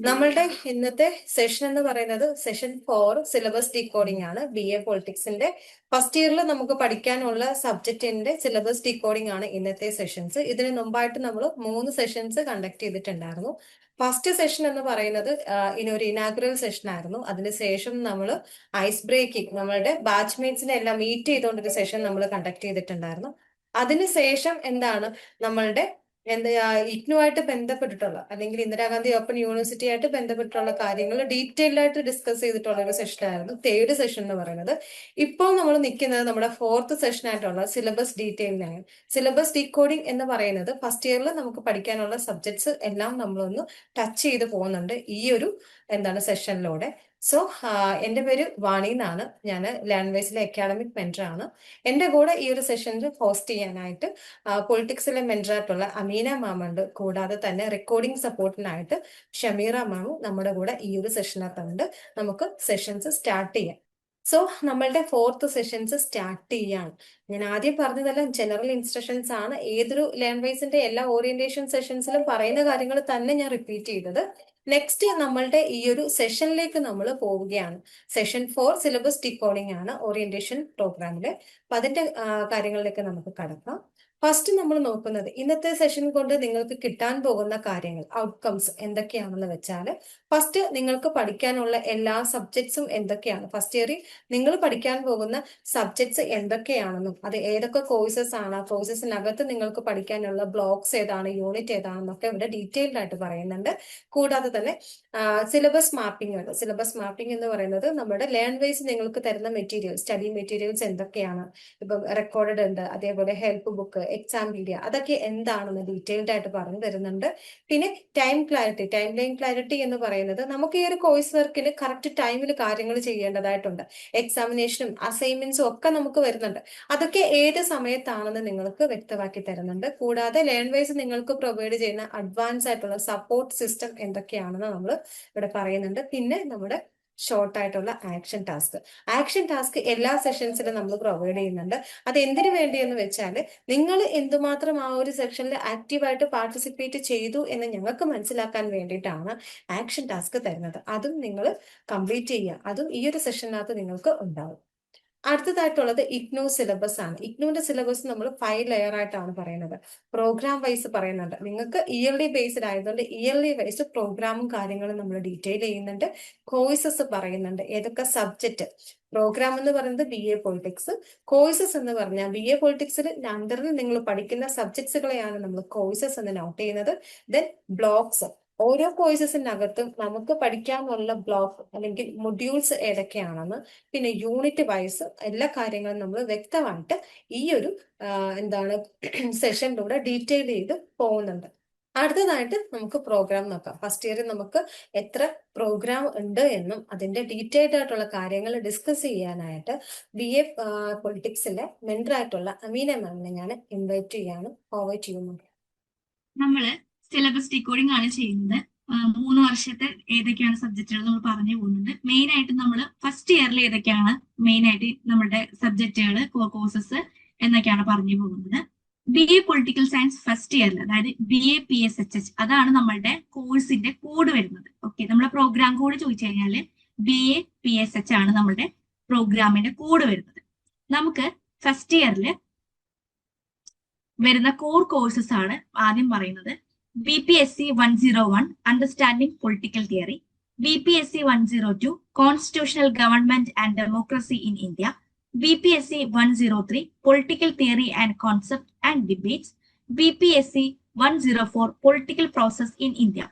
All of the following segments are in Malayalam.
നമ്മളുടെ ഇന്നത്തെ സെഷൻ എന്ന് പറയുന്നത് സെഷൻ 4 സിലബസ് ഡീകോഡിംഗ് ആണ്. BA പൊളിറ്റിക്സിന്റെ ഫസ്റ്റ് ഇയറിൽ നമുക്ക് പഠിക്കാനുള്ള സബ്ജക്റ്റിന്റെ സിലബസ് ഡീകോഡിംഗ് ആണ് ഇന്നത്തെ സെഷൻസ്. ഇതിന് മുമ്പായിട്ട് നമ്മൾ 3 സെഷൻസ് കണ്ടക്ട് ചെയ്തിട്ടുണ്ടായിരുന്നു. ഫസ്റ്റ് സെഷൻ എന്ന് പറയുന്നത് ഇനി ഒരു ഇനാഗുറൽ സെഷൻ ആയിരുന്നു. അതിനുശേഷം നമ്മൾ ഐസ് ബ്രേക്കിംഗ് നമ്മളുടെ ബാച്ച്മേറ്റ്സിനെ എല്ലാം മീറ്റ് ചെയ്തുകൊണ്ടൊരു സെഷൻ നമ്മൾ കണ്ടക്ട് ചെയ്തിട്ടുണ്ടായിരുന്നു. അതിനുശേഷം എന്താണ് നമ്മളുടെ ഇഗ്നുമായിട്ട് ബന്ധപ്പെട്ടിട്ടുള്ള അല്ലെങ്കിൽ ഇന്ദിരാഗാന്ധി ഓപ്പൺ യൂണിവേഴ്സിറ്റി ആയിട്ട് ബന്ധപ്പെട്ടിട്ടുള്ള കാര്യങ്ങൾ ഡീറ്റെയിൽഡ് ആയിട്ട് ഡിസ്കസ് ചെയ്തിട്ടുള്ള ഒരു സെഷൻ ആയിരുന്നു തേർഡ് സെഷൻ എന്ന് പറയുന്നത്. ഇപ്പോൾ നമ്മൾ നിൽക്കുന്നത് നമ്മുടെ ഫോർത്ത് സെഷൻ ആയിട്ടുള്ള സിലബസ് ഡീറ്റെയിലിനാണ്. സിലബസ് ഡീകോഡിംഗ് എന്ന് പറയുന്നത് ഫസ്റ്റ് ഇയറിൽ നമുക്ക് പഠിക്കാനുള്ള സബ്ജക്ട്സ് എല്ലാം നമ്മളൊന്ന് ടച്ച് ചെയ്ത് പോകുന്നുണ്ട് ഈ ഒരു സെഷനിലൂടെ. സോ എൻ്റെ പേര് വാണി എന്നാണ്. ഞാൻ ലാംഗ്വേജിലെ അക്കാഡമിക് മെന്റർ ആണ്. എൻ്റെ കൂടെ ഈ ഒരു സെഷനിൽ ഹോസ്റ്റ് ചെയ്യാനായിട്ട് പൊളിറ്റിക്സിലെ മെന്ററായിട്ടുള്ള അമീന മാം ഉണ്ട്. കൂടാതെ തന്നെ റെക്കോർഡിംഗ് സപ്പോർട്ടിനായിട്ട് ഷമീറ മാമും നമ്മുടെ കൂടെ ഈ ഒരു സെഷനകത്തുണ്ട്. നമുക്ക് സെഷൻസ് സ്റ്റാർട്ട് ചെയ്യാം. സോ നമ്മളുടെ ഫോർത്ത് സെഷൻസ് സ്റ്റാർട്ട് ചെയ്യാണ്. ഞാൻ ആദ്യം പറഞ്ഞതെല്ലാം ജനറൽ ഇൻസ്ട്രക്ഷൻസ് ആണ്. ഏതൊരു ലാംഗ്വേജിന്റെ എല്ലാ ഓറിയന്റേഷൻ സെഷൻസിലും പറയുന്ന കാര്യങ്ങൾ തന്നെ ഞാൻ റിപ്പീറ്റ് ചെയ്തത്. നെക്സ്റ്റ് നമ്മളുടെ ഈ ഒരു സെഷനിലേക്ക് നമ്മൾ പോവുകയാണ്. സെഷൻ 4 സിലബസ് ഡീകോഡിംഗ് ആണ് ഓറിയന്റേഷൻ പ്രോഗ്രാമില്. അപ്പൊ അതിന്റെ കാര്യങ്ങളിലേക്ക് നമുക്ക് കടക്കാം. ഫസ്റ്റ് നമ്മൾ നോക്കുന്നത് ഇന്നത്തെ സെഷൻ കൊണ്ട് നിങ്ങൾക്ക് കിട്ടാൻ പോകുന്ന കാര്യങ്ങൾ, ഔട്ട്കംസ് എന്തൊക്കെയാണെന്ന് വെച്ചാൽ, ഫസ്റ്റ് നിങ്ങൾക്ക് പഠിക്കാനുള്ള എല്ലാ സബ്ജക്ട്സും എന്തൊക്കെയാണ്, ഫസ്റ്റ് ഇയറിൽ നിങ്ങൾ പഠിക്കാൻ പോകുന്ന സബ്ജക്ട്സ് എന്തൊക്കെയാണെന്നും അത് ഏതൊക്കെ കോഴ്സസ് ആണ്, ആ കോഴ്സസിനകത്ത് നിങ്ങൾക്ക് പഠിക്കാനുള്ള ബ്ലോക്സ് ഏതാണ്, യൂണിറ്റ് ഏതാണെന്നൊക്കെ ഇവിടെ ഡീറ്റെയിൽഡ് ആയിട്ട് പറയുന്നുണ്ട്. കൂടാതെ തന്നെ സിലബസ് മാപ്പിംഗ് ഉണ്ട്. സിലബസ് മാപ്പിംഗ് എന്ന് പറയുന്നത് നമ്മുടെ ലേൺ വൈസ് നിങ്ങൾക്ക് തരുന്ന മെറ്റീരിയൽ, സ്റ്റഡി മെറ്റീരിയൽസ് എന്തൊക്കെയാണ്, ഇപ്പം റെക്കോർഡഡ് ഉണ്ട്, അതേപോലെ ഹെൽപ്പ് ബുക്ക്, എക്സാം മീഡിയ, അതൊക്കെ എന്താണെന്ന് ഡീറ്റെയിൽഡ് ആയിട്ട് പറഞ്ഞു തരുന്നുണ്ട്. പിന്നെ ടൈം ലൈൻ ക്ലാരിറ്റി എന്ന് പറയുന്നത് നമുക്ക് ഈ ഒരു കോഴ്സ് വർക്കിന് കറക്റ്റ് ടൈമിൽ കാര്യങ്ങൾ ചെയ്യേണ്ടതായിട്ടുണ്ട്. എക്സാമിനേഷനും അസൈൻമെന്റ്സും ഒക്കെ നമുക്ക് വരുന്നുണ്ട്. അതൊക്കെ ഏത് സമയത്താണെന്ന് നിങ്ങൾക്ക് വ്യക്തമാക്കി തരുന്നുണ്ട്. കൂടാതെ ലേൺ വൈസ് നിങ്ങൾക്ക് പ്രൊവൈഡ് ചെയ്യുന്ന അഡ്വാൻസ് ആയിട്ടുള്ള സപ്പോർട്ട് സിസ്റ്റം എന്തൊക്കെയാണെന്ന് നമ്മൾ ഇവിടെ പറയുന്നുണ്ട്. പിന്നെ നമ്മുടെ ഷോർട്ട് ആയിട്ടുള്ള ആക്ഷൻ ടാസ്ക് എല്ലാ സെഷൻസിലും നമ്മൾ പ്രൊവൈഡ് ചെയ്യുന്നുണ്ട്. അത് എന്തിനു വേണ്ടിയെന്ന് വെച്ചാൽ നിങ്ങൾ എന്തുമാത്രം ആ ഒരു സെക്ഷനിൽ ആക്റ്റീവായിട്ട് പാർട്ടിസിപ്പേറ്റ് ചെയ്തു എന്ന് ഞങ്ങൾക്ക് മനസ്സിലാക്കാൻ വേണ്ടിയിട്ടാണ് ആക്ഷൻ ടാസ്ക് തരുന്നത്. അതും നിങ്ങൾ കംപ്ലീറ്റ് ചെയ്യുക. അതും ഈ ഒരു സെഷനകത്ത് നിങ്ങൾക്ക് ഉണ്ടാവും. അടുത്തതായിട്ടുള്ളത് ഇഗ്നു സിലബസ് ആണ്. ഇഗ്നുവിന്റെ സിലബസ് നമ്മൾ 5 ലെയർ ആയിട്ടാണ് പറയുന്നത്. പ്രോഗ്രാം വൈസ് പറയുന്നുണ്ട്. നിങ്ങൾക്ക് ഇയർലി ബേസ്ഡ് ആയതുകൊണ്ട് ഇയർലി വൈസ് പ്രോഗ്രാമും കാര്യങ്ങളും നമ്മൾ ഡീറ്റെയിൽ ചെയ്യുന്നുണ്ട്. കോഴ്സസ് പറയുന്നുണ്ട്, ഏതൊക്കെ സബ്ജക്റ്റ്. പ്രോഗ്രാം എന്ന് പറയുന്നത് BA പൊളിറ്റിക്സ്. കോഴ്സസ് എന്ന് പറഞ്ഞാൽ BA പൊളിറ്റിക്സിൽ അണ്ടറിൽ നിങ്ങൾ പഠിക്കുന്ന സബ്ജക്ട്സുകളെയാണ് നമ്മൾ കോഴ്സസ് എന്ന് നോട്ട് ചെയ്യുന്നത്. ദെൻ ബ്ലോക്സ്, ഓരോ കോഴ്സസിനകത്തും നമുക്ക് പഠിക്കാനുള്ള ബ്ലോക്ക് അല്ലെങ്കിൽ മൊഡ്യൂൾസ് ഏതൊക്കെയാണെന്ന്, പിന്നെ യൂണിറ്റ് വൈസ് എല്ലാ കാര്യങ്ങളും നമ്മൾ വ്യക്തമായിട്ട് ഈ ഒരു സെഷനിലൂടെ ഡീറ്റെയിൽ ചെയ്ത് പോകുന്നുണ്ട്. അടുത്തതായിട്ട് നമുക്ക് പ്രോഗ്രാം നോക്കാം. ഫസ്റ്റ് ഇയറിൽ നമുക്ക് എത്ര പ്രോഗ്രാം ഉണ്ട് എന്നും അതിന്റെ ഡീറ്റെയിൽഡ് ആയിട്ടുള്ള കാര്യങ്ങൾ ഡിസ്കസ് ചെയ്യാനായിട്ട് BA പൊളിറ്റിക്സിലെ മെന്റർ ആയിട്ടുള്ള അമീന മാമിനെ ഞാൻ ഇൻവൈറ്റ് ചെയ്യാണ്. ഫോർവേഡ് ചെയ്യുന്നുണ്ട്. നമ്മള് സിലബസ് ഡീകോഡിംഗ് ആണ് ചെയ്യുന്നത്. 3 വർഷത്തെ ഏതൊക്കെയാണ് സബ്ജക്റ്റുകൾ നമ്മൾ പറഞ്ഞു പോകുന്നുണ്ട്. മെയിൻ ആയിട്ട് നമ്മൾ ഫസ്റ്റ് ഇയറിൽ ഏതൊക്കെയാണ് മെയിൻ ആയിട്ട് നമ്മുടെ സബ്ജക്റ്റുകൾ, കോഴ്സസ് എന്നൊക്കെയാണ് പറഞ്ഞു പോകുന്നത്. BA പൊളിറ്റിക്കൽ സയൻസ് ഫസ്റ്റ് ഇയറിൽ, അതായത് BA PSHH, അതാണ് നമ്മളുടെ കോഴ്സിന്റെ കോഡ് വരുന്നത്. ഓക്കെ, നമ്മുടെ പ്രോഗ്രാം കോഡ് ചോദിച്ചു കഴിഞ്ഞാൽ BA PSH ആണ് നമ്മുടെ പ്രോഗ്രാമിന്റെ കോഡ് വരുന്നത്. നമുക്ക് ഫസ്റ്റ് ഇയറിൽ വരുന്ന കോർ കോഴ്സസ് ആണ് ആദ്യം പറയുന്നത്. BPSC 101 understanding political theory, BPSC 102 constitutional government and democracy in India, BPSC 103 political theory and concept and debates, BPSC 104 political process in India.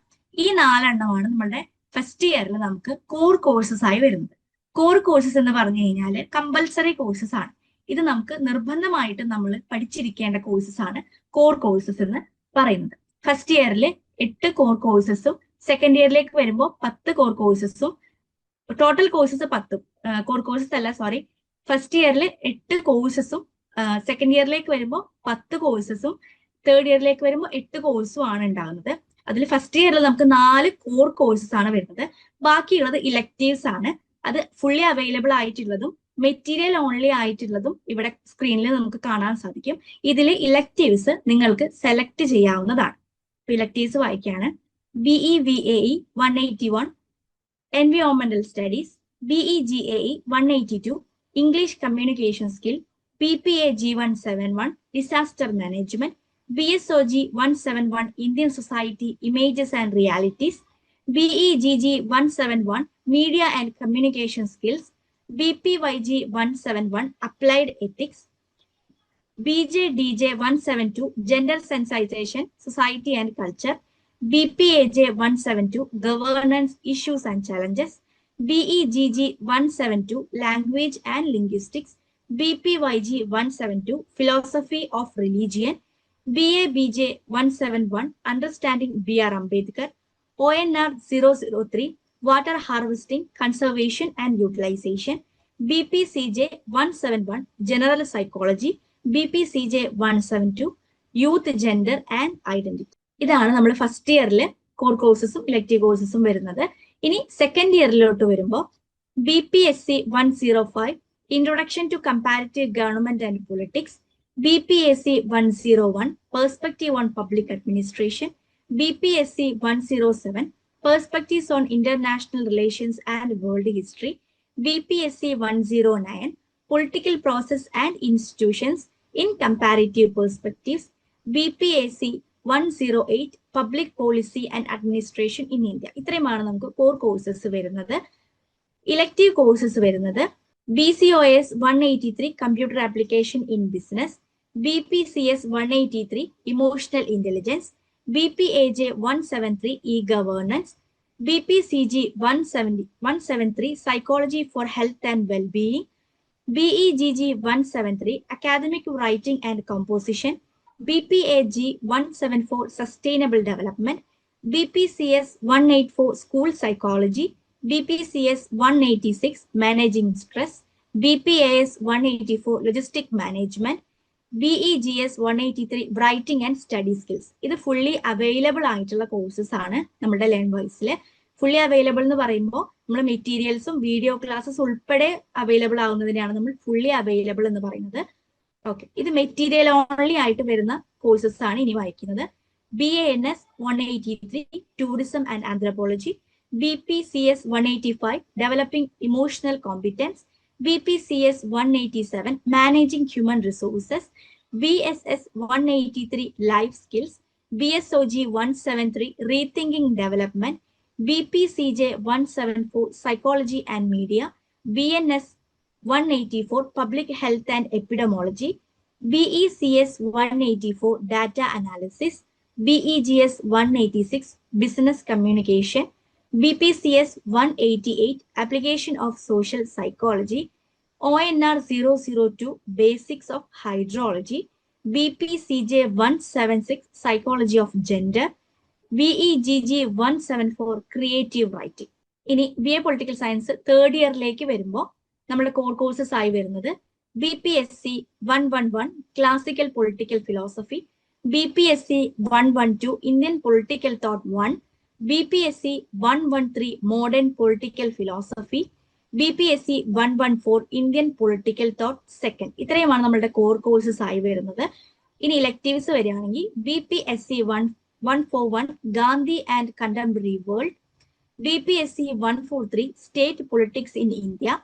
ഈ 4 എണ്ണമാണ് നമ്മുടെ ഫസ്റ്റ് ഇയറിൽ നമുക്ക് കോർ കോഴ്സസ് ആയി വരുന്നത്. കോർ കോഴ്സസ് എന്ന് പറഞ്ഞു കഴിഞ്ഞാൽ കമ്പൽസറി കോഴ്സസ് ആണ്. ഇത് നമുക്ക് നിർബന്ധമായിട്ട് നമ്മൾ പഠിച്ചിരിക്കേണ്ട കോഴ്സസ് ആണ് കോർ കോഴ്സസ് എന്ന് പറയുന്നത്. ഫസ്റ്റ് ഇയറിൽ 8 കോർ കോഴ്സസും സെക്കൻഡ് ഇയറിലേക്ക് വരുമ്പോൾ 10 കോർ കോഴ്സസും, ടോട്ടൽ കോഴ്സസ് 10 കോർ കോഴ്സസ് അല്ല, സോറി, ഫസ്റ്റ് ഇയറിൽ 8 കോഴ്സസും സെക്കൻഡ് ഇയറിലേക്ക് വരുമ്പോൾ 10 കോഴ്സസും തേർഡ് ഇയറിലേക്ക് വരുമ്പോൾ 8 കോഴ്സും ആണ് ഉണ്ടാകുന്നത്. അതിൽ ഫസ്റ്റ് ഇയറിൽ നമുക്ക് 4 കോർ കോഴ്സസ് ആണ് വരുന്നത്. ബാക്കിയുള്ളത് ഇലക്റ്റീവ്സ് ആണ്. അത് ഫുള്ളി അവൈലബിൾ ആയിട്ടുള്ളതും മെറ്റീരിയൽ ഓൺലി ആയിട്ടുള്ളതും ഇവിടെ സ്ക്രീനിൽ നമുക്ക് കാണാൻ സാധിക്കും. ഇതിൽ ഇലക്റ്റീവ്സ് നിങ്ങൾക്ക് സെലക്ട് ചെയ്യാവുന്നതാണ്. Electives വായിക്കാണ്. BEVAE 181, Environmental Studies, BEGAE 182, English Communication Skill, PPAG 171, Disaster Management, BSOG 171, Indian Society, Images and Realities, BEGG 171, Media and Communication Skills, BPYG 171, Applied Ethics, BJDJ 172, Gender Sensitization, Society and Culture, BPAJ 172, Governance Issues and Challenges, BEGG 172, Language and Linguistics, BPYG 172, Philosophy of Religion, BABJ 171, Understanding B.R. Ambedkar, ONR 003, Water Harvesting, Conservation and Utilization, BPCJ 171, General Psychology, BPCJ 172, Youth, Gender and Identity. ഇതാണ് നമ്മൾ ഫസ്റ്റ് ഇയറിലെ കോർ കോഴ്സസും ഇലക്ടീവ് കോഴ്സസും വരുന്നത്. ഇനി സെക്കൻഡ് ഇയറിലോട്ട് വരുമ്പോൾ BPSC 105, Introduction to Comparative Government and Politics, BPSC 101, Perspective on Public Administration, BPSC 107, Perspectives on International Relations and World History, BPSC 109, Political Process and Institutions in Comparative Perspectives, BPSC 108, Public Policy and Administration in India. ഇത്രയുമാണ് നമുക്ക് കോർ കോഴ്സസ് വരുന്നത്. ഇലക്ടീവ് കോഴ്സസ് വരുന്നത് BCOS 183, Computer Application in Business, BPCS 183, Emotional Intelligence, BPAJ 173, E-Governance, BPCG 173, Psychology for Health and Well-Being, BEGG 173, Academic Writing and Composition, BPAG 174, Sustainable Development, BPCS 184, School Psychology, BPCS 186, Managing Stress, BPAS 184, Logistic Management, BEGS 183, Writing and Study Skills. ഇത് ഫുള്ളി അവൈലബിൾ ആയിട്ടുള്ള കോഴ്സസ് ആണ് നമ്മുടെ ലേൺവൈസിൽ. ഫുള്ളി അവൈലബിൾ എന്ന് പറയുമ്പോൾ നമ്മുടെ മെറ്റീരിയൽസും വീഡിയോ ക്ലാസ്സസ് ഉൾപ്പെടെ അവൈലബിൾ ആവുന്നതിനെയാണ് നമ്മൾ ഫുള്ളി അവൈലബിൾ എന്ന് പറയുന്നത്. ഓക്കെ, ഇത് മെറ്റീരിയൽ ഓൺലി ആയിട്ട് വരുന്ന കോഴ്സസ് ആണ് ഇനി വായിക്കുന്നത്. BANS 183, Tourism and Anthropology, BPCS 185, Developing Emotional Competence, BPCS 187, Managing Human Resources, BSS 183, Life Skills, BSOG 173, Rethinking Development, BPCJ 174, Psychology and Media, BNS 184, Public Health and Epidemiology, BECS 184, Data Analysis, BEGS 186, Business Communication, BPCS 188, Application of Social Psychology, ONR 002, Basics of Hydrology, BPCJ 176, Psychology of Gender, BEGG 174, Creative Writing. ഇനി BA Political Science തേർഡ് ഇയറിലേക്ക് വരുമ്പോൾ നമ്മുടെ കോർ കോഴ്സസ് ആയി വരുന്നത് BPSC 111, Classical Political Philosophy, BPSC 112, Indian Political Thought 1, BPSC 113, Modern Political Philosophy, BPSC 114, Indian Political Thought 2. ഇത്രയുമാണ് നമ്മുടെ കോർ കോഴ്സസ് ആയി വരുന്നത്. ഇനി ഇലക്ടീവ്സ് വരികയാണെങ്കിൽ BPSC 141, Gandhi and Contemporary World, BPSC 143, State Politics in India,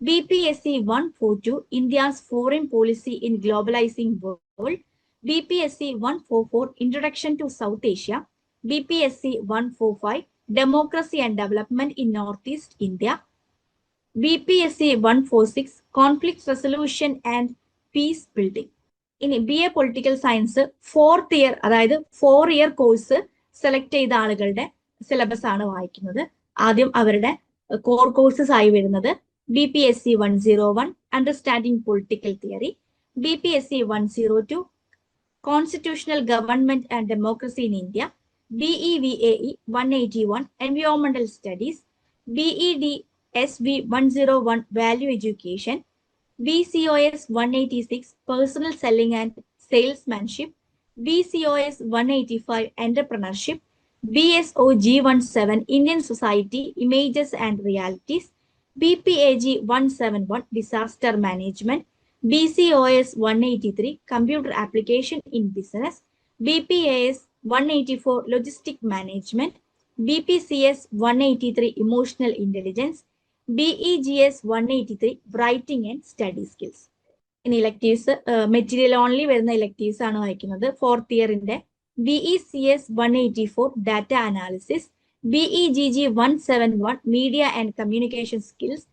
BPSC 142, India's Foreign Policy in Globalizing World, BPSC 144, Introduction to South Asia, BPSC 145, Democracy and Development in Northeast India, BPSC 146, Conflict Resolution and Peace Building. ഇനി BA Political Science fourth year, അതായത് 4 ഇയർ കോഴ്സ് സെലക്ട് ചെയ്ത ആളുകളുടെ സിലബസ് ആണ് വായിക്കുന്നത്. ആദ്യം അവരുടെ കോർ കോഴ്സസ് ആയി വരുന്നത് BPSC 101, Understanding Political Theory, BPSC 102, Constitutional Government and Democracy in India, BEVAE 181, Environmental Studies, BEDSV 101, Value Education, BCOS 186, Personal Selling and Salesmanship, BCOS 185, Entrepreneurship, BSOG 17, Indian Society, Images and Realities, BPAG 171, Disaster Management, BCOS 183, Computer Application in Business, BPAS 184, Logistic Management, BPCS 183 Emotional Intelligence, BEGS 183 Writing and Study Skills. ഇനി ഇലക്ടീവ്സ് മെറ്റീരിയൽ ഓൺലി വരുന്ന ഇലക്ടീവ്സ് ആണ് വായിക്കുന്നത്. 4th ഇയറിന്റെ BECS 184 data analysis, BEGG 171 media and communication skills,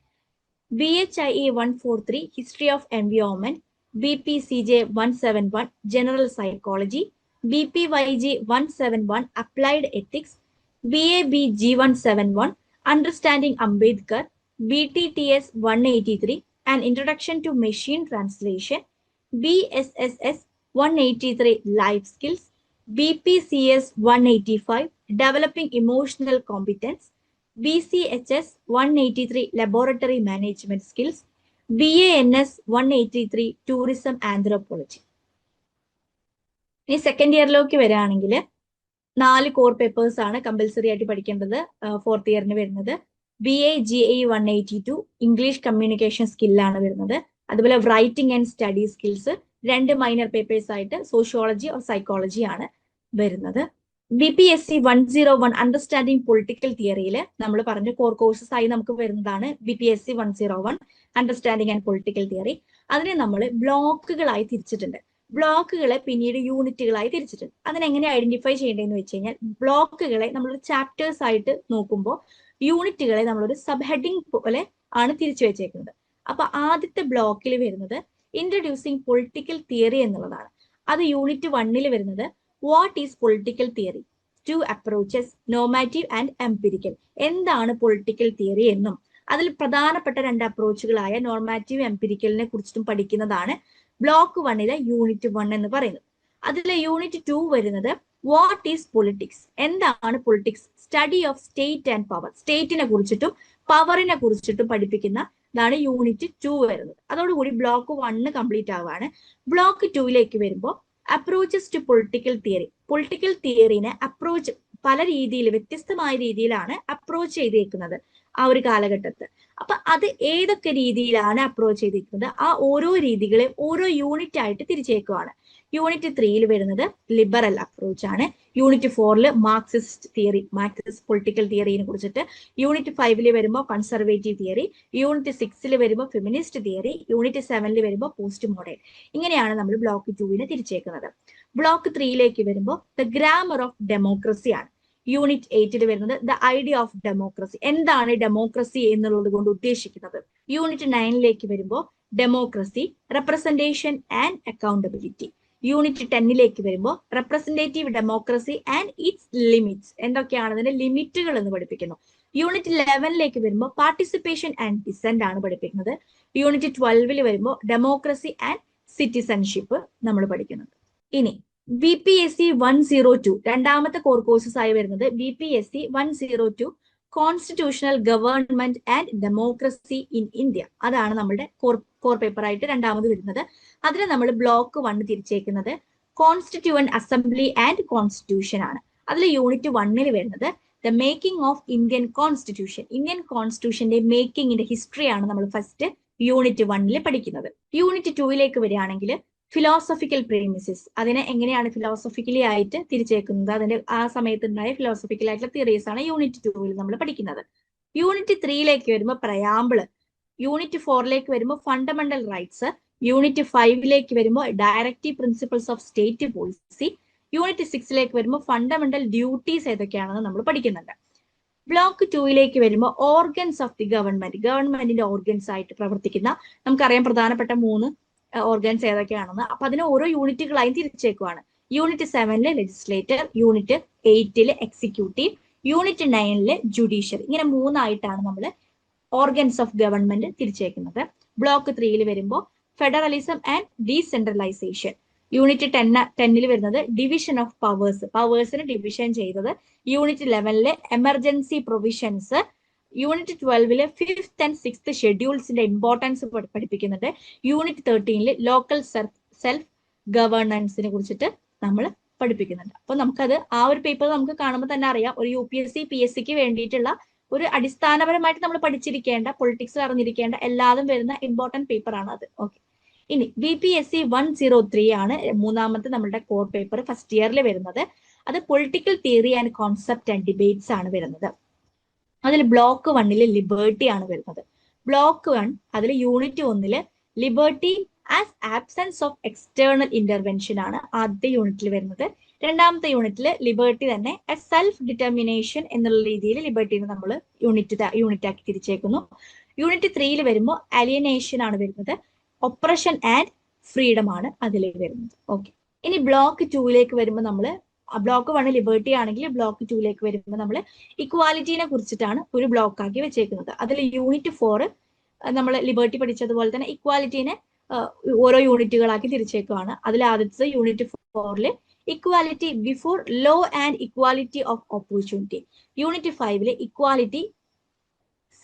BHIE 143 history of environment, BPCJ 171 general psychology, BPYG 171 applied ethics, BABG 171 understanding Ambedkar, BTTS 183 An Introduction to Machine Translation, BSSS 183 Life Skills, BPCS 185 Developing Emotional Competence, BCHS 183 Laboratory Management Skills, BANS 183 Tourism Anthropology. ഇനി സെക്കൻഡ് ഇയറിലേക്ക് വരികയാണെങ്കിൽ 4 കോർ പേപ്പേഴ്സ് ആണ് കമ്പൽസറി ആയിട്ട് പഠിക്കേണ്ടത് 4th ഇയറിന് വരുന്നത്. BAGE 182 ഇംഗ്ലീഷ് കമ്മ്യൂണിക്കേഷൻ സ്കില്ലാണ് വരുന്നത്. അതുപോലെ writing and study skills 2 minor papers ആയിട്ട് സോഷ്യോളജി ഓർ സൈക്കോളജി ആണ് വരുന്നത്. BPSC 101 അണ്ടർസ്റ്റാൻഡിംഗ് പൊളിറ്റിക്കൽ തിയറിയിൽ നമ്മൾ പറഞ്ഞ കോർ കോഴ്സസ് ആയി നമുക്ക് വരുന്നതാണ് BPSC 101 understanding and political theory. അതിനെ നമ്മൾ ബ്ലോക്കുകളായി തിരിച്ചിട്ടുണ്ട്. ബ്ലോക്കുകളെ പിന്നീട് യൂണിറ്റുകളായി തിരിച്ചിട്ടുണ്ട്. അതിനെങ്ങനെ ഐഡന്റിഫൈ ചെയ്യേണ്ടതെന്ന് വെച്ച് കഴിഞ്ഞാൽ ബ്ലോക്കുകളെ നമ്മളൊരു ചാപ്റ്റേഴ്സ് ആയിട്ട് നോക്കുമ്പോൾ യൂണിറ്റുകളെ നമ്മളൊരു സബ് ഹെഡിങ് പോലെ ആണ് തിരിച്ചു വെച്ചേക്കുന്നത്. അപ്പൊ ആദ്യത്തെ ബ്ലോക്കിൽ വരുന്നത് ഇൻട്രൊഡ്യൂസിങ് പൊളിറ്റിക്കൽ തിയറി എന്നുള്ളതാണ്. അത് യൂണിറ്റ് 1 വരുന്നത് what is political theory, 2 approaches, normative and empirical. എന്താണ് പൊളിറ്റിക്കൽ തിയറി എന്നും അതിൽ പ്രധാനപ്പെട്ട 2 അപ്രോച്ചുകളായ നോർമാറ്റീവ് എംപിരിക്കലിനെ കുറിച്ചിട്ടും പഠിക്കുന്നതാണ് ബ്ലോക്ക് 1 യൂണിറ്റ് 1 എന്ന് പറയുന്നത്. അതിലെ യൂണിറ്റ് 2 വരുന്നത് വാട്ട് ഈസ് പൊളിറ്റിക്സ്, എന്താണ് politics, study of state and power, സ്റ്റേറ്റിനെ കുറിച്ചിട്ടും പവറിനെ കുറിച്ചിട്ടും പഠിപ്പിക്കുന്ന ഇതാണ് യൂണിറ്റ് 2 വരുന്നത്. അതോടുകൂടി ബ്ലോക്ക് 1 കംപ്ലീറ്റ് ആവുകയാണ്. ബ്ലോക്ക് 2 വരുമ്പോൾ approaches to political theory. Political തിയറിനെ അപ്രോച്ച് പല രീതിയിൽ വ്യത്യസ്തമായ രീതിയിലാണ് അപ്രോച്ച് ചെയ്തേക്കുന്നത് ആ ഒരു കാലഘട്ടത്ത്. അപ്പൊ അത് ഏതൊക്കെ രീതിയിലാണ് അപ്രോച്ച് ചെയ്തിരിക്കുന്നത് ആ ഓരോ രീതികളെ ഓരോ യൂണിറ്റ് ആയിട്ട് തിരിച്ചേക്കുവാണ്. യൂണിറ്റ് 3 വരുന്നത് ലിബറൽ അപ്രോച്ച് ആണ്. Unit 4 Marxist theory, Marxist political തിയറിനെ കുറിച്ചിട്ട്. യൂണിറ്റ് 5 വരുമ്പോൾ കൺസർവേറ്റീവ് തിയറി. യൂണിറ്റ് 6 വരുമ്പോൾ ഫെമിനിസ്റ്റ് തിയറി. യൂണിറ്റ് 7 വരുമ്പോൾ പോസ്റ്റ് മോഡേൺ. ഇങ്ങനെയാണ് നമ്മൾ ബ്ലോക്ക് 2 തിരിച്ചേക്കുന്നത്. ബ്ലോക്ക് 3 വരുമ്പോൾ ദ ഗ്രാമർ ഓഫ് ഡെമോക്രസി ആണ്. യൂണിറ്റ് 8 വരുന്നത് ദ ഐഡിയ ഓഫ് ഡെമോക്രസി, എന്താണ് ഡെമോക്രസി എന്നുള്ളത് കൊണ്ട് ഉദ്ദേശിക്കുന്നത്. യൂണിറ്റ് 9 വരുമ്പോൾ democracy, representation and accountability. Unit 10 വരുമ്പോൾ representative democracy and it's limits, എന്തൊക്കെയാണ് അതിന്റെ ലിമിറ്റുകൾ എന്ന് പഠിപ്പിക്കുന്നു. യൂണിറ്റ് 11 വരുമ്പോൾ പാർട്ടിസിപ്പേഷൻ ആൻഡ് ഡിസെന്റ് ആണ് പഠിപ്പിക്കുന്നത്. യൂണിറ്റ് 12 വരുമ്പോൾ ഡെമോക്രസി ആൻഡ് സിറ്റിസൺഷിപ്പ് നമ്മൾ പഠിക്കുന്നത്. ഇനി BPSC 102 രണ്ടാമത്തെ കോർ കോഴ്സസ് ആയി വരുന്നത് BPSC 102 constitutional government and democracy in India. അതാണ് നമ്മുടെ കോർ പേപ്പർ ആയിട്ട് രണ്ടാമത് വരുന്നത്. അതിന് നമ്മൾ ബ്ലോക്ക് 1 തിരിച്ചേക്കുന്നത് കോൺസ്റ്റിറ്റ്യൂവന്റ് അസംബ്ലി ആൻഡ് കോൺസ്റ്റിറ്റ്യൂഷൻ ആണ്. അതിൽ യൂണിറ്റ് 1 വരുന്നത് the making of Indian constitution, Indian കോൺസ്റ്റിറ്റ്യൂഷന്റെ മേക്കിങ്ങിന്റെ ഹിസ്റ്ററിയാണ് നമ്മൾ ഫസ്റ്റ് യൂണിറ്റ് 1 പഠിക്കുന്നത്. യൂണിറ്റ് 2 വരികയാണെങ്കിൽ ഫിലോസഫിക്കൽ പ്രീമിസസ്, അതിനെ എങ്ങനെയാണ് ഫിലോസഫിക്കലി ആയിട്ട് തിരിച്ചേക്കുന്നത്, അതിന്റെ ആ സമയത്തുണ്ടായ ഫിലോസഫിക്കൽ ആയിട്ടുള്ള തിയറീസ് ആണ് യൂണിറ്റ് 2 നമ്മൾ പഠിക്കുന്നത്. യൂണിറ്റ് 3 വരുമ്പോൾ പ്രയാമ്പിള്. യൂണിറ്റ് 4 വരുമ്പോൾ ഫണ്ടമെന്റൽ റൈറ്റ്സ്. യൂണിറ്റ് 5 വരുമ്പോൾ directive principles of state policy. Unit 6 വരുമ്പോൾ ഫണ്ടമെന്റൽ ഡ്യൂട്ടീസ് ഏതൊക്കെയാണെന്ന് നമ്മൾ പഠിക്കുന്നുണ്ട്. ബ്ലോക്ക് 2 വരുമ്പോൾ ഓർഗൻസ് ഓഫ് ദി ഗവൺമെന്റ്, ഗവൺമെന്റിന്റെ ഓർഗൻസ് ആയിട്ട് പ്രവർത്തിക്കുന്ന നമുക്കറിയാം പ്രധാനപ്പെട്ട 3 ഓർഗൻസ് ഏതൊക്കെയാണെന്ന്. അപ്പൊ അതിനെ ഓരോ യൂണിറ്റുകളായി തിരിച്ചേക്കുവാണ്. Unit 7 legislature, unit 8 executive, unit 9 judiciary. ഇങ്ങനെ 3 ആയിട്ടാണ് നമ്മൾ ഓർഗൻസ് ഓഫ് ഗവൺമെന്റ് തിരിച്ചേക്കുന്നത്. ബ്ലോക്ക് 3 വരുമ്പോൾ ഫെഡറലിസം ആൻഡ് ഡീസെൻട്രലൈസേഷൻ. യൂണിറ്റ് 10 വരുന്നത് ഡിവിഷൻ ഓഫ് പവേഴ്സ്, പവേഴ്സിന് ഡിവിഷൻ ചെയ്തത്. Unit 11 emergency provisions. Unit 12 5th and 6th ഷെഡ്യൂൾസിന്റെ ഇമ്പോർട്ടൻസ് പഠിപ്പിക്കുന്നുണ്ട്. യൂണിറ്റ് 13 ലോക്കൽ സെൽഫ് ഗവേണൻസിനെ കുറിച്ചിട്ട് നമ്മൾ പഠിപ്പിക്കുന്നുണ്ട്. അപ്പൊ നമുക്കത് ആ ഒരു പേപ്പർ നമുക്ക് കാണുമ്പോൾ തന്നെ അറിയാം ഒരു UPSC PSCക്ക് വേണ്ടിയിട്ടുള്ള ഒരു അടിസ്ഥാനപരമായിട്ട് നമ്മൾ പഠിച്ചിരിക്കേണ്ട, പൊളിറ്റിക്സ് അറിഞ്ഞിരിക്കേണ്ട എല്ലാതും വരുന്ന ഇമ്പോർട്ടന്റ് പേപ്പർ ആണ് അത്. ഓക്കെ, ഇനി BPSC 103 ആണ് മൂന്നാമത്തെ നമ്മുടെ കോർ പേപ്പർ ഫസ്റ്റ് ഇയറിൽ വരുന്നത്. അത് political theory and concept and debates ആണ് വരുന്നത്. അതിൽ ബ്ലോക്ക് 1 ലിബർട്ടി ആണ് വരുന്നത്. ബ്ലോക്ക് 1 അതിൽ unit 1 liberty as absence of external intervention ആണ് ആദ്യത്തെ യൂണിറ്റിൽ വരുന്നത്. രണ്ടാമത്തെ യൂണിറ്റിൽ ലിബർട്ടി തന്നെ സെൽഫ് ഡിറ്റർമിനേഷൻ എന്നുള്ള രീതിയിൽ ലിബർട്ടിനെ നമ്മൾ യൂണിറ്റ് ആക്കി തിരിച്ചേക്കുന്നു. യൂണിറ്റ് 3 വരുമ്പോൾ അലിയനേഷൻ ആണ് വരുന്നത്. ഒപ്രഷൻ ആൻഡ് ഫ്രീഡം ആണ് അതിൽ വരുന്നത്. ഓക്കെ, ഇനി ബ്ലോക്ക് 2 വരുമ്പോൾ നമ്മൾ ബ്ലോക്ക് 1 ലിബർട്ടി ആണെങ്കിൽ ബ്ലോക്ക് 2 വരുമ്പോൾ നമ്മൾ ഇക്വാലിറ്റിനെ കുറിച്ചിട്ടാണ് ഒരു ബ്ലോക്ക് ആക്കി വെച്ചേക്കുന്നത്. അതിൽ യൂണിറ്റ് 4 നമ്മൾ ലിബർട്ടി പഠിച്ചതുപോലെ തന്നെ ഇക്വാലിറ്റീനെ ഓരോ യൂണിറ്റുകളാക്കി തിരിച്ചേക്കുവാണ്. അതിൽ ആദ്യത്തെ unit 4 equality before law and equality of opportunity. Unit 5 equality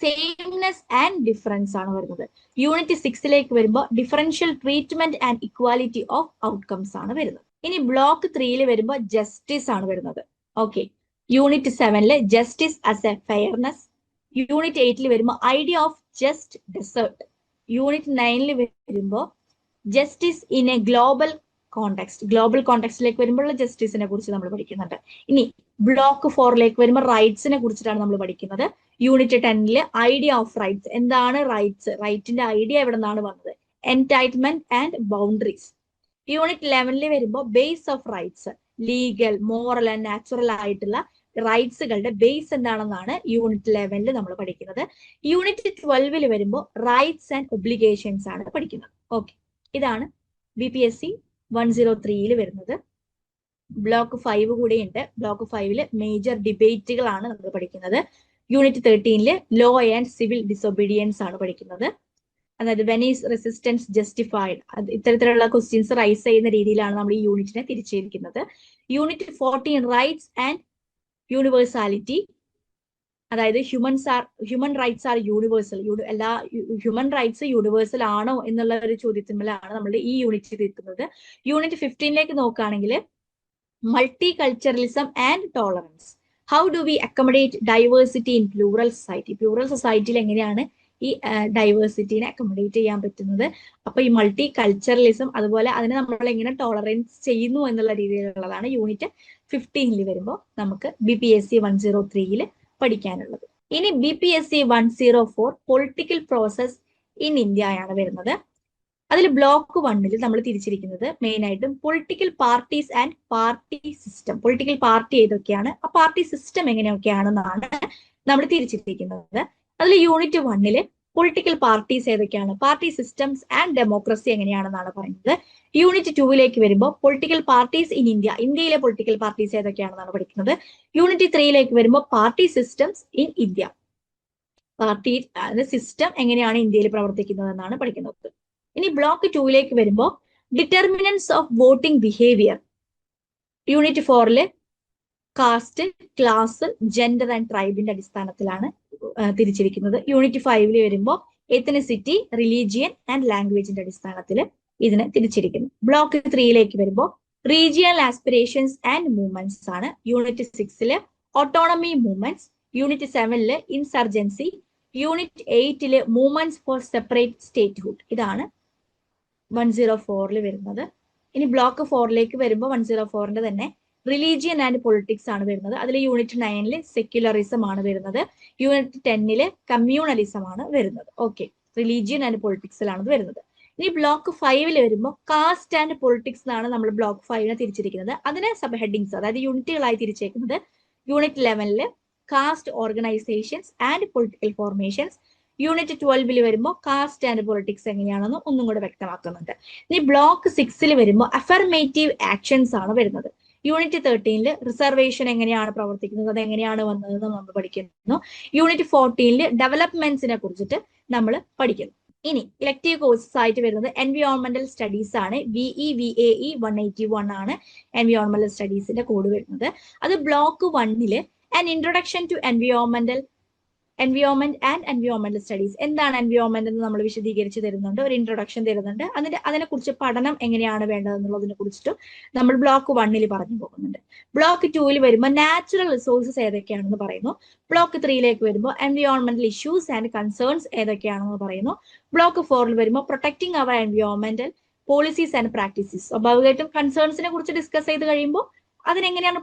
sameness and difference ആണ് വരുന്നത്. യൂണിറ്റ് 6 വരുമ്പോൾ differential treatment and equality of outcomes ആണ് വരുന്നത്. ഇനി ബ്ലോക്ക് 3 വരുമ്പോൾ ജസ്റ്റിസ് ആണ് വരുന്നത്. Okay, unit 7 justice as a fairness. Unit 8 വരുമ്പോൾ idea of just desert. Unit 9 വരുമ്പോൾ justice in a global context. Global കോണ്ടെക്സ്റ്റിലേക്ക് വരുമ്പോൾ ജസ്റ്റിസിനെ കുറിച്ച് നമ്മൾ പഠിക്കുന്നുണ്ട്. ഇനി ബ്ലോക്ക് 4 വരുമ്പോൾ റൈറ്റ്സിനെ കുറിച്ചിട്ടാണ് നമ്മൾ പഠിക്കുന്നത്. Unit 10 idea of rights. എന്താണ് റൈറ്റ്സ്? റൈറ്റിന്റെ ഐഡിയ എവിടെ നിന്നാണ് വന്നത്? എൻടൈറ്റ്മെന്റ് ആൻഡ് ബൗണ്ടറീസ്. യൂണിറ്റ് 11 വരുമ്പോൾ base of rights. Legal, moral and natural ആയിട്ടുള്ള റൈറ്റ്സുകളുടെ ബേസ് എന്താണെന്നാണ് യൂണിറ്റ് 11 നമ്മൾ പഠിക്കുന്നത്. യൂണിറ്റ് 12 വരുമ്പോൾ റൈറ്റ്സ് ആൻഡ് ഒബ്ലിഗേഷൻസ് ആണ് പഠിക്കുന്നത്. ഓക്കെ, ഇതാണ് BPSC 103 വരുന്നത്. ബ്ലോക്ക് 5 കൂടെയുണ്ട്. ബ്ലോക്ക് 5 മേജർ ഡിബേറ്റുകളാണ് നമ്മൾ പഠിക്കുന്നത്. Unit 13 law and civil disobedience ആണ് പഠിക്കുന്നത്. അതായത് വെൻ ഈസ് റെസിസ്റ്റൻസ് ജസ്റ്റിഫൈഡ്, ഇത്തരത്തിലുള്ള ക്വസ്റ്റ്യൻസ് റൈസ് ചെയ്യുന്ന രീതിയിലാണ് നമ്മൾ ഈ യൂണിറ്റിനെ തിരിച്ചിരിക്കുന്നത്. Unit 14 rights and universality. അതായത് ഹ്യൂമൻ റൈറ്റ്സ് ആർ യൂണിവേഴ്സൽ. എല്ലാ ഹ്യൂമൻ റൈറ്റ്സ് യൂണിവേഴ്സൽ ആണോ എന്നുള്ള ഒരു ചോദ്യത്തിന്മേലാണ് നമ്മൾ ഈ യൂണിറ്റ് തീർക്കുന്നത്. യൂണിറ്റ് 15 നോക്കുകയാണെങ്കിൽ multi culturalism and tolerance. How do we accommodate diversity in plural society? Plural സൊസൈറ്റിയിൽ എങ്ങനെയാണ് ഈ ഡൈവേഴ്സിറ്റിനെ അക്കോമഡേറ്റ് ചെയ്യാൻ പറ്റുന്നത്? അപ്പൊ ഈ മൾട്ടി കൾച്ചറലിസം അതുപോലെ അതിനെ നമ്മൾ എങ്ങനെ ടോളറൻസ് ചെയ്യുന്നു എന്നുള്ള രീതിയിലുള്ളതാണ് യൂണിറ്റ് 15 വരുമ്പോൾ നമുക്ക് BPSC 103 പഠിക്കാനുള്ളത്. ഇനി BPSC 104 political process in India ആണ് വരുന്നത്. അതിൽ ബ്ലോക്ക് 1 നമ്മൾ തിരിച്ചിരിക്കുന്നത് മെയിൻ ആയിട്ടും political parties and party system. Political party ഏതൊക്കെയാണ്, ആ പാർട്ടി സിസ്റ്റം എങ്ങനെയൊക്കെയാണെന്നാണ് നമ്മൾ തിരിച്ചിരിക്കുന്നത്. അതിൽ യൂണിറ്റ് 1 പൊളിറ്റിക്കൽ പാർട്ടീസ് ഏതൊക്കെയാണ്, പാർട്ടി സിസ്റ്റംസ് ആൻഡ് ഡെമോക്രസി എങ്ങനെയാണെന്നാണ് പറയുന്നത്. യൂണിറ്റ് 2 വരുമ്പോൾ പൊളിറ്റിക്കൽ പാർട്ടീസ് ഇൻ ഇന്ത്യ, ഇന്ത്യയിലെ പൊളിറ്റിക്കൽ പാർട്ടീസ് ഏതൊക്കെയാണെന്നാണ് പഠിക്കുന്നത്. യൂണിറ്റ് 3 വരുമ്പോൾ party systems in India, party system എങ്ങനെയാണ് ഇന്ത്യയിൽ പ്രവർത്തിക്കുന്നത് എന്നാണ് പഠിക്കുന്നത്. ഇനി ബ്ലോക്ക് 2 വരുമ്പോൾ determinants of voting behaviour. Unit 4 caste, class, gender and ട്രൈബിന്റെ അടിസ്ഥാനത്തിലാണ് തിരിച്ചിരിക്കുന്നത്. യൂണിറ്റ് 5 വരുമ്പോൾ എത്നിസിറ്റി, റിലീജിയൻ ആൻഡ് ലാംഗ്വേജിന്റെ അടിസ്ഥാനത്തിൽ ഇതിനെ തിരിച്ചിരിക്കുന്നു. ബ്ലോക്ക് 3 വരുമ്പോൾ റീജിയണൽ ആസ്പിറേഷൻസ് ആൻഡ് മൂവ്മെന്റ്സ് ആണ്. Unit 6 autonomy movements. Unit 7 insurgency. Unit 8 movements for separate statehood. ഇതാണ് 104 വരുന്നത്. ഇനി ബ്ലോക്ക് 4 വരുമ്പോൾ 104 തന്നെ റിലീജിയൻ ആൻഡ് പൊളിറ്റിക്സ് ആണ് വരുന്നത്. അതിൽ യൂണിറ്റ് 9 സെക്യുലറിസം ആണ് വരുന്നത്. യൂണിറ്റ് 10 കമ്മ്യൂണലിസം ആണ് വരുന്നത്. ഓക്കെ, റിലീജിയൻ ആൻഡ് പൊളിറ്റിക്സിലാണ് വരുന്നത്. ഇനി ബ്ലോക്ക് 5 വരുമ്പോൾ കാസ്റ്റ് ആൻഡ് പൊളിറ്റിക്സ് എന്നാണ് നമ്മൾ ബ്ലോക്ക് 5 തിരിച്ചിരിക്കുന്നത്. അതിനെ സബ് ഹെഡിങ്സ്, അതായത് യൂണിറ്റുകളായി തിരിച്ചേക്കുന്നത്. Unit 11 caste organisations and political formations. Unit 12 വരുമ്പോൾ കാസ്റ്റ് ആൻഡ് പൊളിറ്റിക്സ് എങ്ങനെയാണെന്ന് ഒന്നും കൂടെ വ്യക്തമാക്കുന്നുണ്ട്. ഇനി ബ്ലോക്ക് 6 വരുമ്പോൾ അഫർമേറ്റീവ് ആക്ഷൻസ് ആണ് വരുന്നത്. യൂണിറ്റ് 13 റിസർവേഷൻ എങ്ങനെയാണ് പ്രവർത്തിക്കുന്നത്, അത് എങ്ങനെയാണ് വന്നതെന്ന് നമ്മൾ പഠിക്കുന്നു. യൂണിറ്റ് 14 ഡെവലപ്മെന്റ്സിനെ കുറിച്ചിട്ട് നമ്മൾ പഠിക്കുന്നു. ഇനി ഇലക്ടീവ് കോഴ്സസ് ആയിട്ട് വരുന്നത് എൻവയോൺമെന്റൽ സ്റ്റഡീസ് ആണ്. VAE 181 ആണ് എൻവയോൺമെന്റൽ സ്റ്റഡീസിന്റെ കോഡ് വരുന്നത്. അത് block 1 an introduction to environment and എൻവയോൺമെന്റൽ സ്റ്റഡീസ്. എന്താണ് എൻവയോൺമെന്റ് എന്ന് നമ്മൾ വിശദീകരിച്ച് തരുന്നുണ്ട്, ഒരു ഇൻട്രൊഡക്ഷൻ തരുന്നുണ്ട്. അതിനെക്കുറിച്ച് പഠനം എങ്ങനെയാണ് വേണ്ടതെന്നുള്ളതിനെ കുറിച്ചിട്ട് നമ്മൾ ബ്ലോക്ക് 1 പറഞ്ഞു പോകുന്നുണ്ട്. ബ്ലോക്ക് 2 വരുമ്പോൾ നാച്ചുറൽ റിസോഴ്സസ് ഏതൊക്കെയാണെന്ന് പറയുന്നു. ബ്ലോക്ക് 3 വരുമ്പോൾ എൻവയോൺമെന്റൽ ഇഷ്യൂസ് ആൻഡ് കൺസേൺസ് ഏതൊക്കെയാണെന്ന് പറയുന്നു. ബ്ലോക്ക് 4 വരുമ്പോൾ പ്രൊട്ടക്ടിങ് അവർ എൻവയോൺമെന്റൽ പോളിസീസ് ആൻഡ് പ്രാക്ടീസസ്. സ്വാഭാവികമായിട്ടും കൺസേൺസിനെ കുറിച്ച് ഡിസ്കസ് ചെയ്ത് കഴിയുമ്പോൾ അതിനെങ്ങനെയാണ്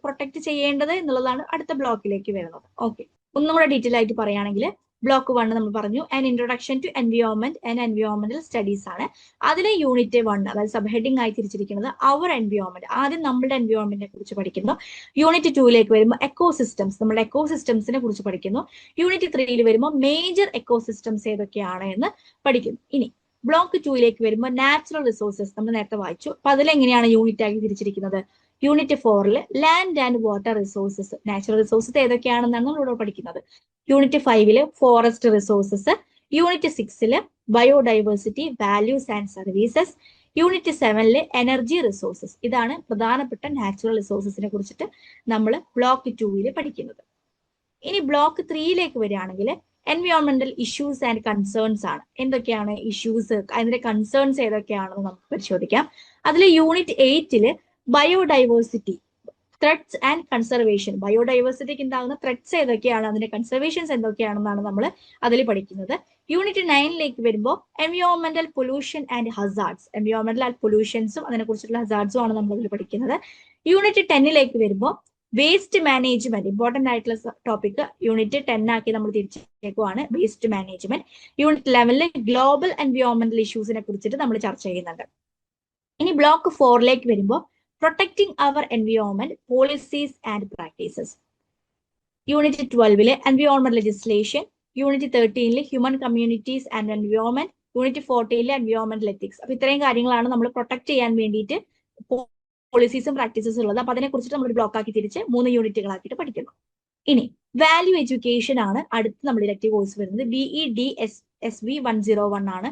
പ്രൊട്ടക്ട് ചെയ്യേണ്ടത് എന്നുള്ളതാണ് അടുത്ത ബ്ലോക്കിലേക്ക് വരുന്നത്. ഓക്കെ, ഒന്നും കൂടെ ഡീറ്റെയിൽ ആയിട്ട് പറയുകയാണെങ്കിൽ ബ്ലോക്ക് 1 നമ്മൾ പറഞ്ഞു an introduction to environment and എൻവയോൺമെന്റൽ സ്റ്റഡീസ് ആണ്. അതിലെ യൂണിറ്റ് 1 അതായത് സബ് ഹെഡിങ് ആയി തിരിച്ചിരിക്കുന്നത് അവർ എൻവയോൺമെന്റ്, ആദ്യം നമ്മുടെ എൻവയോൺമെന്റിനെ കുറിച്ച് പഠിക്കുന്നു. യൂണിറ്റ് 2ലേക്ക് വരുമ്പോൾ എക്കോസിസ്റ്റംസ്, നമ്മുടെ എക്കോസിസ്റ്റംസിനെ കുറിച്ച് പഠിക്കുന്നു. യൂണിറ്റ് 3യിൽ വരുമ്പോൾ മേജർ എക്കോസിസ്റ്റംസ് ഏതൊക്കെയാണ് എന്ന് പഠിക്കുന്നു. ഇനി ബ്ലോക്ക് 2ലേക്ക് വരുമ്പോൾ നാച്ചുറൽ റിസോഴ്സസ് നമ്മൾ നേരത്തെ വായിച്ചു. അപ്പൊ അതിലെങ്ങനെയാണ് യൂണിറ്റ് ആക്കി തിരിച്ചിരിക്കുന്നത്? യൂണിറ്റ് 4ൽ land and water resources, natural resources ഏതൊക്കെയാണെന്നാണ് നമ്മളിവിടെ പഠിക്കുന്നത്. യൂണിറ്റ് 5ൽ ഫോറസ്റ്റ് റിസോഴ്സസ്, യൂണിറ്റ് 6ൽ biodiversity, values and services, unit 7ൽ എനർജി റിസോഴ്സസ്. ഇതാണ് പ്രധാനപ്പെട്ട നാച്ചുറൽ റിസോഴ്സസിനെ കുറിച്ചിട്ട് നമ്മൾ ബ്ലോക്ക് 2ൽ പഠിക്കുന്നത്. ഇനി ബ്ലോക്ക് 3ലേക്ക് വരികയാണെങ്കിൽ എൻവയോൺമെന്റൽ ഇഷ്യൂസ് ആൻഡ് കൺസേൺസ് ആണ്. എന്തൊക്കെയാണ് ഇഷ്യൂസ്, അതിന്റെ കൺസേൺസ് ഏതൊക്കെയാണെന്ന് നമുക്ക് പരിശോധിക്കാം. അതിൽ യൂണിറ്റ് 8ൽ ബയോഡൈവേഴ്സിറ്റി, ത്രെഡ്സ് ആൻഡ് കൺസർവേഷൻ, ബയോഡൈവേഴ്സിറ്റിക്ക് ഉണ്ടാകുന്ന ത്രെഡ്സ് ഏതൊക്കെയാണ്, അതിന്റെ കൺസർവേഷൻസ് എന്തൊക്കെയാണെന്നാണ് നമ്മൾ അതിൽ പഠിക്കുന്നത്. യൂണിറ്റ് 9ലേക്ക് വരുമ്പോൾ എൻവയോൺമെന്റൽ പൊല്യൂഷൻ ആൻഡ് ഹസാർഡ്സ്, എൻവയോൺമെന്റൽ പൊല്യൂഷൻസും അതിനെക്കുറിച്ചുള്ള ഹസാർഡ്സും ആണ് നമ്മൾ അതിൽ പഠിക്കുന്നത്. യൂണിറ്റ് 10ലേക്ക് വരുമ്പോൾ വേസ്റ്റ് മാനേജ്മെന്റ്, ഇമ്പോർട്ടന്റ് ആയിട്ടുള്ള ടോപ്പിക് യൂണിറ്റ് 10 ആക്കി നമ്മൾ തിരിച്ചേക്കുവാണ്, വേസ്റ്റ് മാനേജ്മെന്റ്. യൂണിറ്റ് 11ൽ ഗ്ലോബൽ എൻവയോൺമെന്റൽ ഇഷ്യൂസിനെ കുറിച്ചിട്ട് നമ്മൾ ചർച്ച ചെയ്യുന്നുണ്ട്. ഇനി ബ്ലോക്ക് 4ലേക്ക് വരുമ്പോൾ protecting our environment policies and practices. Unit 12ൽ എൻവയോൺമെന്റ് ലെജിസ്ലേഷൻ, യൂണിറ്റ് 13ൽ human communities and environment, unit 14ൽ എൻവയോൺമെന്റൽ എത്തിക്സ്. അപ്പൊ ഇത്രയും കാര്യങ്ങളാണ് നമ്മൾ പ്രൊട്ടക്ട് ചെയ്യാൻ വേണ്ടിയിട്ട് പോളിസീസും പ്രാക്ടീസസും ഉള്ളത്. അപ്പൊ അതിനെ കുറിച്ചിട്ട് നമ്മൾ ബ്ലോക്ക് ആക്കി തിരിച്ച് 3 യൂണിറ്റുകളാക്കിയിട്ട് പഠിക്കുന്നു. ഇനി വാല്യൂ എഡ്യൂക്കേഷൻ ആണ് അടുത്ത് നമ്മുടെ ഇലക്ടീവ് കോഴ്സ് വരുന്നത്. BEdSV 101 ആണ്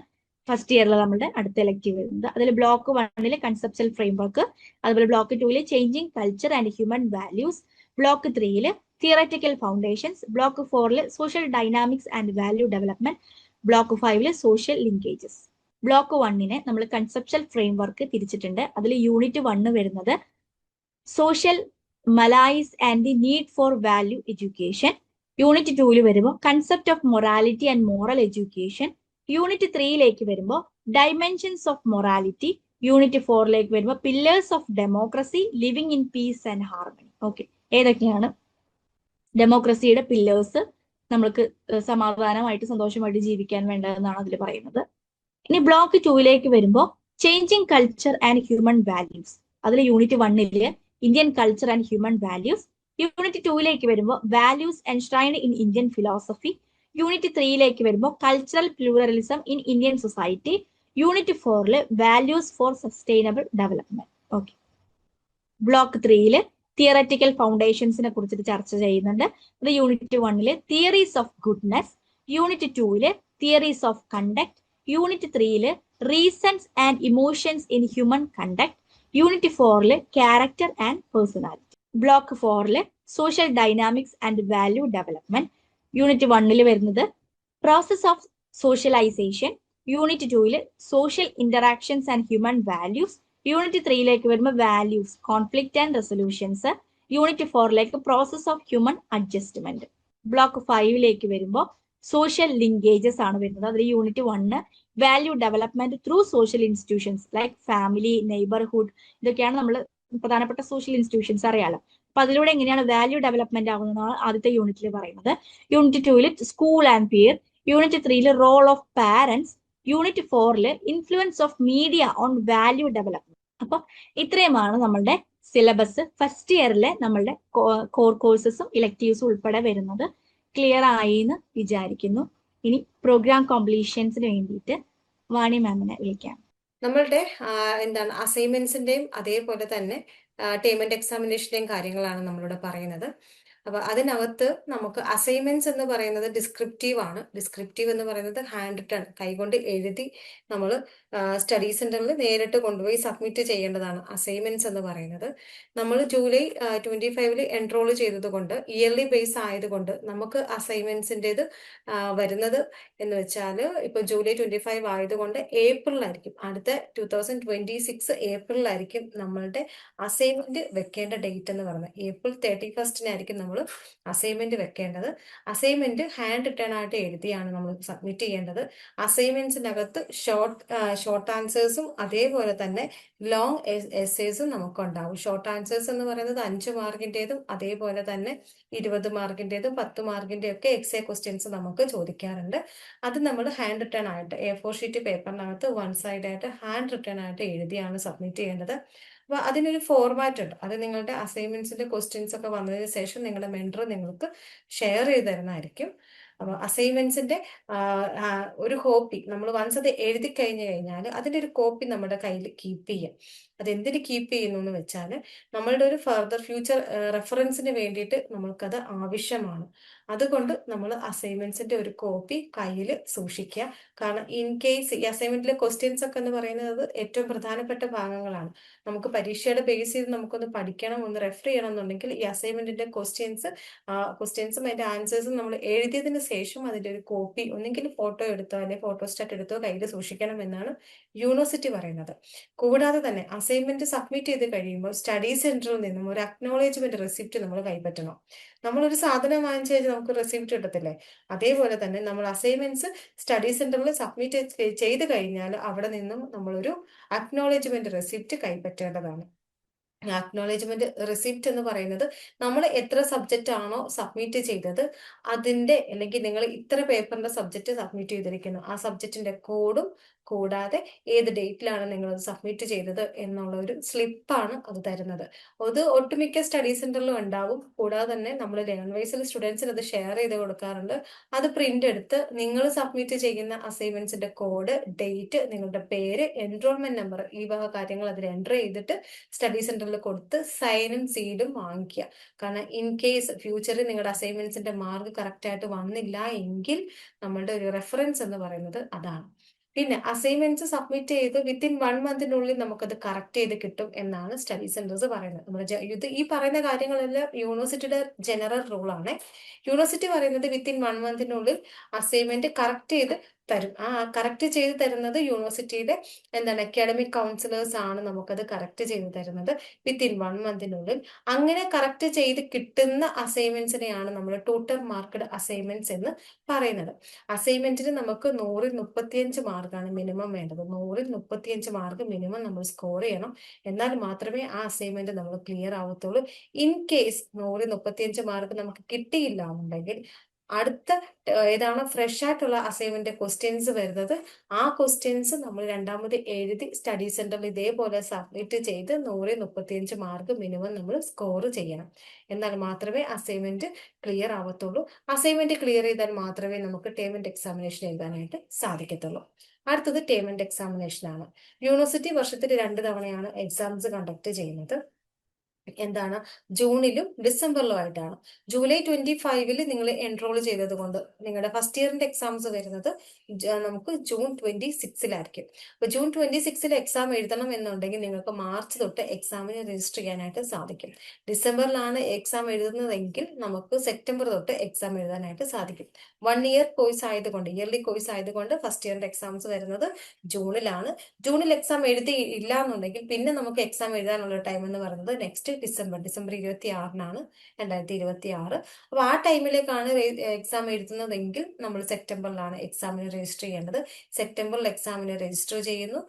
ഫസ്റ്റ് ഇയറിൽ നമ്മുടെ അടുത്ത ഇലക്ടീവ് വരുന്നത്. അതിൽ ബ്ലോക്ക് 1ൽ കൺസെപ്ച്വൽ ഫ്രെയിംവർക്ക്, അതുപോലെ ബ്ലോക്ക് 2ൽ changing culture and human values, block 3ൽ തിയററ്റിക്കൽ ഫൗണ്ടേഷൻസ്, ബ്ലോക്ക് 4ൽ social dynamics and value development, block 5ൽ സോഷ്യൽ ലിങ്കേജസ്. ബ്ലോക്ക് 1നെ നമ്മൾ കൺസെപ്ച്വൽ ഫ്രെയിംവർക്ക് തിരിച്ചിട്ടുണ്ട്. അതിൽ യൂണിറ്റ് 1 വരുന്നത് social malaise and the need for value education. Unit 2ൽ വരുമ്പോൾ concept of morality and moral education. Unit 3ലേക്ക് വരുമ്പോൾ ഡൈമെൻഷൻസ് ഓഫ് മൊറാലിറ്റി. യൂണിറ്റ് 4ലേക്ക് വരുമ്പോൾ pillars of democracy, living in peace and harmony. Okay, ഏതൊക്കെയാണ് ഡെമോക്രസിയുടെ പില്ലേഴ്സ്, നമ്മൾക്ക് സമാധാനമായിട്ട് സന്തോഷമായിട്ട് ജീവിക്കാൻ വേണ്ടതെന്നാണ് അതിൽ പറയുന്നത്. ഇനി ബ്ലോക്ക് 2ലേക്ക് വരുമ്പോൾ changing culture and human values. അതിൽ യൂണിറ്റ് 1ൽ Indian culture and human values. Unit 2ലേക്ക് വരുമ്പോൾ values enshrined in Indian philosophy. Unit 3ലേക്ക് വരുമ്പോൾ cultural pluralism in Indian society. Unit 4ൽ values for sustainable development. Okay, block 3ൽ തിയററ്റിക്കൽ ഫൗണ്ടേഷൻസിനെ കുറിച്ചിട്ട് ചർച്ച ചെയ്യുന്നുണ്ട്. അത് യൂണിറ്റ് 1ൽ തിയറീസ് ഓഫ് ഗുഡ്നെസ്, യൂണിറ്റ് 2ൽ തിയറീസ് ഓഫ് കണ്ടക്ട്, യൂണിറ്റ് 3ൽ reasons and emotions in human conduct, unit 4ൽ ക്യാരക്ടർ ആൻഡ് പേഴ്സണാലിറ്റി. ബ്ലോക്ക് 4ൽ social dynamics and value development. Unit 1ൽ വരുന്നത് പ്രോസസ് ഓഫ് സോഷ്യലൈസേഷൻ, യൂണിറ്റ് 2ൽ social interactions and human values, unit 3ലേക്ക് വരുമ്പോൾ values, conflict and resolutions, unit 4ലേക്ക് process of human adjustment. Block 5ലേക്ക് വരുമ്പോൾ സോഷ്യൽ ലിങ്കേജസ് ആണ് വരുന്നത്. അതിൽ unit 1 value development through social institutions like family, neighbourhood, ഇതൊക്കെയാണ് നമ്മൾ പ്രധാനപ്പെട്ട സോഷ്യൽ ഇൻസ്റ്റിറ്റ്യൂഷൻസ് അറിയാലോ. അപ്പൊ അതിലൂടെ എങ്ങനെയാണ് വാല്യൂ ഡെവലപ്മെന്റ് ആകുന്നതാണ് ആദ്യത്തെ യൂണിറ്റിൽ പറയുന്നത്. യൂണിറ്റ് 2ൽ സ്കൂൾ ആൻഡ് പിയർ, യൂണിറ്റ് 3ൽ റോൾ ഓഫ് പാരന്റ്സ്, യൂണിറ്റ് 4ൽ influence of media on value development. അപ്പൊ ഇത്രയുമാണ് നമ്മളുടെ സിലബസ് ഫസ്റ്റ് ഇയറിലെ നമ്മളുടെ കോർ കോഴ്സസും ഇലക്ടീവ്സും ഉൾപ്പെടെ വരുന്നത്. ക്ലിയർ ആയി എന്ന് വിചാരിക്കുന്നു. ഇനി പ്രോഗ്രാം കോംപ്ലീഷൻസിന് വേണ്ടിയിട്ട് വാണി മാമിനെ വിളിക്കാം. നമ്മളുടെ അസൈൻമെന്റ്സിന്റെയും അതേപോലെ തന്നെ ടേം ആൻഡ് എക്സാമിനേഷന്റെയും കാര്യങ്ങളാണ് നമ്മളിവിടെ പറയുന്നത്. അപ്പൊ അതിനകത്ത് നമുക്ക് അസൈൻമെന്റ്സ് എന്ന് പറയുന്നത് ഡിസ്ക്രിപ്റ്റീവ് ആണ്. ഡിസ്ക്രിപ്റ്റീവ് എന്ന് പറയുന്നത് ഹാൻഡ് റിട്ടൺ, കൈകൊണ്ട് എഴുതി നമ്മൾ സ്റ്റഡി സെന്ററിൽ നേരിട്ട് കൊണ്ടുപോയി സബ്മിറ്റ് ചെയ്യേണ്ടതാണ് അസൈൻമെന്റ്സ് എന്ന് പറയുന്നത്. നമ്മൾ ജൂലൈ 25 എൻറോൾ ചെയ്തത് കൊണ്ട് ഇയർലി ബേസ് ആയതുകൊണ്ട് നമുക്ക് അസൈൻമെന്റ്സിൻ്റെത് വരുന്നത് എന്ന് വെച്ചാൽ ഇപ്പൊ ജൂലൈ 25 ആയതുകൊണ്ട് ഏപ്രിലായിരിക്കും, അടുത്ത 2026 ഏപ്രിലായിരിക്കും നമ്മളുടെ അസൈൻമെന്റ് വെക്കേണ്ട ഡേറ്റ് എന്ന് പറയുന്നത്. ഏപ്രിൽ 31 നമ്മൾ നമ്മൾ അസൈൻമെന്റ് വെക്കേണ്ടത്. അസൈൻമെന്റ് ഹാൻഡ് റിട്ടേൺ ആയിട്ട് എഴുതിയാണ് നമ്മൾ സബ്മിറ്റ് ചെയ്യേണ്ടത്. അസൈൻമെന്റ്സിനകത്ത് ഷോർട്ട് ആൻസേഴ്സും അതേപോലെ തന്നെ ലോങ് എസ്സേസും നമുക്കുണ്ടാവും. ഷോർട്ട് ആൻസേഴ്സ് എന്ന് പറയുന്നത് 5 മാർക്കിൻ്റെതും അതേപോലെ തന്നെ 20 മാർക്കിൻ്റെതും 10 മാർക്കിൻ്റെ ഒക്കെ എക്സേ ക്വസ്റ്റ്യൻസ് നമുക്ക് ചോദിക്കാറുണ്ട്. അത് നമ്മൾ ഹാൻഡ് റിട്ടേൺ ആയിട്ട് A4 ഷീറ്റ് പേപ്പറിനകത്ത് 1 സൈഡ് ആയിട്ട് ഹാൻഡ് റിട്ടേൺ ആയിട്ട് എഴുതിയാണ് സബ്മിറ്റ് ചെയ്യേണ്ടത്. അപ്പോൾ അതിനൊരു ഫോർമാറ്റ് ഉണ്ട്. അത് നിങ്ങളുടെ അസൈൻമെന്റ്സിന്റെ ക്വസ്റ്റ്യൻസ് ഒക്കെ വന്നതിന് ശേഷം നിങ്ങളുടെ മെൻറ്റർ നിങ്ങൾക്ക് ഷെയർ ചെയ്ത് തരുന്നതായിരിക്കും. അപ്പോൾ അസൈൻമെന്റ്സിന്റെ ഒരു കോപ്പി നമ്മൾ വൺസ് അത് എഴുതി കഴിഞ്ഞാൽ അതിന്റെ ഒരു കോപ്പി നമ്മുടെ കയ്യിൽ കീപ്പ് ചെയ്യാം. അതെന്തിന് കീപ്പ് ചെയ്യുന്നു എന്ന് വെച്ചാൽ നമ്മളുടെ ഒരു ഫർദർ ഫ്യൂച്ചർ റെഫറൻസിന് വേണ്ടിയിട്ട് നമ്മൾക്കത് ആവശ്യമാണ്. അതുകൊണ്ട് നമ്മൾ അസൈൻമെന്റ്സിന്റെ ഒരു കോപ്പി കയ്യിൽ സൂക്ഷിക്കുക. കാരണം ഇൻ കേസ് ഈ അസൈൻമെന്റിലെ ക്വസ്റ്റ്യൻസ് ഒക്കെ എന്ന് പറയുന്നത് ഏറ്റവും പ്രധാനപ്പെട്ട ഭാഗങ്ങളാണ്. നമുക്ക് പരീക്ഷയുടെ ബേസ് ചെയ്ത് നമുക്കൊന്ന് പഠിക്കണം, ഒന്ന് റെഫർ ചെയ്യണം എന്നുണ്ടെങ്കിൽ ഈ അസൈൻമെന്റിന്റെ ക്വസ്റ്റ്യൻസും അതിന്റെ ആൻസേഴ്സും നമ്മൾ എഴുതിയതിന് ശേഷം അതിന്റെ ഒരു കോപ്പി ഒന്നെങ്കിൽ ഫോട്ടോ എടുത്തോ അല്ലെങ്കിൽ ഫോട്ടോസ്റ്റാറ്റ് എടുത്തോ കയ്യിൽ സൂക്ഷിക്കണം എന്നാണ് യൂണിവേഴ്സിറ്റി പറയുന്നത്. കൂടാതെ തന്നെ അസൈൻമെന്റ് സബ്മിറ്റ് ചെയ്ത് കഴിയുമ്പോൾ സ്റ്റഡി സെന്ററിൽ നിന്നും ഒരു അക്നോളജ്മെന്റ് റെസിപ്റ്റ് നമ്മൾ കൈപ്പറ്റണം. നമ്മളൊരു സാധനം വാങ്ങിച്ചു കഴിഞ്ഞാൽ നമുക്ക് റെസിപ്റ്റ് കിട്ടത്തില്ലേ? അതേപോലെ തന്നെ നമ്മൾ അസൈൻമെന്റ്സ് സ്റ്റഡി സെന്ററിൽ സബ്മിറ്റ് ചെയ്ത് കഴിഞ്ഞാൽ അവിടെ നിന്നും നമ്മളൊരു അക്നോളജ്മെന്റ് റെസിപ്റ്റ് കൈപ്പറ്റേണ്ടതാണ്. അക്നോളജ്മെന്റ് റെസിപ്റ്റ് എന്ന് പറയുന്നത് നമ്മൾ എത്ര സബ്ജക്റ്റ് ആണോ സബ്മിറ്റ് ചെയ്തത് അതിന്റെ, അല്ലെങ്കിൽ നിങ്ങൾ ഇത്ര പേപ്പറിന്റെ സബ്ജക്റ്റ് സബ്മിറ്റ് ചെയ്തിരിക്കുന്നു ആ സബ്ജക്റ്റിന്റെ കോഡും കൂടാതെ ഏത് ഡേറ്റിലാണ് നിങ്ങൾ സബ്മിറ്റ് ചെയ്തത് എന്നുള്ള ഒരു സ്ലിപ്പാണ് അത് തരുന്നത്. അത് ഒട്ടുമിക്ക സ്റ്റഡി സെന്ററിലും ഉണ്ടാവും. കൂടാതെ തന്നെ നമ്മൾ ലേൺ വൈസിൽ സ്റ്റുഡൻസിന് അത് ഷെയർ ചെയ്ത് കൊടുക്കാറുണ്ട്. അത് പ്രിന്റ് എടുത്ത് നിങ്ങൾ സബ്മിറ്റ് ചെയ്യുന്ന അസൈൻമെന്റ്സിന്റെ കോഡ്, ഡേറ്റ്, നിങ്ങളുടെ പേര്, എൻറോൾമെന്റ് നമ്പർ ഈ വക കാര്യങ്ങൾ അതിൽ എൻ്റർ ചെയ്തിട്ട് സ്റ്റഡി സെന്ററിൽ കൊടുത്ത് സൈനും സീലും വാങ്ങിക്കുക. കാരണം ഇൻ കേസ് ഫ്യൂച്ചറിൽ നിങ്ങളുടെ അസൈൻമെന്റ്സിന്റെ മാർക്ക് കറക്റ്റ് ആയിട്ട് വന്നില്ല എങ്കിൽ നമ്മളുടെ ഒരു റെഫറൻസ് എന്ന് പറയുന്നത് അതാണ്. പിന്നെ അസൈൻമെന്റ്സ് സബ്മിറ്റ് ചെയ്ത് വിത്തിൻ 1 മന്തിനുള്ളിൽ നമുക്കത് കറക്റ്റ് ചെയ്ത് കിട്ടും എന്നാണ് സ്റ്റഡി സെന്റേഴ്സ് പറയുന്നത്. നമ്മൾ ഈ പറയുന്ന കാര്യങ്ങളെല്ലാം യൂണിവേഴ്സിറ്റിയുടെ ജനറൽ റൂളാണ്. യൂണിവേഴ്സിറ്റി പറയുന്നത് വിത്തിൻ 1 മന്തിനുള്ളിൽ അസൈൻമെന്റ് കറക്റ്റ് ചെയ്ത് തരും. ആ കറക്റ്റ് ചെയ്ത് തരുന്നത് യൂണിവേഴ്സിറ്റിയുടെ അക്കാഡമിക് കൗൺസിലേഴ്സ് ആണ് നമുക്കത് കറക്റ്റ് ചെയ്ത് തരുന്നത് വിത്തിൻ 1 മന്തിനുള്ളിൽ. അങ്ങനെ കറക്റ്റ് ചെയ്ത് കിട്ടുന്ന അസൈൻമെന്റ്സിനെയാണ് നമ്മൾ ടോട്ടൽ മാർക്ക്ഡ് അസൈൻമെന്റ്സ് എന്ന് പറയുന്നത്. അസൈൻമെന്റിന് നമുക്ക് 100-ൽ 35 മാർക്കാണ് മിനിമം വേണ്ടത്. 100-ൽ 35 മാർക്ക് മിനിമം നമ്മൾ സ്കോർ ചെയ്യണം. എന്നാൽ മാത്രമേ ആ അസൈൻമെന്റ് നമ്മൾ ക്ലിയർ ആവത്തുള്ളൂ. ഇൻ കേസ് 100-ൽ 35 മാർക്ക് നമുക്ക് കിട്ടിയില്ല എന്നുണ്ടെങ്കിൽ അടുത്ത ഏതാണോ ഫ്രഷ് ആയിട്ടുള്ള അസൈൻമെന്റ് ക്വസ്റ്റ്യൻസ് വരുന്നത് ആ ക്വസ്റ്റ്യൻസ് നമ്മൾ രണ്ടാമത് എഴുതി സ്റ്റഡി സെന്ററിൽ ഇതേപോലെ സബ്മിറ്റ് ചെയ്ത് 100-ൽ 35 മാർക്ക് മിനിമം നമ്മൾ സ്കോർ ചെയ്യണം. എന്നാൽ മാത്രമേ അസൈൻമെന്റ് ക്ലിയർ ആവത്തുള്ളൂ. അസൈൻമെന്റ് ക്ലിയർ ചെയ്താൽ മാത്രമേ നമുക്ക് ടേം ആൻഡ് എക്സാമിനേഷൻ എഴുതാനായിട്ട് സാധിക്കത്തുള്ളൂ. അടുത്തത് ടേം ആൻഡ് എക്സാമിനേഷൻ ആണ്. യൂണിവേഴ്സിറ്റി വർഷത്തിൽ 2 തവണയാണ് എക്സാംസ് കണ്ടക്ട് ചെയ്യുന്നത്. എന്താണ്? ജൂണിലും ഡിസംബറിലും ആയിട്ടാണ്. ജൂലൈ 25-ൽ നിങ്ങൾ എൻറോൾ ചെയ്തത് കൊണ്ട് നിങ്ങളുടെ ഫസ്റ്റ് ഇയറിന്റെ എക്സാംസ് വരുന്നത് നമുക്ക് ജൂൺ 26-ലായിരിക്കും. അപ്പൊ ജൂൺ 26-ൽ എക്സാം എഴുതണം എന്നുണ്ടെങ്കിൽ നിങ്ങൾക്ക് മാർച്ച് തൊട്ട് എക്സാമിന് രജിസ്റ്റർ ചെയ്യാനായിട്ട് സാധിക്കും. ഡിസംബറിലാണ് എക്സാം എഴുതുന്നതെങ്കിൽ നമുക്ക് സെപ്റ്റംബർ തൊട്ട് എക്സാം എഴുതാനായിട്ട് സാധിക്കും. 1 ഇയർ കോഴ്സ് ആയതുകൊണ്ട്, ഇയർലി കോഴ്സ് ആയതുകൊണ്ട് ഫസ്റ്റ് ഇയറിന്റെ എക്സാംസ് വരുന്നത് ജൂണിലാണ്. ജൂണിൽ എക്സാം എഴുതി ഇല്ല എന്നുണ്ടെങ്കിൽ പിന്നെ നമുക്ക് എക്സാം എഴുതാനുള്ള ടൈം എന്ന് പറയുന്നത് നെക്സ്റ്റ് ഡിസംബർ 26-നാണ് 2026. അപ്പൊ ആ ടൈമിലേക്കാണ് എക്സാം എഴുതുന്നതെങ്കിൽ നമ്മൾ സെപ്റ്റംബറിലാണ് എക്സാമിന് രജിസ്റ്റർ ചെയ്യേണ്ടത്. സെപ്റ്റംബറിൽ എക്സാമിന് രജിസ്റ്റർ ചെയ്യുന്നു,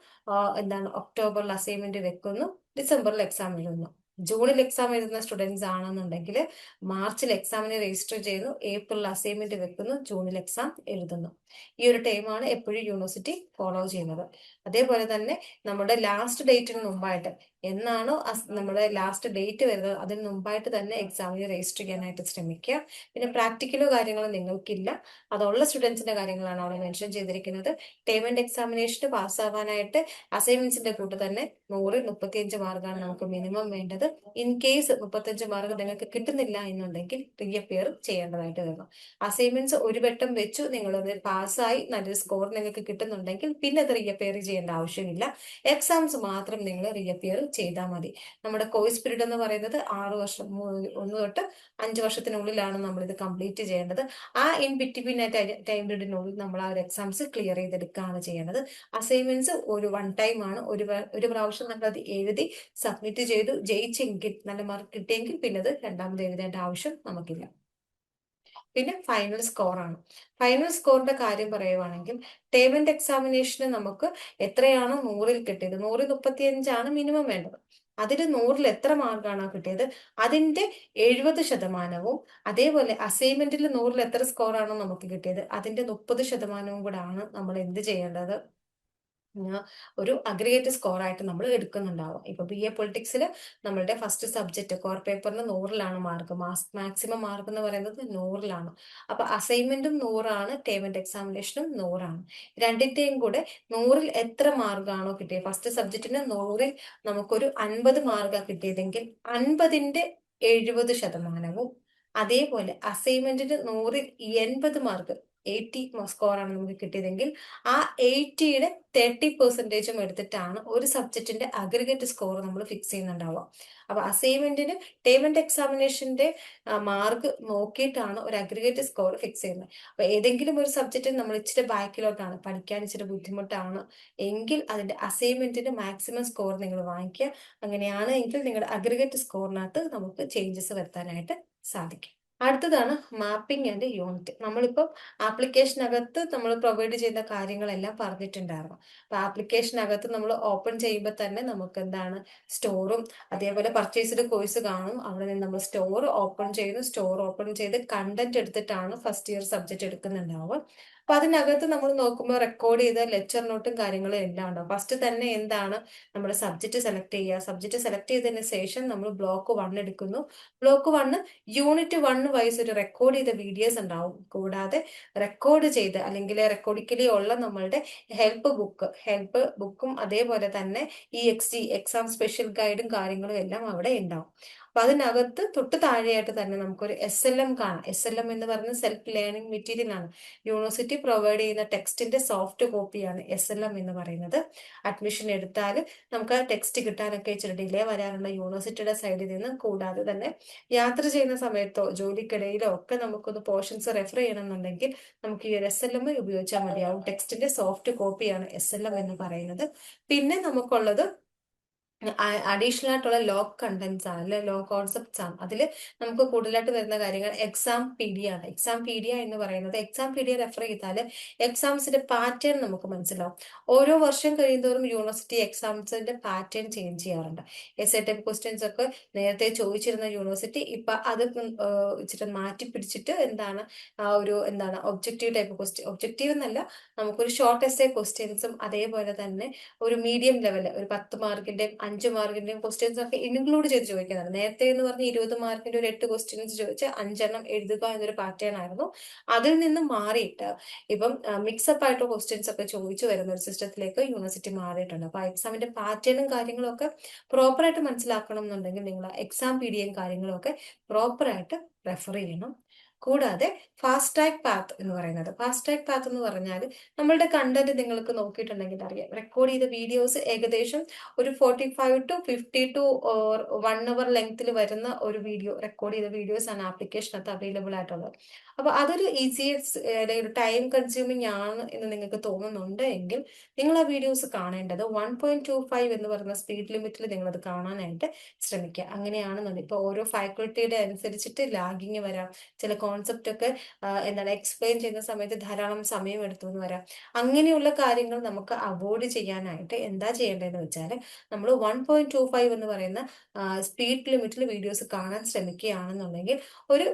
ഒക്ടോബറിൽ അസൈൻമെന്റ് വെക്കുന്നു, ഡിസംബറിൽ എക്സാം എഴുതുന്നു. ജൂണിൽ എക്സാം എഴുതുന്ന സ്റ്റുഡൻസ് ആണെന്നുണ്ടെങ്കിൽ മാർച്ചിൽ എക്സാമിന് രജിസ്റ്റർ ചെയ്യുന്നു, ഏപ്രിലിൽ അസൈൻമെന്റ് വെക്കുന്നു, ജൂണിൽ എക്സാം എഴുതുന്നു. ഈ ഒരു ടൈമാണ് എപ്പോഴും യൂണിവേഴ്സിറ്റി ഫോളോ ചെയ്യുന്നത്. അതേപോലെ തന്നെ നമ്മുടെ ലാസ്റ്റ് ഡേറ്റിന് മുമ്പായിട്ട്, എന്നാണോ നമ്മുടെ ലാസ്റ്റ് ഡേറ്റ് വരുന്നത് അതിന് മുമ്പായിട്ട് തന്നെ എക്സാമിന് രജിസ്റ്റർ ചെയ്യാനായിട്ട് ശ്രമിക്കുക. പിന്നെ പ്രാക്ടിക്കലോ കാര്യങ്ങളോ നിങ്ങൾക്കില്ല, അതുള്ള സ്റ്റുഡൻസിന്റെ കാര്യങ്ങളാണ് അവിടെ മെൻഷൻ ചെയ്തിരിക്കുന്നത്. ടേം ആൻഡ് എക്സാമിനേഷന് പാസ്സാവാനായിട്ട് അസൈൻമെന്റ്സിന്റെ കൂട്ട് തന്നെ 100-ൽ 35 മാർക്കാണ് നമുക്ക് മിനിമം വേണ്ടത്. ഇൻ കേസ് 35 മാർക്ക് നിങ്ങൾക്ക് കിട്ടുന്നില്ല എന്നുണ്ടെങ്കിൽ റീഅപ്പിയർ ചെയ്യേണ്ടതായിട്ട് വരണം. അസൈൻമെന്റ്സ് ഒരു വട്ടം വെച്ചു നിങ്ങളത് പാസ്സായി നല്ലൊരു സ്കോർ നിങ്ങൾക്ക് കിട്ടുന്നുണ്ടെങ്കിൽ പിന്നെ അത് റീഅപ്പിയർ ചെയ്യേണ്ട ആവശ്യമില്ല. എക്സാംസ് മാത്രം നിങ്ങൾ റീഅപ്പിയർ ചെയ്താൽ മതി. നമ്മുടെ കോഴ്സ് പീരീഡ് എന്ന് പറയുന്നത് 6 വർഷം, 1 തൊട്ട് 5 വർഷത്തിനുള്ളിലാണ് നമ്മൾ ഇത് കംപ്ലീറ്റ് ചെയ്യേണ്ടത്. ആ ഇൻ ബിറ്റ്വീൻ ടൈം പീരീഡിനുള്ളിൽ നമ്മൾ ആ ഒരു എക്സാംസ് ക്ലിയർ ചെയ്തെടുക്കുകയാണ് ചെയ്യേണ്ടത്. അസൈൻമെന്റ്സ് ഒരു വൺ ടൈം ആണ്. ഒരു പ്രാവശ്യം നമ്മൾ അത് എഴുതി സബ്മിറ്റ് ചെയ്തു ജയിച്ചെങ്കിൽ, നല്ല മാർക്ക് കിട്ടിയെങ്കിൽ പിന്നെ അത് രണ്ടാമത് എഴുതേണ്ട ആവശ്യം നമുക്കില്ല. പിന്നെ ഫൈനൽ സ്കോർ ആണ്. ഫൈനൽ സ്കോറിന്റെ കാര്യം പറയുവാണെങ്കിൽ ടേം ആൻഡ് എക്സാമിനേഷന് നമുക്ക് എത്രയാണോ 100-ൽ കിട്ടിയത്, 135 മിനിമം വേണ്ടത്. അതിൽ 100-ൽ എത്ര മാർക്കാണോ കിട്ടിയത് അതിന്റെ 70%, അതേപോലെ അസൈൻമെന്റിൽ 100-ൽ എത്ര സ്കോർ ആണോ നമുക്ക് കിട്ടിയത് അതിന്റെ 30% കൂടെ ആണ് നമ്മൾ എന്ത് ചെയ്യേണ്ടത്, ഒരു അഗ്രിഗേറ്റ് സ്കോർ ആയിട്ട് നമ്മൾ എടുക്കുന്നുണ്ടാവും. ഇപ്പൊ BA പൊളിറ്റിക്സിൽ നമ്മളുടെ ഫസ്റ്റ് സബ്ജക്ട് കോർ പേപ്പറിന് 100-ലാണ് മാർക്ക്, മാക്സിമം മാർക്ക് എന്ന് പറയുന്നത് 100-ലാണ്. അപ്പൊ അസൈൻമെന്റും 100-ആണ്, ടേം ആൻഡ് എക്സാമിനേഷനും 100-ആണ്. രണ്ടിന്റെയും കൂടെ 100-ൽ എത്ര മാർക്കാണോ കിട്ടിയത്, ഫസ്റ്റ് സബ്ജക്റ്റിന് 100-ൽ നമുക്കൊരു 50 മാർക്കാണ് കിട്ടിയതെങ്കിൽ 50-ന്റെ 70%, അതേപോലെ അസൈൻമെന്റിന് 100-ൽ 80 മാർക്ക്, 80 സ്കോറാണ് നമുക്ക് കിട്ടിയതെങ്കിൽ ആ 80-യുടെ 30% എടുത്തിട്ടാണ് ഒരു സബ്ജക്റ്റിന്റെ അഗ്രിഗേറ്റ് സ്കോർ നമ്മൾ ഫിക്സ് ചെയ്യുന്നുണ്ടാവുക. അപ്പൊ അസൈൻമെന്റിന് ടേം ആൻഡ് എക്സാമിനേഷന്റെ മാർക്ക് നോക്കിയിട്ടാണ് ഒരു അഗ്രിഗേറ്റ് സ്കോർ ഫിക്സ് ചെയ്യുന്നത്. അപ്പൊ ഏതെങ്കിലും ഒരു സബ്ജക്റ്റിൽ നമ്മൾ ഇച്ചിരി ബാക്കിലോട്ടാണ്, പഠിക്കാൻ ഇച്ചിരി ബുദ്ധിമുട്ടാണ് എങ്കിൽ അതിന്റെ അസൈൻമെന്റിന് മാക്സിമം സ്കോർ നിങ്ങൾ വാങ്ങിക്കുക. അങ്ങനെയാണ് എങ്കിൽ നിങ്ങളുടെ അഗ്രിഗേറ്റ് സ്കോറിനകത്ത് നമുക്ക് ചേഞ്ചസ് വരുത്താനായിട്ട് സാധിക്കും. അടുത്തതാണ് മാപ്പിംഗ് ആൻഡ് യൂണിറ്റ്. നമ്മളിപ്പോൾ ആപ്ലിക്കേഷനകത്ത് നമ്മൾ പ്രൊവൈഡ് ചെയ്യുന്ന കാര്യങ്ങളെല്ലാം പറഞ്ഞിട്ടുണ്ടായിരുന്നു. അപ്പൊ ആപ്ലിക്കേഷനകത്ത് നമ്മൾ ഓപ്പൺ ചെയ്യുമ്പോൾ തന്നെ നമുക്ക് എന്താണ് സ്റ്റോറും അതേപോലെ പർച്ചേസ്ഡ് കോഴ്സ് കാണും. അവിടെ നിന്ന് നമ്മൾ സ്റ്റോർ ഓപ്പൺ ചെയ്യുന്നു. സ്റ്റോർ ഓപ്പൺ ചെയ്ത് കണ്ടന്റ് എടുത്തിട്ടാണ് ഫസ്റ്റ് ഇയർ സബ്ജക്ട് എടുക്കുന്നുണ്ടാവുക. അപ്പൊ അതിനകത്ത് നമ്മൾ നോക്കുമ്പോൾ റെക്കോർഡ് ചെയ്ത ലെക്ചർ നോട്ടും കാര്യങ്ങളും എല്ലാം ഉണ്ടാവും. ഫസ്റ്റ് തന്നെ എന്താണ് നമ്മുടെ സബ്ജക്ട് സെലക്ട് ചെയ്യുക. സബ്ജക്ട് സെലക്ട് ചെയ്തതിന് ശേഷം നമ്മൾ ബ്ലോക്ക് 1 എടുക്കുന്നു. ബ്ലോക്ക് 1 യൂണിറ്റ് 1 വൈസ് ഒരു റെക്കോർഡ് ചെയ്ത വീഡിയോസ് ഉണ്ടാവും. കൂടാതെ റെക്കോർഡ് ചെയ്ത് അല്ലെങ്കിൽ റെക്കോർഡിക്കലി ഉള്ള നമ്മളുടെ ഹെൽപ്പ് ബുക്കും അതേപോലെ തന്നെ EXT എക്സാം സ്പെഷ്യൽ ഗൈഡും കാര്യങ്ങളും എല്ലാം അവിടെ ഉണ്ടാവും. അപ്പൊ അതിനകത്ത് തൊട്ട് താഴെയായിട്ട് തന്നെ നമുക്കൊരു SLM കാണാം. SLM എന്ന് പറയുന്നത് സെൽഫ് ലേണിംഗ് മെറ്റീരിയൽ ആണ്. യൂണിവേഴ്സിറ്റി പ്രൊവൈഡ് ചെയ്യുന്ന ടെക്സ്റ്റിന്റെ സോഫ്റ്റ് കോപ്പിയാണ് SLM എന്ന് പറയുന്നത്. അഡ്മിഷൻ എടുത്താൽ നമുക്ക് ആ ടെക്സ്റ്റ് കിട്ടാനൊക്കെ ഇച്ചിരി ഡിലേ വരാനുള്ള യൂണിവേഴ്സിറ്റിയുടെ സൈഡിൽ നിന്ന്, കൂടാതെ തന്നെ യാത്ര ചെയ്യുന്ന സമയത്തോ ജോലിക്കിടയിലോ ഒക്കെ നമുക്കൊന്ന് പോർഷൻസ് റെഫർ ചെയ്യണമെന്നുണ്ടെങ്കിൽ നമുക്ക് ഈ ഒരു SLM ഉപയോഗിച്ചാൽ മതിയാവും. ടെക്സ്റ്റിന്റെ സോഫ്റ്റ് കോപ്പിയാണ് SLM എന്ന് പറയുന്നത്. പിന്നെ നമുക്കുള്ളത് അഡീഷണൽ ആയിട്ടുള്ള ലോ കണ്ടന്റ്സ് ആണ്, അല്ലെ ലോ കോൺസെപ്റ്റ്സ് ആണ്. അതിൽ നമുക്ക് കൂടുതലായിട്ട് വരുന്ന കാര്യങ്ങൾ എക്സാം PD ആണ്. എക്സാം PD എന്ന് പറയുന്നത്, എക്സാം PD റെഫർ ചെയ്താൽ എക്സാംസിന്റെ പാറ്റേൺ നമുക്ക് മനസ്സിലാവും. ഓരോ വർഷം കഴിയുന്തോറും യൂണിവേഴ്സിറ്റി എക്സാംസിന്റെ പാറ്റേൺ ചേഞ്ച് ചെയ്യാറുണ്ട്. SI ടൈപ്പ് ക്വസ്റ്റ്യൻസ് ഒക്കെ നേരത്തെ ചോദിച്ചിരുന്ന യൂണിവേഴ്സിറ്റി ഇപ്പൊ അത് ഇച്ചിരി മാറ്റി പിടിച്ചിട്ട് എന്താണ് ഒബ്ജക്റ്റീവ് ടൈപ്പ് ക്വസ്റ്റ്യൻ, ഒബ്ജക്റ്റീവ് എന്നല്ല, നമുക്കൊരു ഷോർട്ട് എസ്സേ ക്വസ്റ്റ്യൻസും അതേപോലെ തന്നെ ഒരു മീഡിയം ലെവല് ഒരു 10 മാർക്കിന്റെയും 5 മാർക്കിന്റെയും ക്വസ്റ്റ്യൻസ് ഒക്കെ ഇൻക്ലൂഡ് ചെയ്ത് ചോദിക്കുന്നതാണ്. നേരത്തെ എന്ന് പറഞ്ഞ 20 മാർക്കിന്റെ ഒരു 8 ക്വസ്റ്റ്യൻസ് ചോദിച്ച് 5 എണ്ണം എഴുതുക എന്നൊരു പാറ്റേൺ ആയിരുന്നു. അതിൽ നിന്ന് മാറിയിട്ട് ഇപ്പം മിക്സപ്പ് ആയിട്ട് ക്വസ്റ്റ്യൻസ് ഒക്കെ ചോദിച്ചു വരുന്ന ഒരു സിസ്റ്റത്തിലേക്ക് യൂണിവേഴ്സിറ്റി മാറിയിട്ടുണ്ട്. അപ്പൊ എക്സാമിന്റെ പാറ്റേണും കാര്യങ്ങളും ഒക്കെ പ്രോപ്പറായിട്ട് മനസ്സിലാക്കണം എന്നുണ്ടെങ്കിൽ നിങ്ങൾ എക്സാം PDയും കാര്യങ്ങളും ഒക്കെ പ്രോപ്പറായിട്ട് റെഫർ ചെയ്യണം. കൂടാതെ ഫാസ്റ്റ് ട്രാക്ക് പാത്ത് എന്ന് പറയുന്നത്, ഫാസ്റ്റ് ട്രാക്ക് പാത്ത് എന്ന് പറഞ്ഞാൽ നമ്മളുടെ കണ്ടന്റ് നിങ്ങൾക്ക് നോക്കിയിട്ടുണ്ടെങ്കിൽ അറിയാം, റെക്കോർഡ് ചെയ്ത വീഡിയോസ് ഏകദേശം ഒരു 45 to 50 to 1 hour ലെങ്ത്തിൽ വരുന്ന ഒരു വീഡിയോ, റെക്കോർഡ് ചെയ്ത വീഡിയോസ് ആണ് ആപ്ലിക്കേഷനകത്ത് അവൈലബിൾ ആയിട്ടുള്ളത്. അപ്പൊ അതൊരു ഒരു ടൈം കൺസ്യൂമിങ് ആണ് എന്ന് നിങ്ങൾക്ക് തോന്നുന്നുണ്ട് എങ്കിൽ നിങ്ങൾ ആ വീഡിയോസ് കാണേണ്ടത് 1.25 എന്ന് പറയുന്ന സ്പീഡ് ലിമിറ്റിൽ നിങ്ങൾ അത് കാണാനായിട്ട് ശ്രമിക്കുക. അങ്ങനെയാണെന്നുണ്ട് ഇപ്പൊ ഓരോ ഫാക്കൽറ്റിയുടെ അനുസരിച്ചിട്ട് ലാഗിങ് വരാം, ചില കോൺസെപ്റ്റ് ഒക്കെ എക്സ്പ്ലെയിൻ ചെയ്യുന്ന സമയത്ത് ധാരാളം സമയം എടുത്തു എന്ന് വരാം. അങ്ങനെയുള്ള കാര്യങ്ങൾ നമുക്ക് അവോയ്ഡ് ചെയ്യാനായിട്ട് എന്താ ചെയ്യേണ്ടതെന്ന് വെച്ചാൽ നമ്മൾ 1.25 എന്ന് പറയുന്ന സ്പീഡ് ലിമിറ്റിൽ വീഡിയോസ് കാണാൻ ശ്രമിക്കുകയാണെന്നുണ്ടെങ്കിൽ ഒരു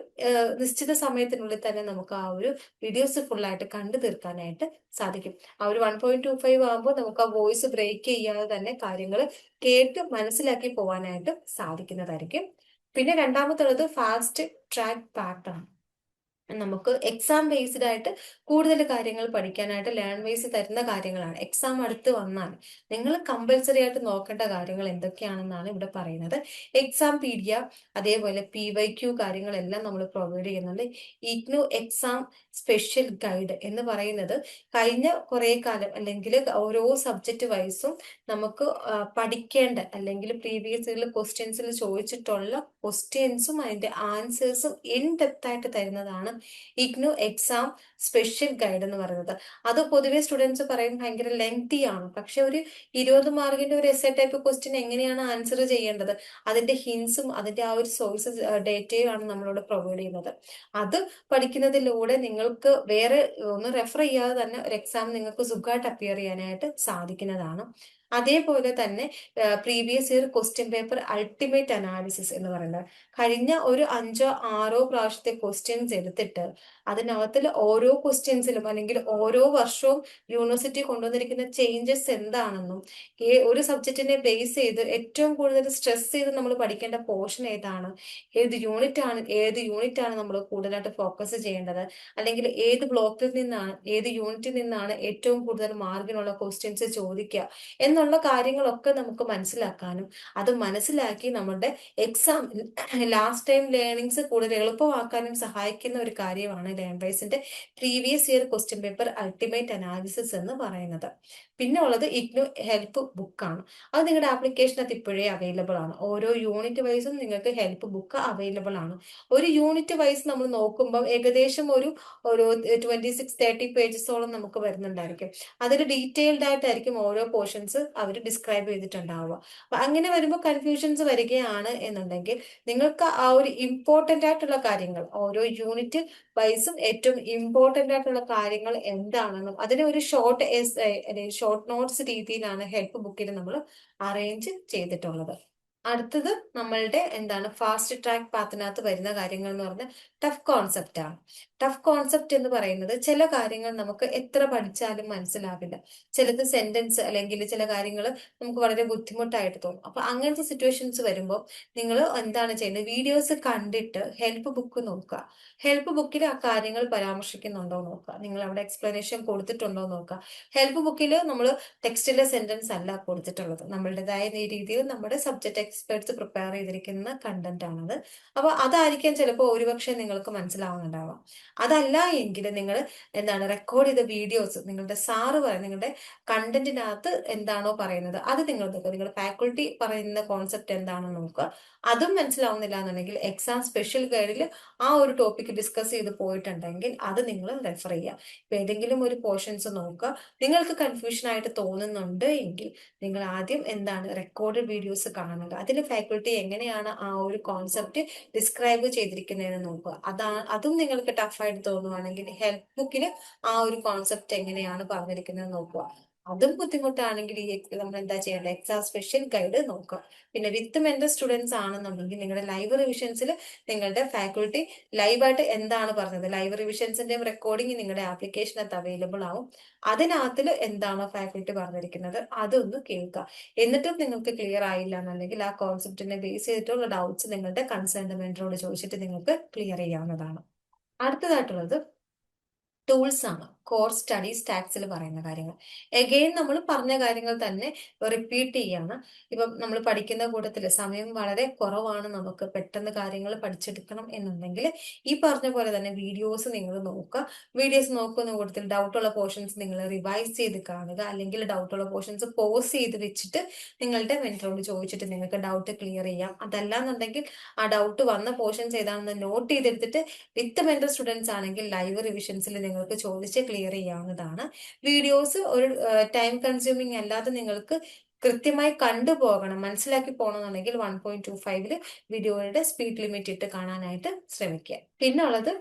നിശ്ചിത സമയത്തിനുള്ളിൽ തന്നെ നമുക്ക് ആ ഒരു വീഡിയോസ് ഫുള്ളായിട്ട് കണ്ടു തീർക്കാനായിട്ട് സാധിക്കും. ആ ഒരു 1.25 ആകുമ്പോൾ നമുക്ക് ആ വോയിസ് ബ്രേക്ക് ചെയ്യാതെ തന്നെ കാര്യങ്ങൾ കേട്ട് മനസ്സിലാക്കി പോകാനായിട്ട് സാധിക്കുന്നതായിരിക്കും. പിന്നെ രണ്ടാമത്തുള്ളത് ഫാസ്റ്റ് ട്രാക്ക് പാത്ത് ആണ്. നമുക്ക് എക്സാം ബേസ്ഡ് ആയിട്ട് കൂടുതൽ കാര്യങ്ങൾ പഠിക്കാനായിട്ട് ലേൺ വൈസ് തരുന്ന കാര്യങ്ങളാണ്. എക്സാം അടുത്ത് വന്നാൽ നിങ്ങൾ കമ്പൽസറി ആയിട്ട് നോക്കേണ്ട കാര്യങ്ങൾ എന്തൊക്കെയാണെന്നാണ് ഇവിടെ പറയുന്നത്. എക്സാം പീഡിയ, അതേപോലെ PYQ കാര്യങ്ങളെല്ലാം നമ്മൾ പ്രൊവൈഡ് ചെയ്യുന്നുണ്ട്. ഇഗ്നു എക്സാം സ്പെഷ്യൽ ഗൈഡ് എന്ന് പറയുന്നത് കഴിഞ്ഞ കുറേ കാലം അല്ലെങ്കിൽ ഓരോ സബ്ജക്റ്റ് വൈസും നമുക്ക് പഠിക്കേണ്ട അല്ലെങ്കിൽ പ്രീവിയസ് ഇയറിൽ ക്വസ്റ്റ്യൻസിൽ ചോദിച്ചിട്ടുള്ള ക്വസ്റ്റ്യൻസും അതിന്റെ ആൻസേഴ്സും ഇൻ ഡെപ്ത് ആയിട്ട് തരുന്നതാണ് ഇഗ്നു എക്സാം സ്പെഷ്യൽ ഗൈഡ് എന്ന് പറയുന്നത്. അത് പൊതുവെ സ്റ്റുഡൻസ് പറയും ഭയങ്കര ലെങ്തി ആണ്, പക്ഷെ ഒരു 20 മാർക്കിന്റെ ഒരു എസ്എ ടൈപ്പ് ക്വസ്റ്റ്യൻ എങ്ങനെയാണ് ആൻസർ ചെയ്യേണ്ടത്, അതിന്റെ ഹിൻസും അതിന്റെ ആ ഒരു സോഴ്സസ് ഡേറ്റയും ആണ് നമ്മളോട് പ്രൊവൈഡ് ചെയ്യുന്നത്. അത് പഠിക്കുന്നതിലൂടെ നിങ്ങൾക്ക് വേറെ ഒന്ന് റെഫർ ചെയ്യാതെ തന്നെ ഒരു എക്സാം നിങ്ങൾക്ക് സുഖമായിട്ട് അപ്പിയർ ചെയ്യാനായിട്ട് സാധിക്കുന്നതാണ്. അതേപോലെ തന്നെ previous year question paper ultimate analysis എന്ന് പറയുന്നത് കഴിഞ്ഞ ഒരു 5-6 പ്രാവശ്യത്തെ ക്വസ്റ്റ്യൻസ് എടുത്തിട്ട് അതിനകത്തിൽ ഓരോ ക്വസ്റ്റ്യൻസിലും അല്ലെങ്കിൽ ഓരോ വർഷവും യൂണിവേഴ്സിറ്റി കൊണ്ടുവന്നിരിക്കുന്ന ചേഞ്ചസ് എന്താണെന്നും ഒരു സബ്ജക്റ്റിനെ ബേസ് ചെയ്ത് ഏറ്റവും കൂടുതൽ സ്ട്രെസ് ചെയ്ത് നമ്മൾ പഠിക്കേണ്ട പോർഷൻ ഏതാണ്, ഏത് യൂണിറ്റ് ആണ് നമ്മൾ കൂടുതലായിട്ട് ഫോക്കസ് ചെയ്യേണ്ടത്, അല്ലെങ്കിൽ ഏത് ബ്ലോക്കിൽ നിന്നാണ് ഏത് യൂണിറ്റിൽ നിന്നാണ് ഏറ്റവും കൂടുതൽ മാർക്കിനുള്ള ക്വസ്റ്റ്യൻസ് ചോദിക്കുക എന്നുള്ള കാര്യങ്ങളൊക്കെ നമുക്ക് മനസ്സിലാക്കാനും അത് മനസ്സിലാക്കി നമ്മുടെ എക്സാം ലാസ്റ്റ് ടൈം ലേണിങ്സ് കൂടുതൽ എളുപ്പമാക്കാനും സഹായിക്കുന്ന ഒരു കാര്യമാണ് ലേൺവൈസിന്റെ previous year question paper ultimate analysis എന്ന് പറയുന്നത്. പിന്നെ ഉള്ളത് ഇഗ്നു ഹെൽപ്പ് ബുക്കാണ്. അത് നിങ്ങളുടെ ആപ്ലിക്കേഷനകത്ത് ഇപ്പോഴേ അവൈലബിൾ ആണ്. ഓരോ യൂണിറ്റ് വൈസും നിങ്ങൾക്ക് ഹെൽപ്പ് ബുക്ക് അവൈലബിൾ ആണ്. ഒരു യൂണിറ്റ് വൈസ് നമ്മൾ നോക്കുമ്പോൾ ഏകദേശം ഒരു 26-30 പേജസോളം നമുക്ക് വരുന്നുണ്ടായിരിക്കും. അതിൽ ഡീറ്റെയിൽഡ് ആയിട്ടായിരിക്കും ഓരോ പോർഷൻസ് അവർ ഡിസ്ക്രൈബ് ചെയ്തിട്ടുണ്ടാവുക. അപ്പൊ അങ്ങനെ വരുമ്പോൾ കൺഫ്യൂഷൻസ് വരികയാണ് എന്നുണ്ടെങ്കിൽ നിങ്ങൾക്ക് ആ ഒരു ഇമ്പോർട്ടന്റ് ആയിട്ടുള്ള കാര്യങ്ങൾ ഓരോ യൂണിറ്റ് വൈസും ഏറ്റവും ഇമ്പോർട്ടന്റ് ആയിട്ടുള്ള കാര്യങ്ങൾ എന്താണെന്നും അതിന് ഒരു ഷോർട്ട് നോട്ട്സ് രീതിയിലാണ് ഹെൽപ്പ് ബുക്കിൽ നമ്മൾ അറേഞ്ച് ചെയ്തിട്ടുള്ളത്. അടുത്തത് നമ്മളുടെ എന്താണ് ഫാസ്റ്റ് ട്രാക്ക് പാത്തിനകത്ത് വരുന്ന കാര്യങ്ങൾ എന്ന് പറഞ്ഞാൽ ടഫ് കോൺസെപ്റ്റ് ആണ്. ടഫ് കോൺസെപ്റ്റ് എന്ന് പറയുന്നത് ചില കാര്യങ്ങൾ നമുക്ക് എത്ര പഠിച്ചാലും മനസ്സിലാവില്ല. ചിലത് സെന്റൻസ് അല്ലെങ്കിൽ ചില കാര്യങ്ങൾ നമുക്ക് വളരെ ബുദ്ധിമുട്ടായിട്ട് തോന്നും. അപ്പൊ അങ്ങനത്തെ സിറ്റുവേഷൻസ് വരുമ്പോൾ നിങ്ങൾ എന്താണ് ചെയ്യുന്നത്, വീഡിയോസ് കണ്ടിട്ട് ഹെൽപ്പ് ബുക്ക് നോക്കുക. ഹെൽപ്പ് ബുക്കിൽ ആ കാര്യങ്ങൾ പരാമർശിക്കുന്നുണ്ടോ നോക്കുക, നിങ്ങൾ അവിടെ എക്സ്പ്ലനേഷൻ കൊടുത്തിട്ടുണ്ടോ നോക്കുക. ഹെൽപ്പ് ബുക്കിൽ നമ്മൾ ടെക്സ്റ്റിലെ സെന്റൻസ് അല്ല കൊടുത്തിട്ടുള്ളത്, നമ്മളുടേതായ രീതിയിൽ നമ്മുടെ സബ്ജക്ട് എക്സ്പെർട്സ് പ്രിപ്പയർ ചെയ്തിരിക്കുന്ന കണ്ടന്റ് ആണത്. അപ്പൊ അതായിരിക്കാം ചിലപ്പോൾ ഒരുപക്ഷെ നിങ്ങൾക്ക് മനസ്സിലാവുന്നുണ്ടാവാം. അതല്ല എങ്കിൽ നിങ്ങൾ എന്താണ് റെക്കോർഡ് ചെയ്ത വീഡിയോസ് നിങ്ങളുടെ സാറ് നിങ്ങളുടെ കണ്ടന്റിനകത്ത് എന്താണോ പറയുന്നത് അത് നിങ്ങൾ നോക്കുക. നിങ്ങളുടെ ഫാക്കൾട്ടി പറയുന്ന കോൺസെപ്റ്റ് എന്താണെന്ന് നോക്കുക. അതും മനസ്സിലാവുന്നില്ല എന്നുണ്ടെങ്കിൽ എക്സാം സ്പെഷ്യൽ ഗൈഡിൽ ആ ഒരു ടോപ്പിക് ഡിസ്കസ് ചെയ്ത് പോയിട്ടുണ്ടെങ്കിൽ അത് നിങ്ങൾ റെഫർ ചെയ്യുക. ഇപ്പൊ ഏതെങ്കിലും ഒരു പോർഷൻസ് നോക്കുക, നിങ്ങൾക്ക് കൺഫ്യൂഷൻ ആയിട്ട് തോന്നുന്നുണ്ട് എങ്കിൽ നിങ്ങൾ ആദ്യം എന്താണ് റെക്കോർഡ് വീഡിയോസ് കാണുക. അതിൽ ഫാക്കൾട്ടി എങ്ങനെയാണ് ആ ഒരു കോൺസെപ്റ്റ് ഡിസ്ക്രൈബ് ചെയ്തിരിക്കുന്നതെന്ന് നോക്കുക. അതും നിങ്ങൾക്ക് ടഫായിട്ട് തോന്നുവാണെങ്കിൽ ഹെൽപ്പ് ബുക്കിൽ ആ ഒരു കോൺസെപ്റ്റ് എങ്ങനെയാണ് പറഞ്ഞിരിക്കുന്നത് നോക്കുക. അതും ബുദ്ധിമുട്ടാണെങ്കിൽ നമ്മൾ എന്താ ചെയ്യേണ്ടത്, എക്സാം സ്പെഷ്യൽ ഗൈഡ് നോക്കുക. പിന്നെ വിത്ത് മെന്റർ സ്റ്റുഡൻസ് ആണെന്നുണ്ടെങ്കിൽ നിങ്ങളുടെ ലൈവ് റിവിഷൻസിൽ നിങ്ങളുടെ ഫാക്കൾട്ടി ലൈവായിട്ട് എന്താണ് പറഞ്ഞത്, ലൈവ് റിവിഷൻസിന്റെയും റെക്കോർഡിംഗ് നിങ്ങളുടെ ആപ്ലിക്കേഷനകത്ത് അവൈലബിൾ ആവും. അതിനകത്തിൽ എന്താണോ ഫാക്കൾട്ടി പറഞ്ഞിരിക്കുന്നത് അതൊന്ന് കേൾക്കുക. എന്നിട്ടും നിങ്ങൾക്ക് ക്ലിയർ ആയില്ല എന്നുണ്ടെങ്കിൽ ആ കോൺസെപ്റ്റിനെ ബേസ് ചെയ്തിട്ടുള്ള ഡൗട്ട്സ് നിങ്ങളുടെ കൺസേൺഡ് മെന്ററോട് ചോദിച്ചിട്ട് നിങ്ങൾക്ക് ക്ലിയർ ചെയ്യാവുന്നതാണ്. അടുത്തതായിട്ടുള്ളത് ടൂൾസ് ആണ്. കോർ സ്റ്റഡി സ്റ്റാക്സിൽ പറയുന്ന കാര്യങ്ങൾ എഗെയിൻ നമ്മൾ പറഞ്ഞ കാര്യങ്ങൾ തന്നെ റിപ്പീറ്റ് ചെയ്യാണ്. ഇപ്പം നമ്മൾ പഠിക്കുന്ന കൂട്ടത്തിൽ സമയം വളരെ കുറവാണ്, നമുക്ക് പെട്ടെന്ന് കാര്യങ്ങൾ പഠിച്ചെടുക്കണം എന്നുണ്ടെങ്കിൽ ഈ പറഞ്ഞ പോലെ തന്നെ വീഡിയോസ് നിങ്ങൾ നോക്കുക. വീഡിയോസ് നോക്കുന്ന കൂട്ടത്തിൽ ഡൗട്ടുള്ള പോർഷൻസ് നിങ്ങൾ റിവൈസ് ചെയ്ത് കാണുക, അല്ലെങ്കിൽ ഡൗട്ടുള്ള പോർഷൻസ് പോസ് ചെയ്ത് വെച്ചിട്ട് നിങ്ങളുടെ മെന്ററോട് ചോദിച്ചിട്ട് നിങ്ങൾക്ക് ഡൗട്ട് ക്ലിയർ ചെയ്യാം. അതല്ലാന്നുണ്ടെങ്കിൽ ആ ഡൗട്ട് വന്ന പോർഷൻസ് ഏതാണെന്ന് നോട്ട് ചെയ്തെടുത്തിട്ട് വിത്ത് മെന്റർ സ്റ്റുഡൻസ് ആണെങ്കിൽ ലൈവ് റിവിഷൻസിൽ നിങ്ങൾക്ക് ചോദിച്ച് ക്ലിയർ ചെയ്യാവുന്നതാണ്. വീഡിയോസ് ഒരു ടൈം കൺസ്യൂമിങ് അല്ലാതെ നിങ്ങൾക്ക് കൃത്യമായി കണ്ടുപോകണം, മനസ്സിലാക്കി പോകണമെന്നുണ്ടെങ്കിൽ 1.25 വീഡിയോയുടെ സ്പീഡ് ലിമിറ്റ് ഇട്ട് കാണാനായിട്ട് ശ്രമിക്കുക. പിന്നെ ഉള്ളത്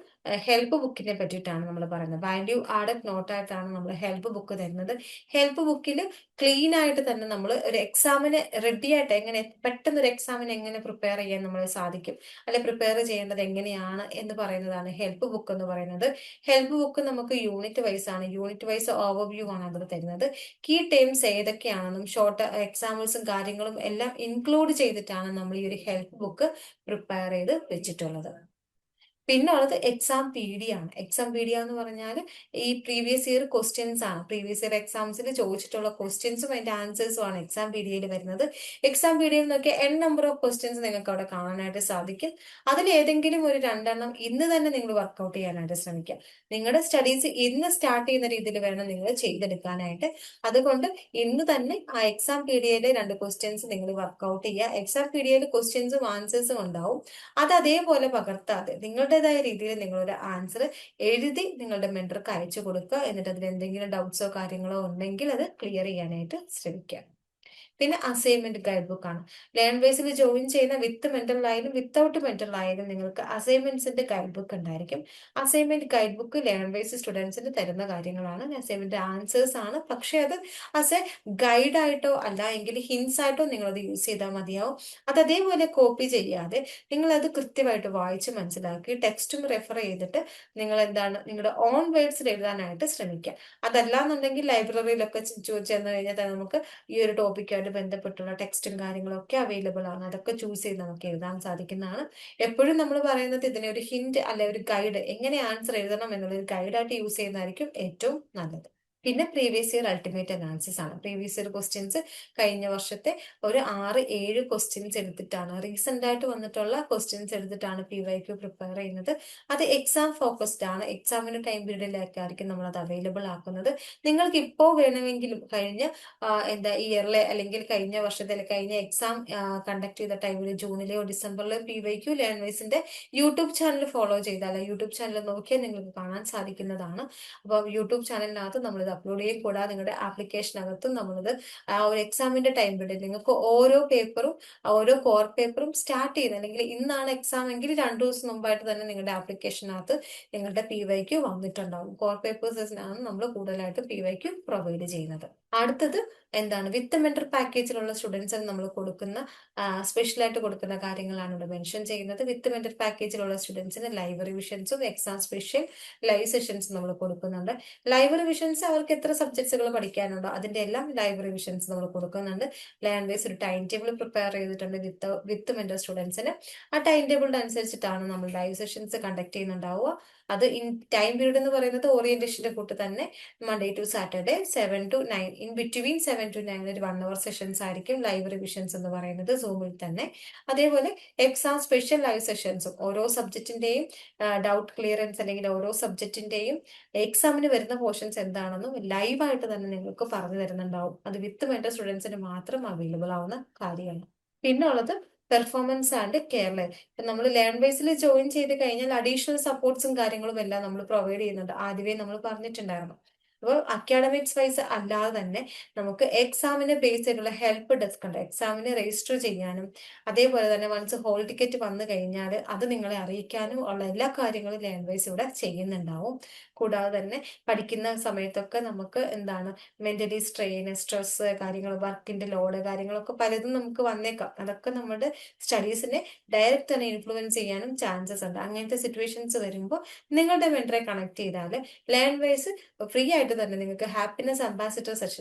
ഹെൽപ്പ് ബുക്കിനെ പറ്റിയിട്ടാണ് നമ്മൾ പറയുന്നത്. വാല്യൂ ആഡഡ് നോട്ടായിട്ടാണ് നമ്മൾ ഹെൽപ്പ് ബുക്ക് തരുന്നത്. ഹെൽപ്പ് ബുക്കിൽ ക്ലീൻ ആയിട്ട് തന്നെ നമ്മൾ ഒരു എക്സാമിന് റെഡി ആയിട്ട് എങ്ങനെ പെട്ടെന്ന് ഒരു എക്സാമിന് എങ്ങനെ പ്രിപ്പയർ ചെയ്യാൻ നമ്മൾ സാധിക്കും, അല്ലെ പ്രിപ്പയർ ചെയ്യേണ്ടത് എങ്ങനെയാണ് എന്ന് പറയുന്നതാണ് ഹെൽപ്പ് ബുക്ക് എന്ന് പറയുന്നത്. ഹെൽപ്പ് ബുക്ക് നമുക്ക് യൂണിറ്റ് വൈസ് ആണ്, യൂണിറ്റ് വൈസ് ഓവർവ്യൂ ആണ് അതിൽ തരുന്നത്. കീ ടേംസ് ഏതൊക്കെയാണെന്നും ഷോർട്ട് എക്സാമ്പിൾസും കാര്യങ്ങളും എല്ലാം ഇൻക്ലൂഡ് ചെയ്തിട്ടാണ് നമ്മൾ ഈ ഒരു ഹെൽപ്പ് ബുക്ക് പ്രിപ്പയർ ചെയ്ത് വെച്ചിട്ടുള്ളത്. പിന്നെ ഉള്ളത് എക്സാം പി ഡി ആണ്. എക്സാം പി ഡി എന്ന് പറഞ്ഞാൽ ഈ പ്രീവിയസ് ഇയർ ക്വസ്റ്റ്യൻസ് ആണ്. പ്രീവിയസ് ഇയർ എക്സാംസിൽ ചോദിച്ചിട്ടുള്ള ക്വസ്റ്റ്യൻസും അതിന്റെ ആൻസേഴ്സും ആണ് എക്സാം പി ഡിയിൽ വരുന്നത്. എക്സാം പി ഡിയിൽ നോക്കിയാൽ എൻ നമ്പർ ഓഫ് ക്വസ്റ്റ്യൻസ് നിങ്ങൾക്ക് അവിടെ കാണാനായിട്ട് സാധിക്കും. അതിൽ ഏതെങ്കിലും ഒരു 2 ഇന്ന് തന്നെ നിങ്ങൾ വർക്ക്ഔട്ട് ചെയ്യാനായിട്ട് ശ്രമിക്കുക. നിങ്ങളുടെ സ്റ്റഡീസ് ഇന്ന് സ്റ്റാർട്ട് ചെയ്യുന്ന രീതിയിൽ വേണം നിങ്ങൾ ചെയ്തെടുക്കാനായിട്ട്. അതുകൊണ്ട് ഇന്ന് തന്നെ ആ എക്സാം പി ഡിയിലെ 2 ക്വസ്റ്റ്യൻസ് നിങ്ങൾ വർക്ക്ഔട്ട് ചെയ്യുക. എക്സാം പി ഡിയിൽ ക്വസ്റ്റ്യൻസും ആൻസേഴ്സും ഉണ്ടാവും. അത് അതേപോലെ പകർത്താതെ നിങ്ങളുടേതായ രീതിയിൽ നിങ്ങളൊരു ആൻസർ എഴുതി നിങ്ങളുടെ മെന്റർക്ക് അയച്ചു കൊടുക്കുക. എന്നിട്ട് അതിൽ എന്തെങ്കിലും ഡൗട്ട്സോ കാര്യങ്ങളോ ഉണ്ടെങ്കിൽ അത് ക്ലിയർ ചെയ്യാനായിട്ട് ശ്രമിക്കുക. പിന്നെ അസൈൻമെന്റ് ഗൈഡ് ബുക്ക് ആണ്. ലേൺ ബേസിൽ ജോയിൻ ചെയ്യുന്ന വിത്ത് മെന്റൽ ആയാലും വിത്തൗട്ട് മെന്റൽ ആയാലും നിങ്ങൾക്ക് അസൈൻമെന്റ്സിന്റെ ഗൈഡ് ബുക്ക് ഉണ്ടായിരിക്കും. Assignment guide book learn base സ്റ്റുഡൻസിന് തരുന്ന കാര്യങ്ങളാണ്. അസൈൻമെന്റ് ആൻസേഴ്സ് ആണ്. പക്ഷെ അത് ആസ് എ ഗൈഡ് ആയിട്ടോ അല്ല എങ്കിൽ ഹിൻസ് ആയിട്ടോ നിങ്ങളത് യൂസ് ചെയ്താൽ മതിയാവും. അത് അതേപോലെ കോപ്പി ചെയ്യാതെ നിങ്ങൾ അത് കൃത്യമായിട്ട് വായിച്ച് മനസ്സിലാക്കി ടെക്സ്റ്റും റെഫർ ചെയ്തിട്ട് നിങ്ങൾ എന്താണ് നിങ്ങളുടെ ഓൺ വേർഡ്സിൽ എഴുതാനായിട്ട് ശ്രമിക്കുക. അതല്ലാന്നുണ്ടെങ്കിൽ ലൈബ്രറിയിലൊക്കെ ചെന്ന് കഴിഞ്ഞാൽ നമുക്ക് ഈ ഒരു ടോപ്പിക്കായിട്ട് ബന്ധപ്പെട്ടുള്ള ടെക്സ്റ്റും കാര്യങ്ങളും ഒക്കെ അവൈലബിൾ ആണ്. അതൊക്കെ ചൂസ് ചെയ്ത് നമുക്ക് എഴുതാൻ സാധിക്കുന്നതാണ്. എപ്പോഴും നമ്മൾ പറയുന്നത് ഇതിനെ ഒരു ഹിന്റ് അല്ലെ ഒരു ഗൈഡ്, എങ്ങനെ ആൻസർ എഴുതണം എന്നുള്ളൊരു ഗൈഡായിട്ട് യൂസ് ചെയ്യുന്നതായിരിക്കും ഏറ്റവും നല്ലത്. പിന്നെ പ്രീവിയസ് ഇയർ അൾട്ടിമേറ്റ് അനാലിസിസ് ആണ്. പ്രീവിയസ് ഇയർ ക്വസ്റ്റ്യൻസ് കഴിഞ്ഞ വർഷത്തെ ഒരു 6-7 ക്വസ്റ്റ്യൻസ് എടുത്തിട്ടാണ്, റീസെന്റ് ആയിട്ട് വന്നിട്ടുള്ള ക്വസ്റ്റ്യൻസ് എടുത്തിട്ടാണ് PYQ പ്രിപ്പയർ ചെയ്യുന്നത്. അത് എക്സാം ഫോക്കസ്ഡ് ആണ്. എക്സാമിന് ടൈം പീരീഡിലേക്കായിരിക്കും നമ്മൾ അത് അവൈലബിൾ ആക്കുന്നത്. നിങ്ങൾക്ക് ഇപ്പോൾ വേണമെങ്കിലും കഴിഞ്ഞ ഇയറിലെ അല്ലെങ്കിൽ കഴിഞ്ഞ വർഷത്തെ കഴിഞ്ഞ എക്സാം കണ്ടക്ട് ചെയ്ത ടൈമിൽ ജൂണിലെയോ ഡിസംബറിലെയോ PYQ ലേൺവേഴ്സിന്റെ യൂട്യൂബ് ചാനൽ ഫോളോ ചെയ്താൽ യൂട്യൂബ് ചാനൽ നോക്കിയാൽ നിങ്ങൾക്ക് കാണാൻ സാധിക്കുന്നതാണ്. അപ്പോൾ യൂട്യൂബ് ചാനലിനകത്ത് നമ്മളിത് അപ്ലോഡ് ചെയ്യും. കൂടാതെ നിങ്ങളുടെ ആപ്ലിക്കേഷനകത്തും നമ്മളിത് ആ ഒരു എക്സാമിന്റെ ടൈം പീരീഡ് നിങ്ങൾക്ക് ഓരോ പേപ്പറും ഓരോ കോർ പേപ്പറും സ്റ്റാർട്ട് ചെയ്യുന്നത് അല്ലെങ്കിൽ ഇന്നാണ് എക്സാം എങ്കിൽ 2 ദിവസം മുമ്പായിട്ട് തന്നെ നിങ്ങളുടെ ആപ്ലിക്കേഷനകത്ത് നിങ്ങളുടെ PYQ വന്നിട്ടുണ്ടാവും. കോർ പേപ്പേഴ്സിനാണ് നമ്മൾ കൂടുതലായിട്ട് PYQ പ്രൊവൈഡ് ചെയ്യുന്നത്. അടുത്തത് വിത്ത് മെന്റർ പാക്കേജിലുള്ള സ്റ്റുഡൻസിന് നമ്മൾ കൊടുക്കുന്ന സ്പെഷ്യലായിട്ട് കൊടുക്കുന്ന കാര്യങ്ങളാണ് ഇവിടെ മെൻഷൻ ചെയ്യുന്നത്. വിത്ത് മെന്റർ പാക്കേജിലുള്ള സ്റ്റുഡൻസിന് ലൈവ് റിവിഷൻസും എക്സാം സ്പെഷ്യൽ ലൈവ് സെഷൻസും നമ്മൾ കൊടുക്കുന്നുണ്ട്. ലൈവ് റിവിഷൻസ് അവർക്ക് എത്ര സബ്ജക്ട്സുകൾ പഠിക്കാനുണ്ടോ അതിന്റെ എല്ലാം ലൈവ് റിവിഷൻസ് നമ്മൾ കൊടുക്കുന്നുണ്ട്. ലാംഗ്വേജ് ഒരു ടൈം ടേബിൾ പ്രിപ്പയർ ചെയ്തിട്ടുണ്ട് വിത്ത് മെന്റർ സ്റ്റുഡൻസിന്. ആ ടൈം ടേബിളിന്റെ അനുസരിച്ചിട്ടാണ് നമ്മൾ ലൈവ് സെഷൻസ് കണ്ടക്ട് ചെയ്യുന്നുണ്ടാവുക. അത് ടൈം പീരീഡ് എന്ന് പറയുന്നത് ഓറിയന്റേഷന്റെ കൂട്ട് തന്നെ Monday to Saturday 7 to 9 in between 7 to 9 ഒരു 1 hour സെഷൻസ് ആയിരിക്കും ലൈവ് റിവിഷൻസ് എന്ന് പറയുന്നത് സൂമിൽ തന്നെ. അതേപോലെ എക്സാം സ്പെഷ്യൽ ലൈവ് സെഷൻസും ഓരോ സബ്ജക്റ്റിന്റെയും ഡൗട്ട് ക്ലിയറൻസ് അല്ലെങ്കിൽ ഓരോ സബ്ജക്റ്റിന്റെയും എക്സാമിന് വരുന്ന പോർഷൻസ് എന്താണെന്നും ലൈവായിട്ട് തന്നെ നിങ്ങൾക്ക് പറഞ്ഞു തരുന്നുണ്ടാവും. അത് വിത്ത് മെന്റർ സ്റ്റുഡൻസിന് മാത്രം അവൈലബിൾ ആവുന്ന കാര്യമാണ്. പിന്നെ ഉള്ളത് പെർഫോമൻസ് ആൻഡ് കെയർ ലൈൻ. ഇപ്പൊ നമ്മൾ ലേൺ ബേസിൽ ജോയിൻ ചെയ്ത് കഴിഞ്ഞാൽ അഡീഷണൽ സപ്പോർട്ട്സും കാര്യങ്ങളും എല്ലാം നമ്മൾ പ്രൊവൈഡ് ചെയ്യുന്നുണ്ട്. ആദ്യമേ നമ്മൾ പറഞ്ഞിട്ടുണ്ടായിരുന്നു. അപ്പോൾ അക്കാഡമിക്സ് വൈസ് അല്ലാതെ തന്നെ നമുക്ക് എക്സാമിന് ബേസ് ചെയ്തുള്ള ഹെൽപ്പ് ഡെസ്ക് ഉണ്ട്. എക്സാമിന് രജിസ്റ്റർ ചെയ്യാനും അതേപോലെ തന്നെ വൺസ് ഹോൾ ടിക്കറ്റ് വന്നു കഴിഞ്ഞാൽ അത് നിങ്ങളെ അറിയിക്കാനും ഉള്ള എല്ലാ കാര്യങ്ങളും ലേൺ വൈസ് ഇവിടെ ചെയ്യുന്നുണ്ടാവും. കൂടാതെ തന്നെ പഠിക്കുന്ന സമയത്തൊക്കെ നമുക്ക് മെന്റലി സ്ട്രെസ് കാര്യങ്ങൾ, വർക്കിന്റെ ലോഡ് കാര്യങ്ങളൊക്കെ പലതും നമുക്ക് വന്നേക്കാം. അതൊക്കെ നമ്മുടെ സ്റ്റഡീസിനെ ഡയറക്റ്റ് തന്നെ ഇൻഫ്ലുവൻസ് ചെയ്യാനും ചാൻസസ് ഉണ്ട്. അങ്ങനത്തെ സിറ്റുവേഷൻസ് വരുമ്പോൾ നിങ്ങളുടെ മെന്ററെ കണക്ട് ചെയ്താൽ ലേൺ വൈസ് ഫ്രീ ആയിട്ട് തന്നെ നിങ്ങൾക്ക് ഹാപ്പിനെസ് അംബാസിഡർ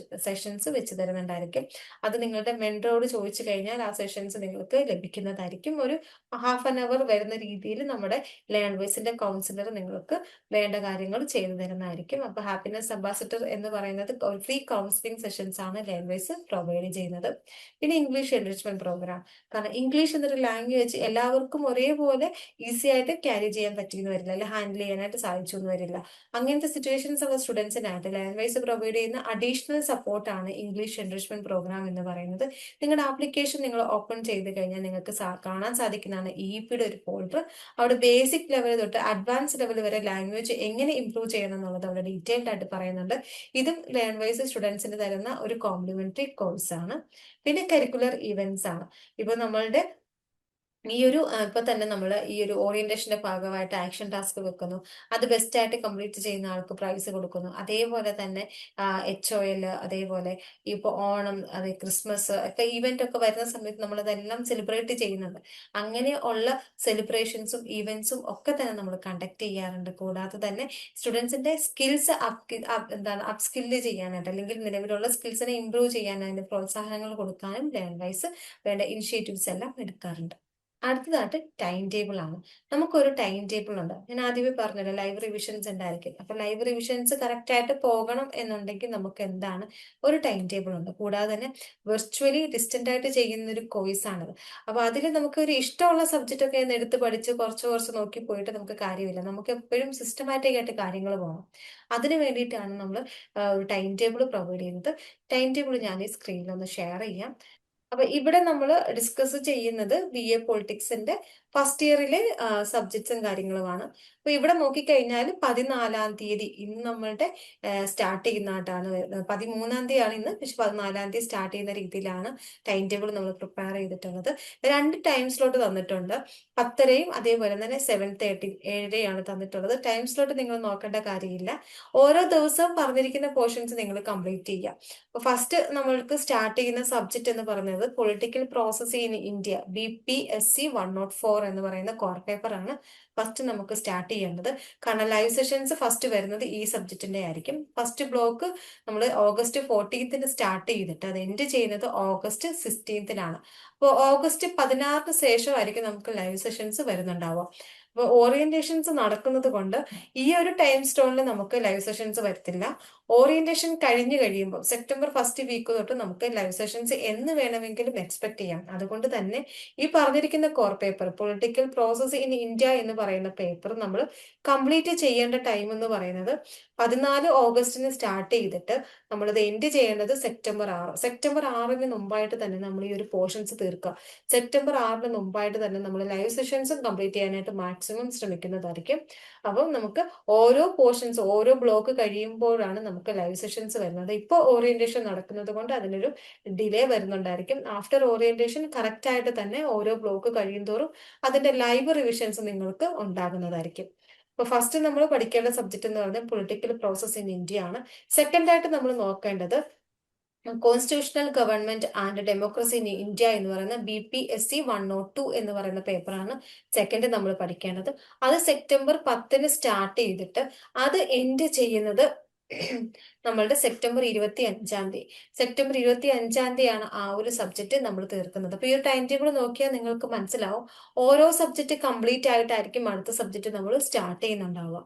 സെഷൻസ് വെച്ച് തരുന്നുണ്ടായിരിക്കും. അത് നിങ്ങളുടെ മെന്ററോട് ചോദിച്ചു കഴിഞ്ഞാൽ ആ സെഷൻസ് നിങ്ങൾക്ക് ലഭിക്കുന്നതായിരിക്കും. ഒരു ഹാഫ് ആൻ അവർ വരുന്ന രീതിയിൽ നമ്മുടെ ലേൺ വൈസിന്റെ കൗൺസിലർ നിങ്ങൾക്ക് വേണ്ട കാര്യങ്ങൾ ചെയ്തു തരുന്നതായിരിക്കും. അപ്പൊ ഹാപ്പിനെസ് അംബാസിഡർ എന്ന് പറയുന്നത് ഫ്രീ കൗൺസിലിംഗ് സെഷൻസ് ആണ് ലേൺ വൈസ് പ്രൊവൈഡ് ചെയ്യുന്നത്. പിന്നെ ഇംഗ്ലീഷ് എൻറിച്ച്മെന്റ് പ്രോഗ്രാം. കാരണം ഇംഗ്ലീഷ് എന്നൊരു ലാംഗ്വേജ് എല്ലാവർക്കും ഒരേപോലെ ഈസി ആയിട്ട് ക്യാരി ചെയ്യാൻ പറ്റിയെന്ന് വരില്ല, അല്ലെങ്കിൽ ഹാൻഡിൽ ചെയ്യാനായിട്ട് സാധിച്ചു എന്ന് വരില്ല. അങ്ങനത്തെ സിറ്റുവേഷൻസ് ഉള്ള സ്റ്റുഡൻസിനായിട്ട് ലേൺ വൈസ് പ്രൊവൈഡ് ചെയ്യുന്ന അഡീഷണൽ സപ്പോർട്ടാണ് ഇംഗ്ലീഷ് എൻറിച്ച്മെന്റ് പ്രോഗ്രാം എന്ന് പറയുന്നത്. നിങ്ങളുടെ ആപ്ലിക്കേഷൻ നിങ്ങൾ ഓപ്പൺ ചെയ്ത് കഴിഞ്ഞാൽ നിങ്ങൾക്ക് കാണാൻ സാധിക്കുന്നതാണ് EEPയുടെ ഒരു ഫോൾഡർ. അവിടെ ബേസിക് ലെവൽ തൊട്ട് അഡ്വാൻസ് ലെവൽ വരെ ലാംഗ്വേജ് എങ്ങനെ ഇംപ്രൂവ് ചെയ്യണം എന്നുള്ളത് അവിടെ ഡീറ്റെയിൽഡ് ആയിട്ട് പറയുന്നുണ്ട്. ഇതും ലേൺ വൈസ് സ്റ്റുഡൻസിന് തരുന്ന ഒരു കോംപ്ലിമെന്ററി കോഴ്സ് ആണ്. പിന്നെ കരിക്കുലർ ഇവന്റ്സ് ആണ്. ഇപ്പൊ നമ്മളുടെ ഇപ്പൊ തന്നെ നമ്മൾ ഈ ഒരു ഓറിയന്റേഷന്റെ ഭാഗമായിട്ട് ആക്ഷൻ ടാസ്ക് വെക്കുന്നു. അത് ബെസ്റ്റ് ആയിട്ട് കംപ്ലീറ്റ് ചെയ്യുന്ന ആൾക്ക് പ്രൈസ് കൊടുക്കുന്നു. അതേപോലെ തന്നെ HOL, അതേപോലെ ഇപ്പൊ ഓണം, ക്രിസ്മസ് ഒക്കെ ഇവന്റ് ഒക്കെ വരുന്ന സമയത്ത് നമ്മൾ അതെല്ലാം സെലിബ്രേറ്റ് ചെയ്യുന്നുണ്ട്. അങ്ങനെ ഉള്ള സെലിബ്രേഷൻസും ഇവന്റ്സും ഒക്കെ തന്നെ നമ്മൾ കണ്ടക്ട് ചെയ്യാറുണ്ട്. കൂടാതെ തന്നെ സ്റ്റുഡൻസിന്റെ സ്കിൽസ് അപ്സ്കില്ല് ചെയ്യാനായിട്ട് അല്ലെങ്കിൽ നിലവിലുള്ള സ്കിൽസിനെ ഇംപ്രൂവ് ചെയ്യാൻ അതിന്റെ പ്രോത്സാഹനങ്ങൾ കൊടുക്കാനും ലേൺ വൈസ് വേണ്ട ഇനിഷ്യേറ്റീവ്സ് എല്ലാം എടുക്കാറുണ്ട്. അടുത്തതായിട്ട് ടൈം ടേബിൾ ആണ്. നമുക്കൊരു ടൈം ടേബിൾ ഉണ്ട്. ഞാൻ ആദ്യമേ പറഞ്ഞല്ലോ ലൈവ് റിവിഷൻസ് ഉണ്ടായിരിക്കും. അപ്പൊ ലൈവ് റിവിഷൻസ് കറക്റ്റ് ആയിട്ട് പോകണം എന്നുണ്ടെങ്കിൽ നമുക്ക് എന്താണ് ഒരു ടൈം ടേബിൾ ഉണ്ട്. കൂടാതെ തന്നെ വെർച്വലി ഡിസ്റ്റന്റ് ആയിട്ട് ചെയ്യുന്ന ഒരു കോഴ്സ് ആണത്. അപ്പൊ അതിൽ നമുക്ക് ഒരു ഇഷ്ടമുള്ള സബ്ജക്റ്റ് ഒക്കെ ഒന്ന് എടുത്ത് പഠിച്ച് കുറച്ച് കുറച്ച് നോക്കി പോയിട്ട് നമുക്ക് കാര്യമില്ല. നമുക്ക് എപ്പോഴും സിസ്റ്റമാറ്റിക് ആയിട്ട് കാര്യങ്ങൾ പോകണം. അതിന് വേണ്ടിയിട്ടാണ് നമ്മൾ ഒരു ടൈം ടേബിൾ പ്രൊവൈഡ് ചെയ്യുന്നത്. ടൈം ടേബിൾ ഞാൻ ഈ സ്ക്രീനിൽ ഒന്ന് ഷെയർ ചെയ്യാം. അപ്പൊ ഇവിടെ നമ്മൾ ഡിസ്കസ് ചെയ്യുന്നത് BA പൊളിറ്റിക്സിന്റെ ഫസ്റ്റ് ഇയറിലെ സബ്ജക്ട്സും കാര്യങ്ങളുമാണ്. അപ്പൊ ഇവിടെ നോക്കിക്കഴിഞ്ഞാൽ 14-ാം തീയതി ഇന്ന് നമ്മളുടെ സ്റ്റാർട്ട് ചെയ്യുന്നതായിട്ടാണ് വരുന്നത്. 13-ാം തീയതിയാണ് ഇന്ന്, പക്ഷെ 14-ാം തീയതി സ്റ്റാർട്ട് ചെയ്യുന്ന രീതിയിലാണ് ടൈം ടേബിൾ നമ്മൾ പ്രിപ്പയർ ചെയ്തിട്ടുള്ളത്. 2 ടൈം സ്ലോട്ട് തന്നിട്ടുണ്ട്. 10:30യും അതേപോലെ തന്നെ 7:30 7:00 തന്നിട്ടുള്ളത്. ടൈം സ്ലോട്ട് നിങ്ങൾ നോക്കേണ്ട കാര്യമില്ല. ഓരോ ദിവസവും പറഞ്ഞിരിക്കുന്ന പോർഷൻസ് നിങ്ങൾ കംപ്ലീറ്റ് ചെയ്യുക. ഫസ്റ്റ് നമ്മൾക്ക് സ്റ്റാർട്ട് ചെയ്യുന്ന സബ്ജക്ട് എന്ന് പറയുന്നത് political process in India BPSC 104 എന്ന് പറയുന്ന കോർ പേപ്പർ ആണ് ഫസ്റ്റ് നമുക്ക് സ്റ്റാർട്ട് ചെയ്യേണ്ടത്. കാരണം ലൈവ് സെഷൻസ് ഫസ്റ്റ് വരുന്നത് ഈ സബ്ജക്റ്റിന്റെ ആയിരിക്കും. ഫസ്റ്റ് ബ്ലോക്ക് നമ്മൾ ഓഗസ്റ്റ് 14th സ്റ്റാർട്ട് ചെയ്തിട്ട് അത് എൻഡ് ചെയ്യുന്നത് ഓഗസ്റ്റ് 16th. അപ്പോൾ ഓഗസ്റ്റ് 16 ശേഷമായിരിക്കും നമുക്ക് ലൈവ് സെഷൻസ് വരുന്നുണ്ടാവുക. അപ്പോൾ ഓറിയന്റേഷൻസ് നടക്കുന്നത് കൊണ്ട് ഈ ഒരു ടൈം സ്റ്റോണിൽ നമുക്ക് ലൈവ് സെഷൻസ് വരത്തില്ല. ഓറിയന്റേഷൻ കഴിഞ്ഞു കഴിയുമ്പോൾ സെപ്റ്റംബർ ഫസ്റ്റ് വീക്ക് തൊട്ട് നമുക്ക് ലൈവ് സെഷൻസ് എന്ന് വേണമെങ്കിലും എക്സ്പെക്ട് ചെയ്യാം. അതുകൊണ്ട് തന്നെ ഈ പറഞ്ഞിരിക്കുന്ന core paper political process in India എന്ന് പറയുന്ന പേപ്പർ നമ്മൾ കംപ്ലീറ്റ് ചെയ്യേണ്ട ടൈം എന്ന് പറയുന്നത് 14 ഓഗസ്റ്റിന് സ്റ്റാർട്ട് ചെയ്തിട്ട് നമ്മളത് എൻഡ് ചെയ്യേണ്ടത് സെപ്റ്റംബർ 6. സെപ്റ്റംബർ 6-ന് മുമ്പായിട്ട് തന്നെ നമ്മൾ ഈ ഒരു പോർഷൻസ് തീർക്കുക. സെപ്റ്റംബർ 6-ന് മുമ്പായിട്ട് തന്നെ നമ്മൾ ലൈവ് സെഷൻസും കംപ്ലീറ്റ് ചെയ്യാനായിട്ട് മാക്സിമം ശ്രമിക്കുന്നതായിരിക്കും. അപ്പം നമുക്ക് ഓരോ പോർഷൻസ് ഓരോ ബ്ലോക്ക് കഴിയുമ്പോഴാണ് നമുക്ക് ലൈവ് സെഷൻസ് വരുന്നത്. ഇപ്പോൾ ഓറിയന്റേഷൻ നടക്കുന്നത് കൊണ്ട് അതിനൊരു ഡിലേ വരുന്നുണ്ടായിരിക്കും. ആഫ്റ്റർ ഓറിയന്റേഷൻ കറക്റ്റ് ആയിട്ട് തന്നെ ഓരോ ബ്ലോക്ക് കഴിയുന്തോറും അതിന്റെ ലൈവ് റിവിഷൻസ് നിങ്ങൾക്ക് ഉണ്ടാകുന്നതായിരിക്കും. അപ്പൊ ഫസ്റ്റ് നമ്മൾ പഠിക്കേണ്ട സബ്ജക്ട് എന്ന് പറയുന്നത് പൊളിറ്റിക്കൽ പ്രോസസ് ഇൻ ഇന്ത്യ ആണ്. സെക്കൻഡ് ആയിട്ട് നമ്മൾ നോക്കേണ്ടത് constitutional government and democracy in India എന്ന് പറയുന്ന BPSC 102 എന്ന് പറയുന്ന പേപ്പറാണ് സെക്കൻഡ് നമ്മൾ പഠിക്കേണ്ടത്. അത് സെപ്റ്റംബർ 10-ന് സ്റ്റാർട്ട് ചെയ്തിട്ട് അത് എൻഡ് ചെയ്യുന്നത് നമ്മളുടെ സെപ്റ്റംബർ 25-ാം തീയതി. സെപ്റ്റംബർ 25-ാം തീയതിയാണ് ആ ഒരു സബ്ജക്ട് നമ്മൾ തീർക്കുന്നത്. അപ്പൊ ഈ ഒരു ടൈം ടേബിൾ നോക്കിയാൽ നിങ്ങൾക്ക് മനസ്സിലാവും ഓരോ സബ്ജക്ട് കംപ്ലീറ്റ് ആയിട്ടായിരിക്കും അടുത്ത സബ്ജക്ട് നമ്മൾ സ്റ്റാർട്ട് ചെയ്യുന്നുണ്ടാവുക.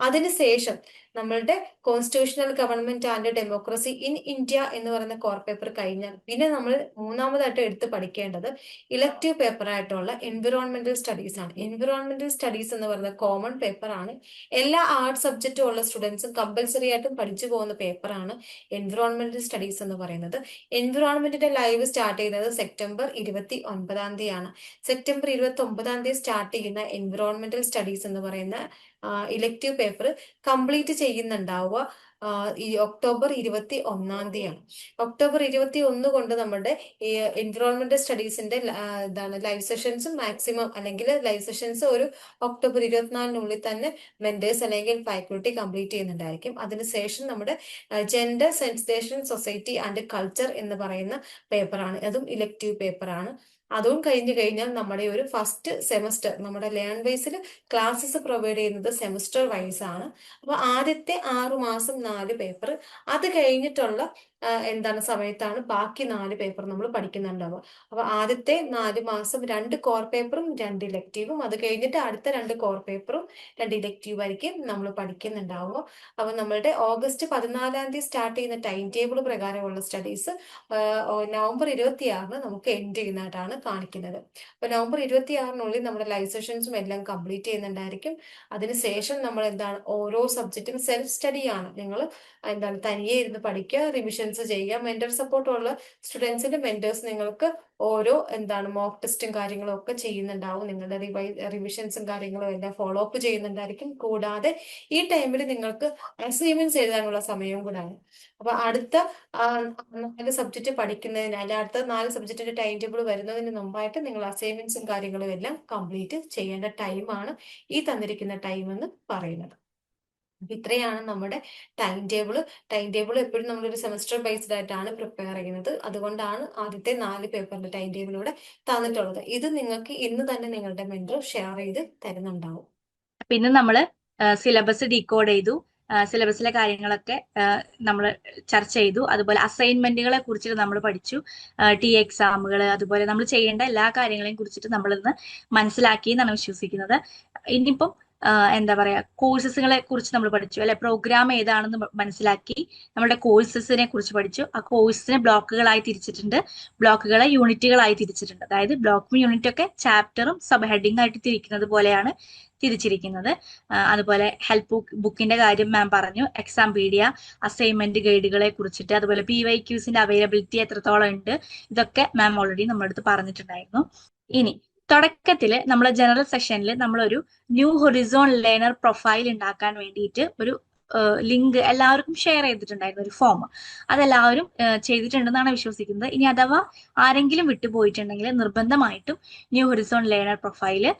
അതിനുശേഷം നമ്മളുടെ constitutional government and democracy in India എന്ന് പറയുന്ന കോർ പേപ്പർ കഴിഞ്ഞാൽ പിന്നെ നമ്മൾ മൂന്നാമതായിട്ട് എടുത്ത് പഠിക്കേണ്ടത് ഇലക്റ്റീവ് പേപ്പർ ആയിട്ടുള്ള എൻവിറോൺമെന്റൽ സ്റ്റഡീസ് ആണ്. എൻവിറോൺമെന്റൽ സ്റ്റഡീസ് എന്ന് പറയുന്ന കോമൺ പേപ്പർ ആണ്. എല്ലാ ആർട്സ് സബ്ജക്റ്റും ഉള്ള സ്റ്റുഡൻസും കമ്പൽസറി ആയിട്ടും പഠിച്ചു പോകുന്ന പേപ്പറാണ് എൻവിറോൺമെന്റൽ സ്റ്റഡീസ് എന്ന് പറയുന്നത്. എൻവിറോൺമെന്റിന്റെ ലൈവ് സ്റ്റാർട്ട് ചെയ്യുന്നത് സെപ്റ്റംബർ 29-ാം തീയതിയാണ്. സെപ്റ്റംബർ 29-ാം തീയതി സ്റ്റാർട്ട് ചെയ്യുന്ന എൻവിറോൺമെന്റൽ സ്റ്റഡീസ് എന്ന് പറയുന്ന ഇലക്റ്റീവ് പേപ്പർ കംപ്ലീറ്റ് ചെയ്യുന്നുണ്ടാവുക ഈ ഒക്ടോബർ 21-ാം തീയതിയാണ്. ഒക്ടോബർ 21 കൊണ്ട് നമ്മുടെ ഈ എൻവിറോൺമെന്റൽ സ്റ്റഡീസിന്റെ ലൈവ് സെഷൻസും മാക്സിമം അല്ലെങ്കിൽ ലൈവ് സെഷൻസ് ഒരു ഒക്ടോബർ 24-നുള്ളിൽ തന്നെ മെന്റേഴ്സ് അല്ലെങ്കിൽ ഫാക്കൽറ്റി കംപ്ലീറ്റ് ചെയ്യുന്നുണ്ടായിരിക്കും. അതിനുശേഷം നമ്മുടെ gender sensitisation society and culture എന്ന് പറയുന്ന പേപ്പറാണ്. അതും ഇലക്റ്റീവ് പേപ്പറാണ്. അതും കഴിഞ്ഞു കഴിഞ്ഞാൽ നമ്മുടെ ഒരു ഫസ്റ്റ് സെമസ്റ്റർ നമ്മുടെ ലേൺ വൈസിൽ ക്ലാസ്സസ് പ്രൊവൈഡ് ചെയ്യുന്നത് സെമസ്റ്റർ വൈസ് ആണ്. അപ്പൊ ആദ്യത്തെ 6 മാസം 4 പേപ്പർ, അത് കഴിഞ്ഞിട്ടുള്ള സമയത്താണ് ബാക്കി 4 പേപ്പർ നമ്മൾ പഠിക്കുന്നുണ്ടാവുക. അപ്പൊ ആദ്യത്തെ 4 മാസം 2 കോർ പേപ്പറും 2 ഇലക്റ്റീവും, അത് കഴിഞ്ഞിട്ട് അടുത്ത 2 കോർ പേപ്പറും 2 ഇലക്റ്റീവ് ആയിരിക്കും നമ്മൾ പഠിക്കുന്നുണ്ടാവുക. അപ്പൊ നമ്മളുടെ ഓഗസ്റ്റ് 14-ാം തീയതി സ്റ്റാർട്ട് ചെയ്യുന്ന ടൈം ടേബിൾ പ്രകാരമുള്ള സ്റ്റഡീസ് നവംബർ 26-ന് നമുക്ക് എൻഡ് ചെയ്യുന്നതായിട്ടാണ് കാണിക്കുന്നത്. അപ്പൊ നവംബർ 26-നുള്ളിൽ നമ്മുടെ ലൈവ് സെഷൻസും എല്ലാം കംപ്ലീറ്റ് ചെയ്യുന്നുണ്ടായിരിക്കും. അതിനുശേഷം നമ്മൾ ഓരോ സബ്ജക്റ്റും സെൽഫ് സ്റ്റഡി ആണ്. നിങ്ങൾ തനിയെ ഇരുന്ന് പഠിക്കുക, റിവിഷൻസ് ചെയ്യുക. മെന്റർ സപ്പോർട്ട് ഉള്ള സ്റ്റുഡൻസിന്റെ മെന്റേഴ്സ് നിങ്ങൾക്ക് ഓരോ മോക്ക് ടെസ്റ്റും കാര്യങ്ങളും ഒക്കെ ചെയ്യുന്നുണ്ടാവും. നിങ്ങളുടെ റിവിഷൻസും കാര്യങ്ങളും എല്ലാം ഫോളോ അപ്പ് ചെയ്യുന്നുണ്ടായിരിക്കും. കൂടാതെ ഈ ടൈമിൽ നിങ്ങൾക്ക് അസൈൻമെന്റ്സ് എഴുതാനുള്ള സമയവും കൂടാണ്. അപ്പൊ അടുത്ത 4 സബ്ജക്റ്റ് പഠിക്കുന്നതിന് അല്ലെ അടുത്ത 4 സബ്ജക്റ്റിന്റെ ടൈം ടേബിൾ വരുന്നതിന് മുമ്പായിട്ട് നിങ്ങൾ അസൈൻമെന്റ്സും കാര്യങ്ങളും എല്ലാം കംപ്ലീറ്റ് ചെയ്യേണ്ട ടൈമാണ് ഈ തന്നിരിക്കുന്ന ടൈം എന്ന് പറയുന്നത്. അപ്പൊ ഇത്രയാണ് നമ്മുടെ ടൈം ടേബിൾ. ടൈം ടേബിൾ എപ്പോഴും നമ്മളൊരു സെമസ്റ്റർ ബേസ്ഡ് ആയിട്ടാണ് പ്രിപ്പയർ ചെയ്യുന്നത്. അതുകൊണ്ടാണ് ആദ്യത്തെ 4 പേപ്പറിന്റെ ടൈം ടേബിൾ ഇവിടെ തന്നിട്ടുള്ളത്. ഇത് നിങ്ങൾക്ക് ഇന്ന് തന്നെ നിങ്ങളുടെ മെന്റർ ഷെയർ ചെയ്ത് തരുന്നുണ്ടാവും. അപ്പൊ ഇന്ന് നമ്മള് സിലബസ് ഡീകോഡ് ചെയ്തു. സിലബസിലെ കാര്യങ്ങളൊക്കെ നമ്മൾ ചർച്ച ചെയ്തു. അതുപോലെ അസൈൻമെന്റുകളെ കുറിച്ചിട്ട് നമ്മൾ പഠിച്ചു. എക്സാമുകൾ, അതുപോലെ നമ്മൾ ചെയ്യേണ്ട എല്ലാ കാര്യങ്ങളെയും കുറിച്ചിട്ട് നമ്മൾ ഇന്ന് മനസ്സിലാക്കി എന്നാണ് വിശ്വസിക്കുന്നത്. ഇനിയിപ്പം എന്താ പറയാ, കോഴ്സസുകളെ കുറിച്ച് നമ്മൾ പഠിച്ചു അല്ലെ, പ്രോഗ്രാം ഏതാണെന്ന് മനസ്സിലാക്കി, നമ്മുടെ കോഴ്സസിനെ കുറിച്ച് പഠിച്ചു. ആ കോഴ്സിനെ ബ്ലോക്കുകളായി തിരിച്ചിട്ടുണ്ട്, ബ്ലോക്കുകളെ യൂണിറ്റുകളായി തിരിച്ചിട്ടുണ്ട്. അതായത് ബ്ലോക്കും യൂണിറ്റും ഒക്കെ ചാപ്റ്ററും സബ് ഹെഡിങ് ആയിട്ട് തിരിക്കുന്നത് പോലെയാണ് തിരിച്ചിരിക്കുന്നത്. അതുപോലെ ഹെൽപ്പ് ബുക്കിന്റെ കാര്യം മാം പറഞ്ഞു, എക്സാം പീഡിയ, അസൈൻമെന്റ് ഗൈഡുകളെ കുറിച്ചിട്ട്, അതുപോലെ PYQs അവൈലബിലിറ്റി എത്രത്തോളം ഉണ്ട്, ഇതൊക്കെ മാം ഓൾറെഡി നമ്മുടെ അടുത്ത് പറഞ്ഞിട്ടുണ്ടായിരുന്നു. ഇനി തുടക്കത്തില് നമ്മളെ ജനറൽ സെഷനിൽ നമ്മളൊരു ന്യൂ ഹൊറിസോൺ ലേണർ പ്രൊഫൈൽ ഉണ്ടാക്കാൻ വേണ്ടിയിട്ട് ഒരു ലിങ്ക് എല്ലാവർക്കും ഷെയർ ചെയ്തിട്ടുണ്ടായിരുന്നു, ഒരു ഫോം. അതെല്ലാവരും ചെയ്തിട്ടുണ്ടെന്നാണ് വിശ്വസിക്കുന്നത്. ഇനി അഥവാ ആരെങ്കിലും വിട്ടുപോയിട്ടുണ്ടെങ്കിൽ നിർബന്ധമായിട്ടും ന്യൂ ഹൊറിസോൺ ലേണർ പ്രൊഫൈല്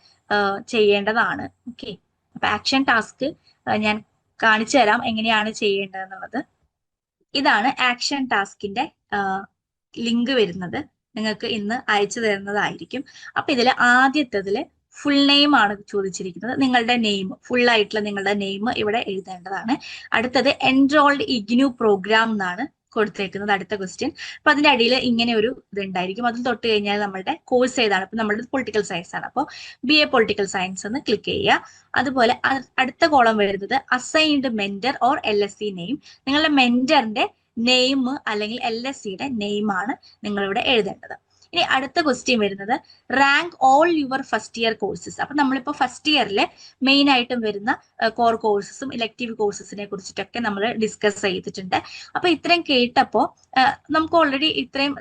ചെയ്യേണ്ടതാണ്. ഓക്കെ, അപ്പൊ ആക്ഷൻ ടാസ്ക് ഞാൻ കാണിച്ചു തരാം എങ്ങനെയാണ് ചെയ്യേണ്ടതെന്നുള്ളത്. ഇതാണ് ആക്ഷൻ ടാസ്കിന്റെ ലിങ്ക് വരുന്നത്, നിങ്ങൾക്ക് ഇന്ന് അയച്ചു തരുന്നതായിരിക്കും. അപ്പൊ ഇതിൽ ആദ്യത്തേതില് ഫുൾ നെയിം ആണ് ചോദിച്ചിരിക്കുന്നത്. നിങ്ങളുടെ നെയിം, ഫുൾ ആയിട്ടുള്ള നിങ്ങളുടെ നെയിം ഇവിടെ എഴുതേണ്ടതാണ്. അടുത്തത് എൻറോൾഡ് ഇഗ്നു പ്രോഗ്രാം എന്നാണ് കൊടുത്തേക്കുന്നത് അടുത്ത ക്വസ്റ്റ്യൻ. അപ്പൊ അതിന്റെ അടിയിൽ ഇങ്ങനെ ഒരു ഇതുണ്ടായിരിക്കും. അതിൽ തൊട്ട് കഴിഞ്ഞാൽ നമ്മുടെ കോഴ്സ് ഏതാണ്. ഇപ്പൊ നമ്മുടെ പൊളിറ്റിക്കൽ സയൻസ് ആണ്, അപ്പോൾ BA പൊളിറ്റിക്കൽ സയൻസ് എന്ന് ക്ലിക്ക് ചെയ്യുക. അതുപോലെ അടുത്ത കോളം വരുന്നത് assigned mentor or LSC name. നിങ്ങളുടെ മെന്ററിന്റെ നെയിം അല്ലെങ്കിൽ LSCയുടെ നെയിം ആണ് നിങ്ങളിവിടെ എഴുതേണ്ടത്. ഇനി അടുത്ത ക്വസ്റ്റ്യൻ വരുന്നത് rank all your first year courses. അപ്പൊ നമ്മളിപ്പോ ഫസ്റ്റ് ഇയറിലെ മെയിൻ ആയിട്ടും വരുന്ന കോർ കോഴ്സസും ഇലക്ടീവ് കോഴ്സസിനെ കുറിച്ചിട്ടൊക്കെ നമ്മൾ ഡിസ്കസ് ചെയ്തിട്ടുണ്ട്. അപ്പൊ ഇത്രയും കേട്ടപ്പോ നമുക്ക് ഓൾറെഡി ഇത്രയും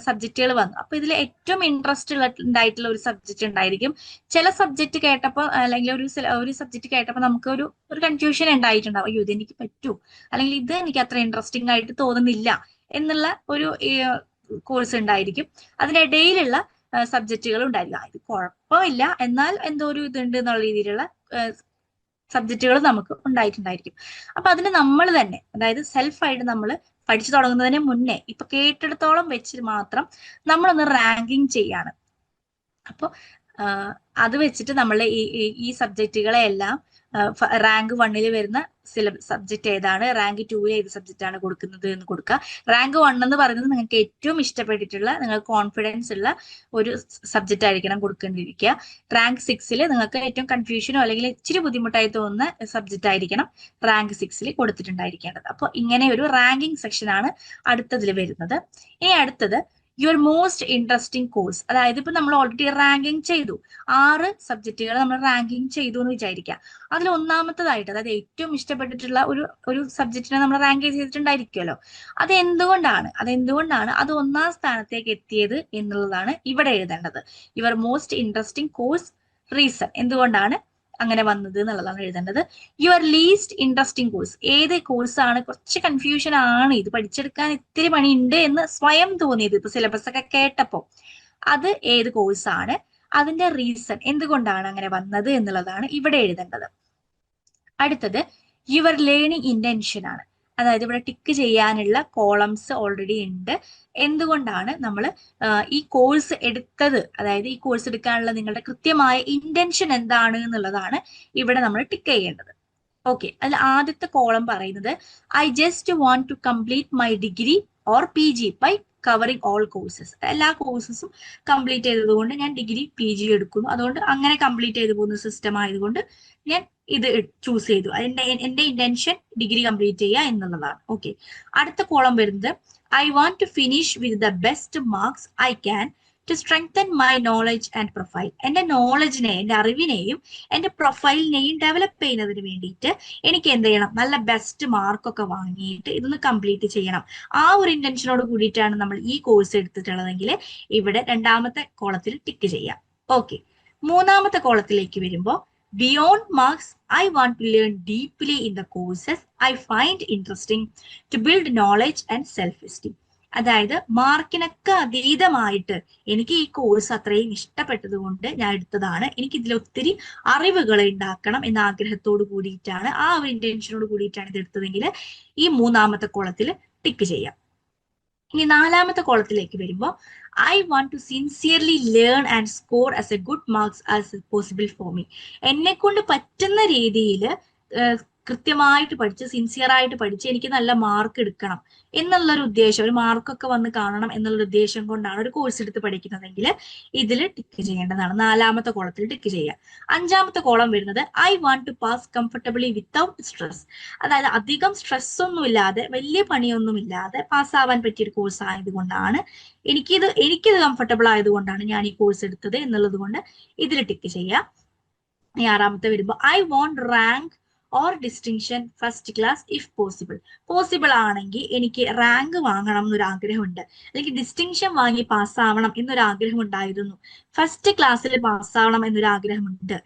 സബ്ജക്റ്റുകൾ വന്നു. അപ്പൊ ഇതിൽ ഏറ്റവും ഇൻട്രസ്റ്റ് ഉണ്ടായിട്ടുള്ള ഒരു സബ്ജക്റ്റ് ഉണ്ടായിരിക്കും. ചില സബ്ജക്റ്റ് കേട്ടപ്പോൾ അല്ലെങ്കിൽ ഒരു സബ്ജക്റ്റ് കേട്ടപ്പോൾ നമുക്ക് ഒരു കൺഫ്യൂഷൻ ഉണ്ടായിട്ടുണ്ടാവും, അയ്യോ ഇത് എനിക്ക് പറ്റൂ, അല്ലെങ്കിൽ ഇത് എനിക്ക് അത്ര ഇൻട്രസ്റ്റിംഗ് ആയിട്ട് തോന്നുന്നില്ല എന്നുള്ള ഒരു കോഴ്സ് ഉണ്ടായിരിക്കും. അതിനിടയിലുള്ള സബ്ജക്റ്റുകൾ ഉണ്ടായിരിക്കും. ഇത് കുഴപ്പമില്ല എന്നാൽ എന്തോ ഒരു ഇതുണ്ട് എന്നുള്ള രീതിയിലുള്ള സബ്ജക്റ്റുകൾ നമുക്ക് ഉണ്ടായിട്ടുണ്ടായിരിക്കും. അപ്പൊ അതിന് നമ്മൾ തന്നെ, അതായത് സെൽഫായിട്ട് നമ്മൾ പഠിച്ചു തുടങ്ങുന്നതിന് മുന്നേ ഇപ്പൊ കേട്ടിടത്തോളം വെച്ച് മാത്രം നമ്മളൊന്ന് റാങ്കിങ് ചെയ്യാണ്. അപ്പൊ അത് വെച്ചിട്ട് നമ്മൾ ഈ സബ്ജക്റ്റുകളെ എല്ലാം റാങ്ക് 1 വരുന്ന സബ്ജക്ട് ഏതാണ്, റാങ്ക് 2 ഏത് സബ്ജക്റ്റ് ആണ് കൊടുക്കുന്നത് എന്ന് കൊടുക്കുക. റാങ്ക് 1 എന്ന് പറയുന്നത് നിങ്ങൾക്ക് ഏറ്റവും ഇഷ്ടപ്പെട്ടിട്ടുള്ള, നിങ്ങൾക്ക് കോൺഫിഡൻസ് ഉള്ള ഒരു സബ്ജക്റ്റ് ആയിരിക്കണം കൊടുക്കേണ്ടിയിരിക്കുക. റാങ്ക് 6 നിങ്ങൾക്ക് ഏറ്റവും കൺഫ്യൂഷനോ അല്ലെങ്കിൽ ഇച്ചിരി ബുദ്ധിമുട്ടായി തോന്നുന്ന സബ്ജക്റ്റ് ആയിരിക്കണം റാങ്ക് 6 കൊടുത്തിട്ടുണ്ടായിരിക്കേണ്ടത്. അപ്പോൾ ഇങ്ങനെ ഒരു റാങ്കിങ് സെക്ഷൻ ആണ് അടുത്തതിൽ വരുന്നത്. ഇനി അടുത്തത് യുവർ മോസ്റ്റ് ഇൻട്രസ്റ്റിംഗ് കോഴ്സ്. അതായത് ഇപ്പൊ നമ്മൾ ഓൾറെഡി റാങ്കിങ് ചെയ്തു, 6 സബ്ജക്റ്റുകൾ നമ്മൾ റാങ്കിങ് ചെയ്തു എന്ന് വിചാരിക്കുക. അതിൽ ഒന്നാമത്തതായിട്ട്, അതായത് ഏറ്റവും ഇഷ്ടപ്പെട്ടിട്ടുള്ള ഒരു സബ്ജക്റ്റിനെ നമ്മൾ റാങ്ക് ചെയ്തിട്ടുണ്ടായിരിക്കുമല്ലോ. അതെന്തുകൊണ്ടാണ് അത് 1ാം സ്ഥാനത്തേക്ക് എത്തിയത് എന്നുള്ളതാണ് ഇവിടെ എഴുതേണ്ടത്. Your most interesting course reason, എന്തുകൊണ്ടാണ് അങ്ങനെ വന്നത് എന്നുള്ളതാണ് എഴുതേണ്ടത്. യുവർ ലീസ്റ്റ് ഇൻട്രസ്റ്റിംഗ് കോഴ്സ്, ഏത് കോഴ്സാണ് കുറച്ച് കൺഫ്യൂഷൻ ആണ്, ഇത് പഠിച്ചെടുക്കാൻ ഇത്തിരി പണിയുണ്ട് എന്ന് സ്വയം തോന്നിയത് ഇപ്പൊ സിലബസ് ഒക്കെ കേട്ടപ്പോ, അത് ഏത് കോഴ്സാണ്, അതിന്റെ റീസൺ, എന്തുകൊണ്ടാണ് അങ്ങനെ വന്നത് എന്നുള്ളതാണ് ഇവിടെ എഴുതേണ്ടത്. അടുത്തത് യുവർ ലേണിംഗ് ഇന്റൻഷൻ ആണ്. അതായത് ഇവിടെ ടിക്ക് ചെയ്യാനുള്ള കോളംസ് ഓൾറെഡി ഉണ്ട്. എന്തുകൊണ്ടാണ് നമ്മൾ ഈ കോഴ്സ് എടുത്തത്, അതായത് ഈ കോഴ്സ് എടുക്കാനുള്ള നിങ്ങളുടെ കൃത്യമായ ഇന്റൻഷൻ എന്താണ് എന്നുള്ളതാണ് ഇവിടെ നമ്മൾ ടിക്ക് ചെയ്യേണ്ടത്. ഓക്കെ, അതിൽ ആദ്യത്തെ കോളം പറയുന്നത് I just want to complete my degree or PG by covering all courses. എല്ലാ കോഴ്സസും കംപ്ലീറ്റ് ചെയ്തതുകൊണ്ട് ഞാൻ ഡിഗ്രി PG എടുക്കുന്നു, അതുകൊണ്ട് അങ്ങനെ കംപ്ലീറ്റ് ചെയ്തു പോകുന്ന സിസ്റ്റം ആയതുകൊണ്ട് ഞാൻ ഇത് ചൂസ് ചെയ്തു. എന്റെ ഇന്റൻഷൻ ഡിഗ്രി കംപ്ലീറ്റ് ചെയ്യുക എന്നുള്ളതാണ്. ഓക്കെ, അടുത്ത കോളം വരുന്നത് I want to finish with the best marks I can to strengthen my knowledge and profile. എന്റെ നോളജിനെ, എന്റെ അറിവിനെയും എന്റെ പ്രൊഫൈലിനെയും ഡെവലപ്പ് ചെയ്യുന്നതിന് വേണ്ടിയിട്ട് എനിക്ക് എന്ത് ചെയ്യണം, നല്ല ബെസ്റ്റ് മാർക്കൊക്കെ വാങ്ങിയിട്ട് ഇതൊന്ന് കംപ്ലീറ്റ് ചെയ്യണം. ആ ഒരു ഇന്റൻഷനോട് കൂടിയിട്ടാണ് നമ്മൾ ഈ കോഴ്സ് എടുത്തിട്ടുള്ളതെങ്കിൽ ഇവിടെ 2ാമത്തെ കോളത്തിൽ ടിക്ക് ചെയ്യാം. ഓക്കെ, 3ാമത്തെ കോളത്തിലേക്ക് വരുമ്പോൾ beyond marks, I want to learn deeply in the courses I find interesting to build knowledge and self-esteem. അതായത് മാർക്കിനൊക്കെ അതീതമായിട്ട് എനിക്ക് ഈ കോഴ്സ് അത്രയും ഇഷ്ടപ്പെട്ടത് കൊണ്ട് ഞാൻ എടുത്തതാണ്, എനിക്ക് ഇതിൽ ഒത്തിരി അറിവുകൾ ഉണ്ടാക്കണം എന്ന ആഗ്രഹത്തോട് കൂടിയിട്ടാണ്, ആ ഒരു ഇന്റൻഷനോട് കൂടിയിട്ടാണ് ഇത് എടുത്തതെങ്കിൽ ഈ 3ാമത്തെ കോളത്തിൽ ടിക്ക് ചെയ്യാം. ഇനി 4ാമത്തെ കോളത്തിലേക്ക് വരുമ്പോൾ I want to sincerely learn and score as a good marks as possible for me. എന്നെ കൊണ്ട് പറ്റുന്ന രീതിയിൽ കൃത്യമായിട്ട് പഠിച്ച് സിൻസിയറായിട്ട് പഠിച്ച് എനിക്ക് നല്ല മാർക്ക് എടുക്കണം എന്നുള്ളൊരു ഉദ്ദേശം, ഒരു മാർക്കൊക്കെ വന്ന് കാണണം എന്നുള്ളൊരു ഉദ്ദേശം കൊണ്ടാണ് ഒരു കോഴ്സ് എടുത്ത് പഠിക്കുന്നതെങ്കിൽ ഇതിൽ ടിക്ക് ചെയ്യേണ്ടതാണ്. 4ാമത്തെ കോളത്തിൽ ടിക്ക് ചെയ്യുക. 5ാമത്തെ കോളം വരുന്നത് I want to pass comfortably without stress. അതായത് അധികം സ്ട്രെസ് ഒന്നും ഇല്ലാതെ, വലിയ പണിയൊന്നും ഇല്ലാതെ പാസ്സാവാൻ പറ്റിയൊരു കോഴ്സ് ആയതുകൊണ്ടാണ്, എനിക്കിത് കംഫർട്ടബിൾ ആയതുകൊണ്ടാണ് ഞാൻ ഈ കോഴ്സ് എടുത്തത് എന്നുള്ളത് കൊണ്ട് ഇതിൽ ടിക്ക് ചെയ്യുക. 6ാമത്തെ വരുമ്പോൾ I want rank or distinction first class if possible. Possible ആണെങ്കിൽ എനിക്ക് റാങ്ക് വാങ്ങണം എന്നൊരു ആഗ്രഹമുണ്ട്, അല്ലെങ്കിൽ ഡിസ്റ്റിങ്ഷൻ വാങ്ങി പാസ്സാവണം എന്നൊരു ആഗ്രഹം ഉണ്ടായിരുന്നു, ഫസ്റ്റ് ക്ലാസ്സിൽ പാസ്സാവണം എന്നൊരു ആഗ്രഹമുണ്ട്,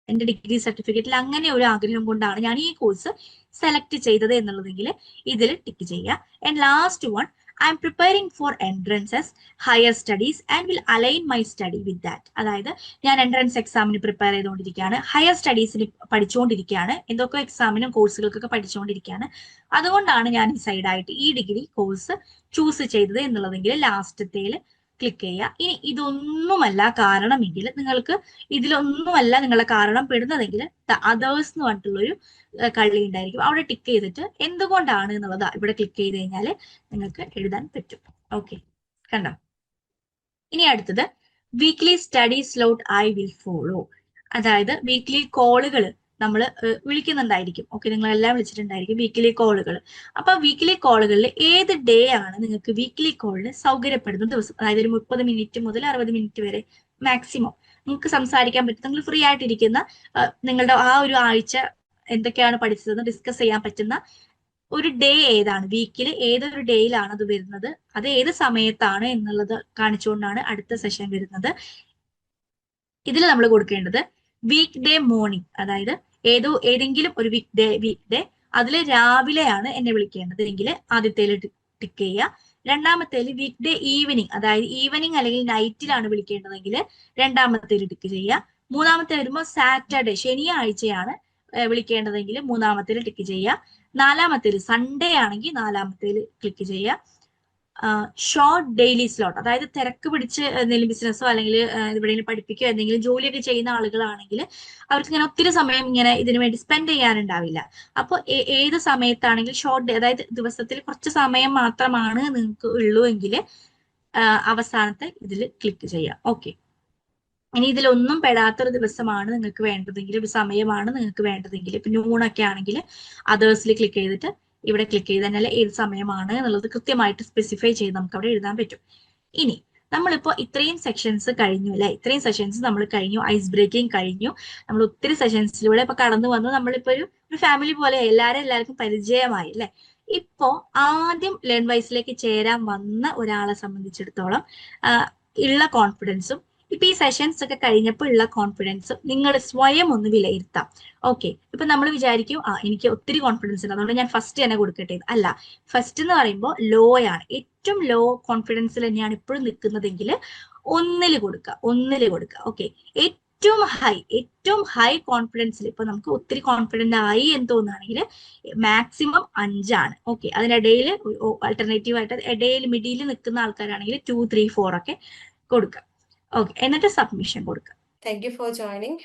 എന്റെ ഡിഗ്രി സർട്ടിഫിക്കറ്റിൽ അങ്ങനെ ഒരു ആഗ്രഹം കൊണ്ടാണ് ഞാൻ ഈ കോഴ്സ് സെലക്ട് ചെയ്തത് എന്നുള്ളതെങ്കിൽ ഇതിൽ ടിക്ക് ചെയ്യുക. And last one, I'm preparing for entrances higher studies and will align my study with that. അതായത് ഞാൻ എൻട്രൻസ് എക്സാമിന് പ്രിപ്പയർ ചെയ്തുകൊണ്ടിരിക്കുകയാണ്, ഹയർ സ്റ്റഡീസിന് പഠിച്ചുകൊണ്ടിരിക്കുകയാണ്, എന്തൊക്കെ എക്സാമിനും കോഴ്സുകൾക്കൊക്കെ പഠിച്ചുകൊണ്ടിരിക്കുകയാണ്, അതുകൊണ്ടാണ് ഞാൻ ഈ സൈഡായിട്ട് ഈ ഡിഗ്രി കോഴ്സ് ചൂസ് ചെയ്തത് എന്നുള്ളതെങ്കിൽ ലാസ്റ്റത്തേൽ ക്ലിക്ക് ചെയ്യുക. ഇനി ഇതൊന്നുമല്ല കാരണമെങ്കിൽ, നിങ്ങൾക്ക് ഇതിലൊന്നുമല്ല നിങ്ങളുടെ കാരണം പെടുന്നതെങ്കിൽ അതേഴ്സ് എന്ന് പറഞ്ഞിട്ടുള്ളൊരു കള്ളി ഉണ്ടായിരിക്കും, അവിടെ ടിക്ക് ചെയ്തിട്ട് എന്തുകൊണ്ടാണ് എന്നുള്ളത് ഇവിടെ ക്ലിക്ക് ചെയ്ത് കഴിഞ്ഞാൽ നിങ്ങൾക്ക് എഴുതാൻ പറ്റും. ഓക്കെ, കണ്ടോ? ഇനി അടുത്തത് weekly study slot I will follow. അതായത് വീക്ക്ലി കോളുകൾ നമ്മൾ വിളിക്കുന്നുണ്ടായിരിക്കും. ഓക്കെ, നിങ്ങളെല്ലാം വിളിച്ചിട്ടുണ്ടായിരിക്കും വീക്ക്ലി കോളുകൾ. അപ്പൊ വീക്ക്ലി കോളുകളിൽ ഏത് ഡേ ആണ് നിങ്ങൾക്ക് വീക്ക്ലി കോളിന് സൗകര്യപ്പെടുന്ന ദിവസം, അതായത് ഒരു 30 മിനിറ്റ് മുതൽ 60 മിനിറ്റ് വരെ മാക്സിമം നിങ്ങൾക്ക് സംസാരിക്കാൻ പറ്റും, നിങ്ങൾ ഫ്രീ ആയിട്ടിരിക്കുന്ന, നിങ്ങളുടെ ആ ഒരു ആഴ്ച എന്തൊക്കെയാണ് പഠിച്ചതെന്ന് ഡിസ്കസ് ചെയ്യാൻ പറ്റുന്ന ഒരു ഡേ ഏതാണ്, വീക്കിൽ ഏതൊരു ഡേയിലാണ് അത് വരുന്നത്, അത് ഏത് സമയത്താണ് എന്നുള്ളത് കാണിച്ചുകൊണ്ടാണ് അടുത്ത സെഷൻ വരുന്നത്. ഇതിൽ നമ്മൾ കൊടുക്കേണ്ടത് വീക്ക് ഡേ മോർണിംഗ്, അതായത് ഏതെങ്കിലും ഒരു വീക്ക് ഡേ അതിൽ രാവിലെയാണ് എന്നെ വിളിക്കേണ്ടത് എങ്കിൽ ആദ്യത്തേൽ ടിക്ക് ചെയ്യുക. 2ാമത്തേൽ വീക്ക് ഡേ ഈവനിങ്, അതായത് ഈവനിങ് അല്ലെങ്കിൽ നൈറ്റിലാണ് വിളിക്കേണ്ടതെങ്കിൽ 2ാമത്തേൽ ടിക്ക് ചെയ്യുക. 3ാമത്തെ വരുമ്പോൾ സാറ്റർഡേ, ശനിയാഴ്ചയാണ് വിളിക്കേണ്ടതെങ്കിൽ 3ാമത്തേൽ ടിക്ക് ചെയ്യുക. 4ാമത്തേൽ സൺഡേ ആണെങ്കിൽ 4ാമത്തേൽ ക്ലിക്ക് ചെയ്യുക. ഷോർട്ട് ഡെയിലി സ്ലോട്ട്, അതായത് തിരക്ക് പിടിച്ച് എന്തെങ്കിലും ബിസിനസ്സോ അല്ലെങ്കിൽ എവിടെയെങ്കിലും പഠിപ്പിക്കുകയോ എന്തെങ്കിലും ജോലിയൊക്കെ ചെയ്യുന്ന ആളുകളാണെങ്കിൽ അവർക്ക് ഇങ്ങനെ ഒത്തിരി സമയം ഇങ്ങനെ ഇതിനു വേണ്ടി സ്പെൻഡ് ചെയ്യാനുണ്ടാവില്ല. അപ്പോൾ ഏത് സമയത്താണെങ്കിൽ ഷോർട്ട് ഡേ, അതായത് ദിവസത്തിൽ കുറച്ച് സമയം മാത്രമാണ് നിങ്ങൾക്ക് ഉള്ളൂ എങ്കിൽ അവസാനത്തെ ഇതിൽ ക്ലിക്ക് ചെയ്യാം. ഓക്കെ, ഇനി ഇതിലൊന്നും പെടാത്തൊരു ദിവസമാണ് നിങ്ങൾക്ക് വേണ്ടതെങ്കിൽ, ഒരു സമയമാണ് നിങ്ങൾക്ക് വേണ്ടതെങ്കിൽ, ഇപ്പൊ നൂണൊക്കെ ആണെങ്കിൽ അതേഴ്സിൽ ക്ലിക്ക് ചെയ്തിട്ട് ഇവിടെ ക്ലിക്ക് ചെയ്ത് കഴിഞ്ഞാൽ ഏത് സമയമാണ് എന്നുള്ളത് കൃത്യമായിട്ട് സ്പെസിഫൈ ചെയ്ത് നമുക്ക് അവിടെ എഴുതാൻ പറ്റും. ഇനി നമ്മളിപ്പോ ഇത്രയും സെക്ഷൻസ് കഴിഞ്ഞു അല്ലെ, ഇത്രയും സെഷൻസ് നമ്മൾ കഴിഞ്ഞു, ഐസ് ബ്രേക്കിംഗ് കഴിഞ്ഞു, നമ്മൾ ഒത്തിരി സെഷൻസിലൂടെ ഇപ്പൊ കടന്നു വന്നു, നമ്മളിപ്പോ ഒരു ഫാമിലി പോലെ എല്ലാവർക്കും പരിചയമായി അല്ലെ. ഇപ്പോ ആദ്യം ലേൺ വൈസിലേക്ക് ചേരാൻ വന്ന ഒരാളെ സംബന്ധിച്ചിടത്തോളം ഉള്ള കോൺഫിഡൻസും ഇപ്പൊ ഈ സെഷൻസ് ഒക്കെ കഴിഞ്ഞപ്പോൾ ഉള്ള കോൺഫിഡൻസും നിങ്ങൾ സ്വയം ഒന്ന് വിലയിരുത്താം. ഓക്കെ, ഇപ്പൊ നമ്മൾ വിചാരിക്കും എനിക്ക് ഒത്തിരി കോൺഫിഡൻസ് ഉണ്ട് അതുകൊണ്ട് ഞാൻ ഫസ്റ്റ് തന്നെ കൊടുക്കട്ടെ. അല്ല, ഫസ്റ്റ് എന്ന് പറയുമ്പോൾ ലോ ആണ്, ഏറ്റവും ലോ കോൺഫിഡൻസിൽ തന്നെയാണ് ഇപ്പോഴും നിൽക്കുന്നതെങ്കിൽ ഒന്നിൽ കൊടുക്കുക. ഓക്കെ, ഏറ്റവും ഹൈ കോൺഫിഡൻസിൽ ഇപ്പൊ നമുക്ക് ഒത്തിരി കോൺഫിഡന്റ് ആയി എന്ന് തോന്നുകയാണെങ്കിൽ മാക്സിമം 5 ആണ്. ഓക്കെ, അതിനിടയിൽ ആൾട്ടർനേറ്റീവ് ആയിട്ട് ഇടയിൽ മിഡിയിൽ നിൽക്കുന്ന ആൾക്കാരാണെങ്കിൽ 2, 3, 4 ഒക്കെ കൊടുക്കുക. ഓക്കെ, എന്നിട്ട് സബ്മിഷൻ കൊടുക്കുക. Thank you for joining.